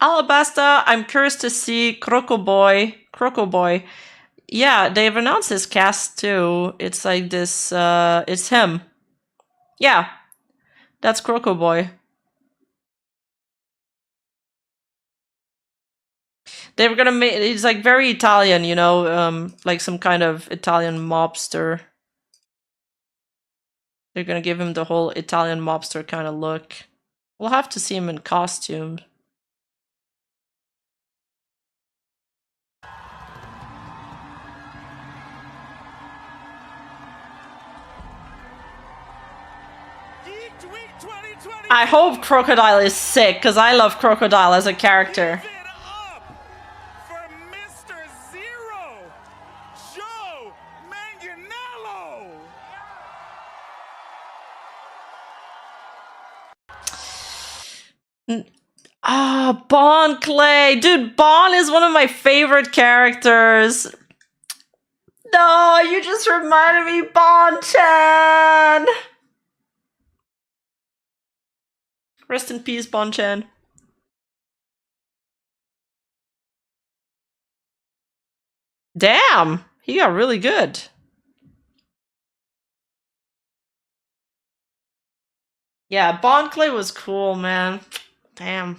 Alabasta, I'm curious to see Crocoboy. Yeah, they've announced his cast too. It's like this, it's him. Yeah, that's Crocoboy. They were gonna make... He's like very Italian, you know, like some kind of Italian mobster. They're gonna give him the whole Italian mobster kind of look. We'll have to see him in costume. I hope Crocodile is sick, because I love Crocodile as a character. Bon Clay. Dude, Bon is one of my favorite characters. No, you just reminded me, Bon Chan. Rest in peace, Bon Chan. Damn, he got really good. Yeah, Bon Clay was cool, man. Damn.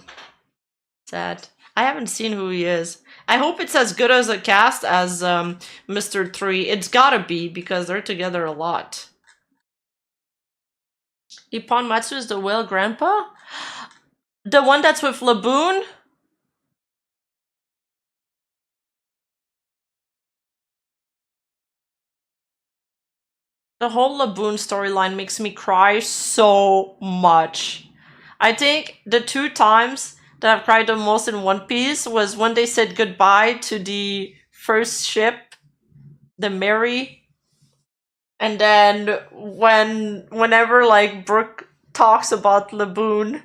Sad. I haven't seen who he is. I hope it's as good as a cast as Mr. 3. It's gotta be, because they're together a lot. Ippon Matsu is the whale grandpa? The one that's with Laboon? The whole Laboon storyline makes me cry so much. I think the 2 times that I've cried the most in One Piece was when they said goodbye to the first ship, the Mary, and then whenever like Brooke talks about Laboon.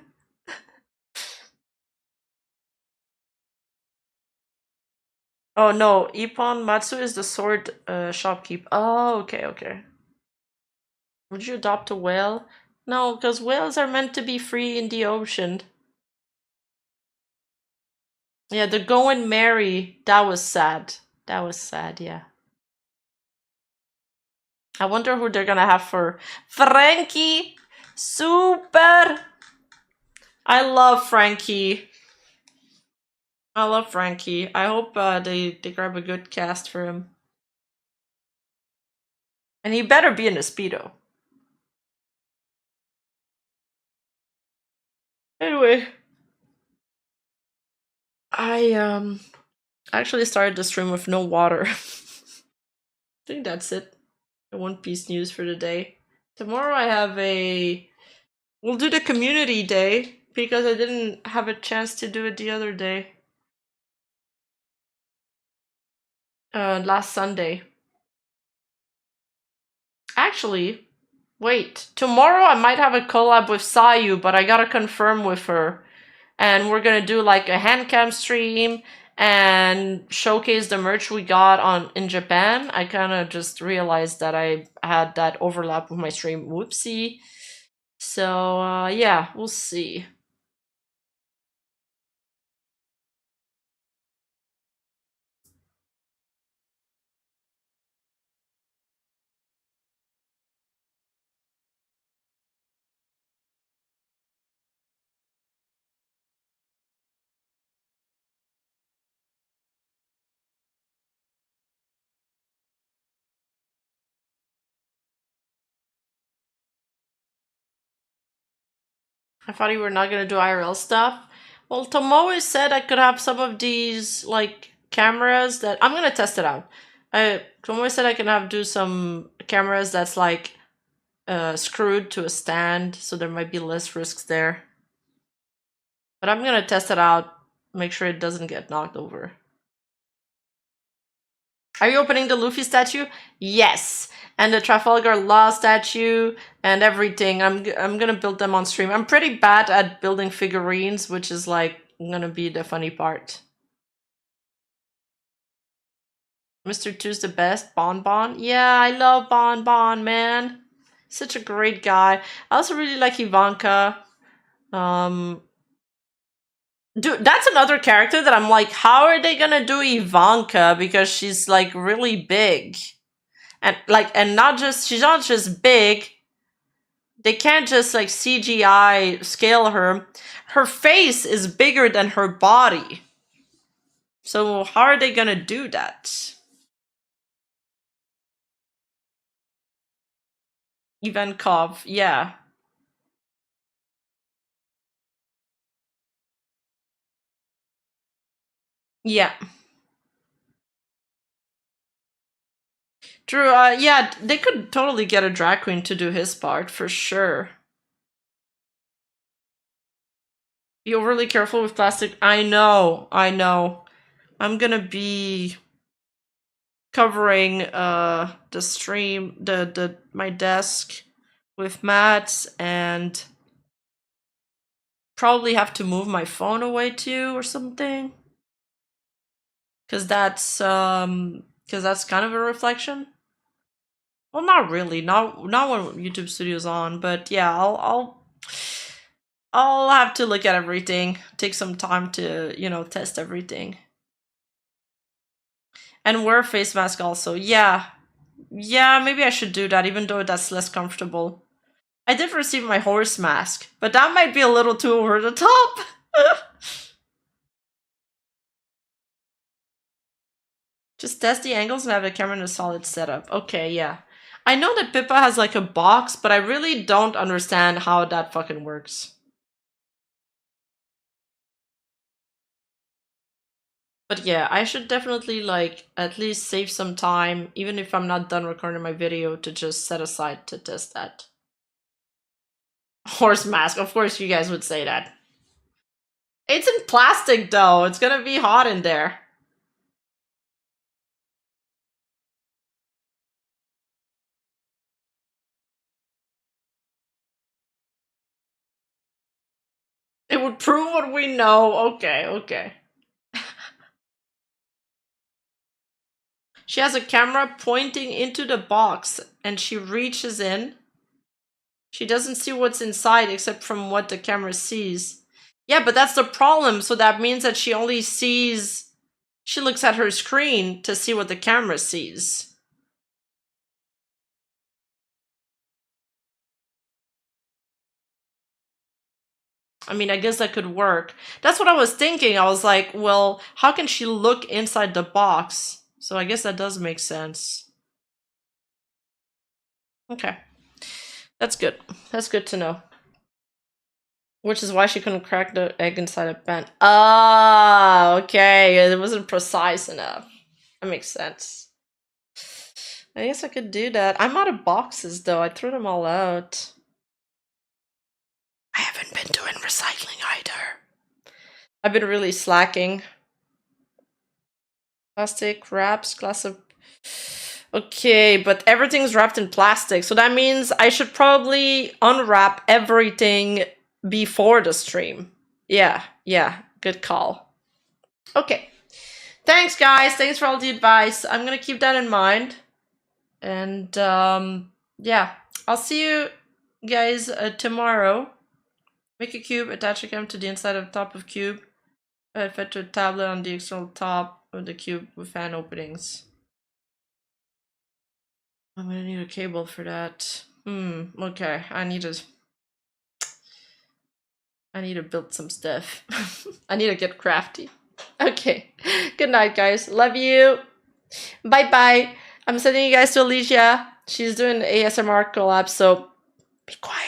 Oh no, Ippon Matsu is the sword shopkeep. Oh, okay. Would you adopt a whale? No, because whales are meant to be free in the ocean. Yeah, the Going Mary, that was sad. That was sad, yeah. I wonder who they're gonna have for Frankie. Super. I love Frankie. I love Frankie. I hope they grab a good cast for him. And he better be in a Speedo. Anyway. I actually started the stream with no water. I think that's it. The One Piece news for the day. Tomorrow I have we'll do the community day because I didn't have a chance to do it the other day. Last Sunday. Actually, wait. Tomorrow I might have a collab with Sayu, but I gotta confirm with her. And we're gonna do like a handcam stream and showcase the merch we got in Japan. I kind of just realized that I had that overlap with my stream. Whoopsie. So yeah, we'll see. I thought you were not gonna do IRL stuff. Well, Tomoe said I could have some of these like cameras that I'm gonna test it out. Tomoe said I can do some cameras that's like screwed to a stand, so there might be less risks there. But I'm gonna test it out, make sure it doesn't get knocked over. Are you opening the Luffy statue? Yes, and the Trafalgar Law statue and everything. I'm gonna build them on stream. I'm pretty bad at building figurines, which is like gonna be the funny part. Mr. 2's the best. Bon Bon. Yeah, I love Bon Bon, man. Such a great guy. I also really like Ivanka. Dude, that's another character that I'm like, how are they gonna do Ivanka? Because she's like really big. And like, she's not just big. They can't just like CGI scale her. Her face is bigger than her body. So how are they gonna do that? Ivankov, yeah. Yeah. True, yeah, they could totally get a drag queen to do his part, for sure. Be overly careful with plastic. I know. I'm gonna be covering the stream, my desk with mats, and probably have to move my phone away too or something. Cause that's kind of a reflection. Well, not really. Not when YouTube Studio's on, but yeah, I'll have to look at everything. Take some time to, test everything. And wear a face mask also. Yeah. Yeah, maybe I should do that, even though that's less comfortable. I did receive my horse mask, but that might be a little too over the top. Just test the angles and have the camera in a solid setup. Okay, yeah. I know that Pippa has like a box, but I really don't understand how that fucking works. But yeah, I should definitely like at least save some time, even if I'm not done recording my video, to just set aside to test that. Horse mask, of course you guys would say that. It's in plastic though, it's gonna be hot in there. It would prove what we know. Okay, okay. She has a camera pointing into the box and she reaches in. She doesn't see what's inside except from what the camera sees. Yeah, but that's the problem. So that means that she only sees... She looks at her screen to see what the camera sees. I mean, I guess that could work. That's what I was thinking. I was like, well, how can she look inside the box? So I guess that does make sense. Okay. That's good. That's good to know. Which is why she couldn't crack the egg inside a pen. Ah, okay. It wasn't precise enough. That makes sense. I guess I could do that. I'm out of boxes, though. I threw them all out. I haven't been doing recycling either. I've been really slacking. Plastic wraps, glass of... Okay, but everything's wrapped in plastic. So that means I should probably unwrap everything before the stream. Yeah, good call. Okay. Thanks, guys. Thanks for all the advice. I'm gonna keep that in mind. And, yeah. I'll see you guys tomorrow. Make a cube, attach a cam to the inside of the top of cube. Fit to a tablet on the external top of the cube with fan openings. I'm gonna need a cable for that. Okay. I need to build some stuff. I need to get crafty. Okay. Good night, guys. Love you. Bye-bye. I'm sending you guys to Alicia. She's doing the ASMR collab, so be quiet.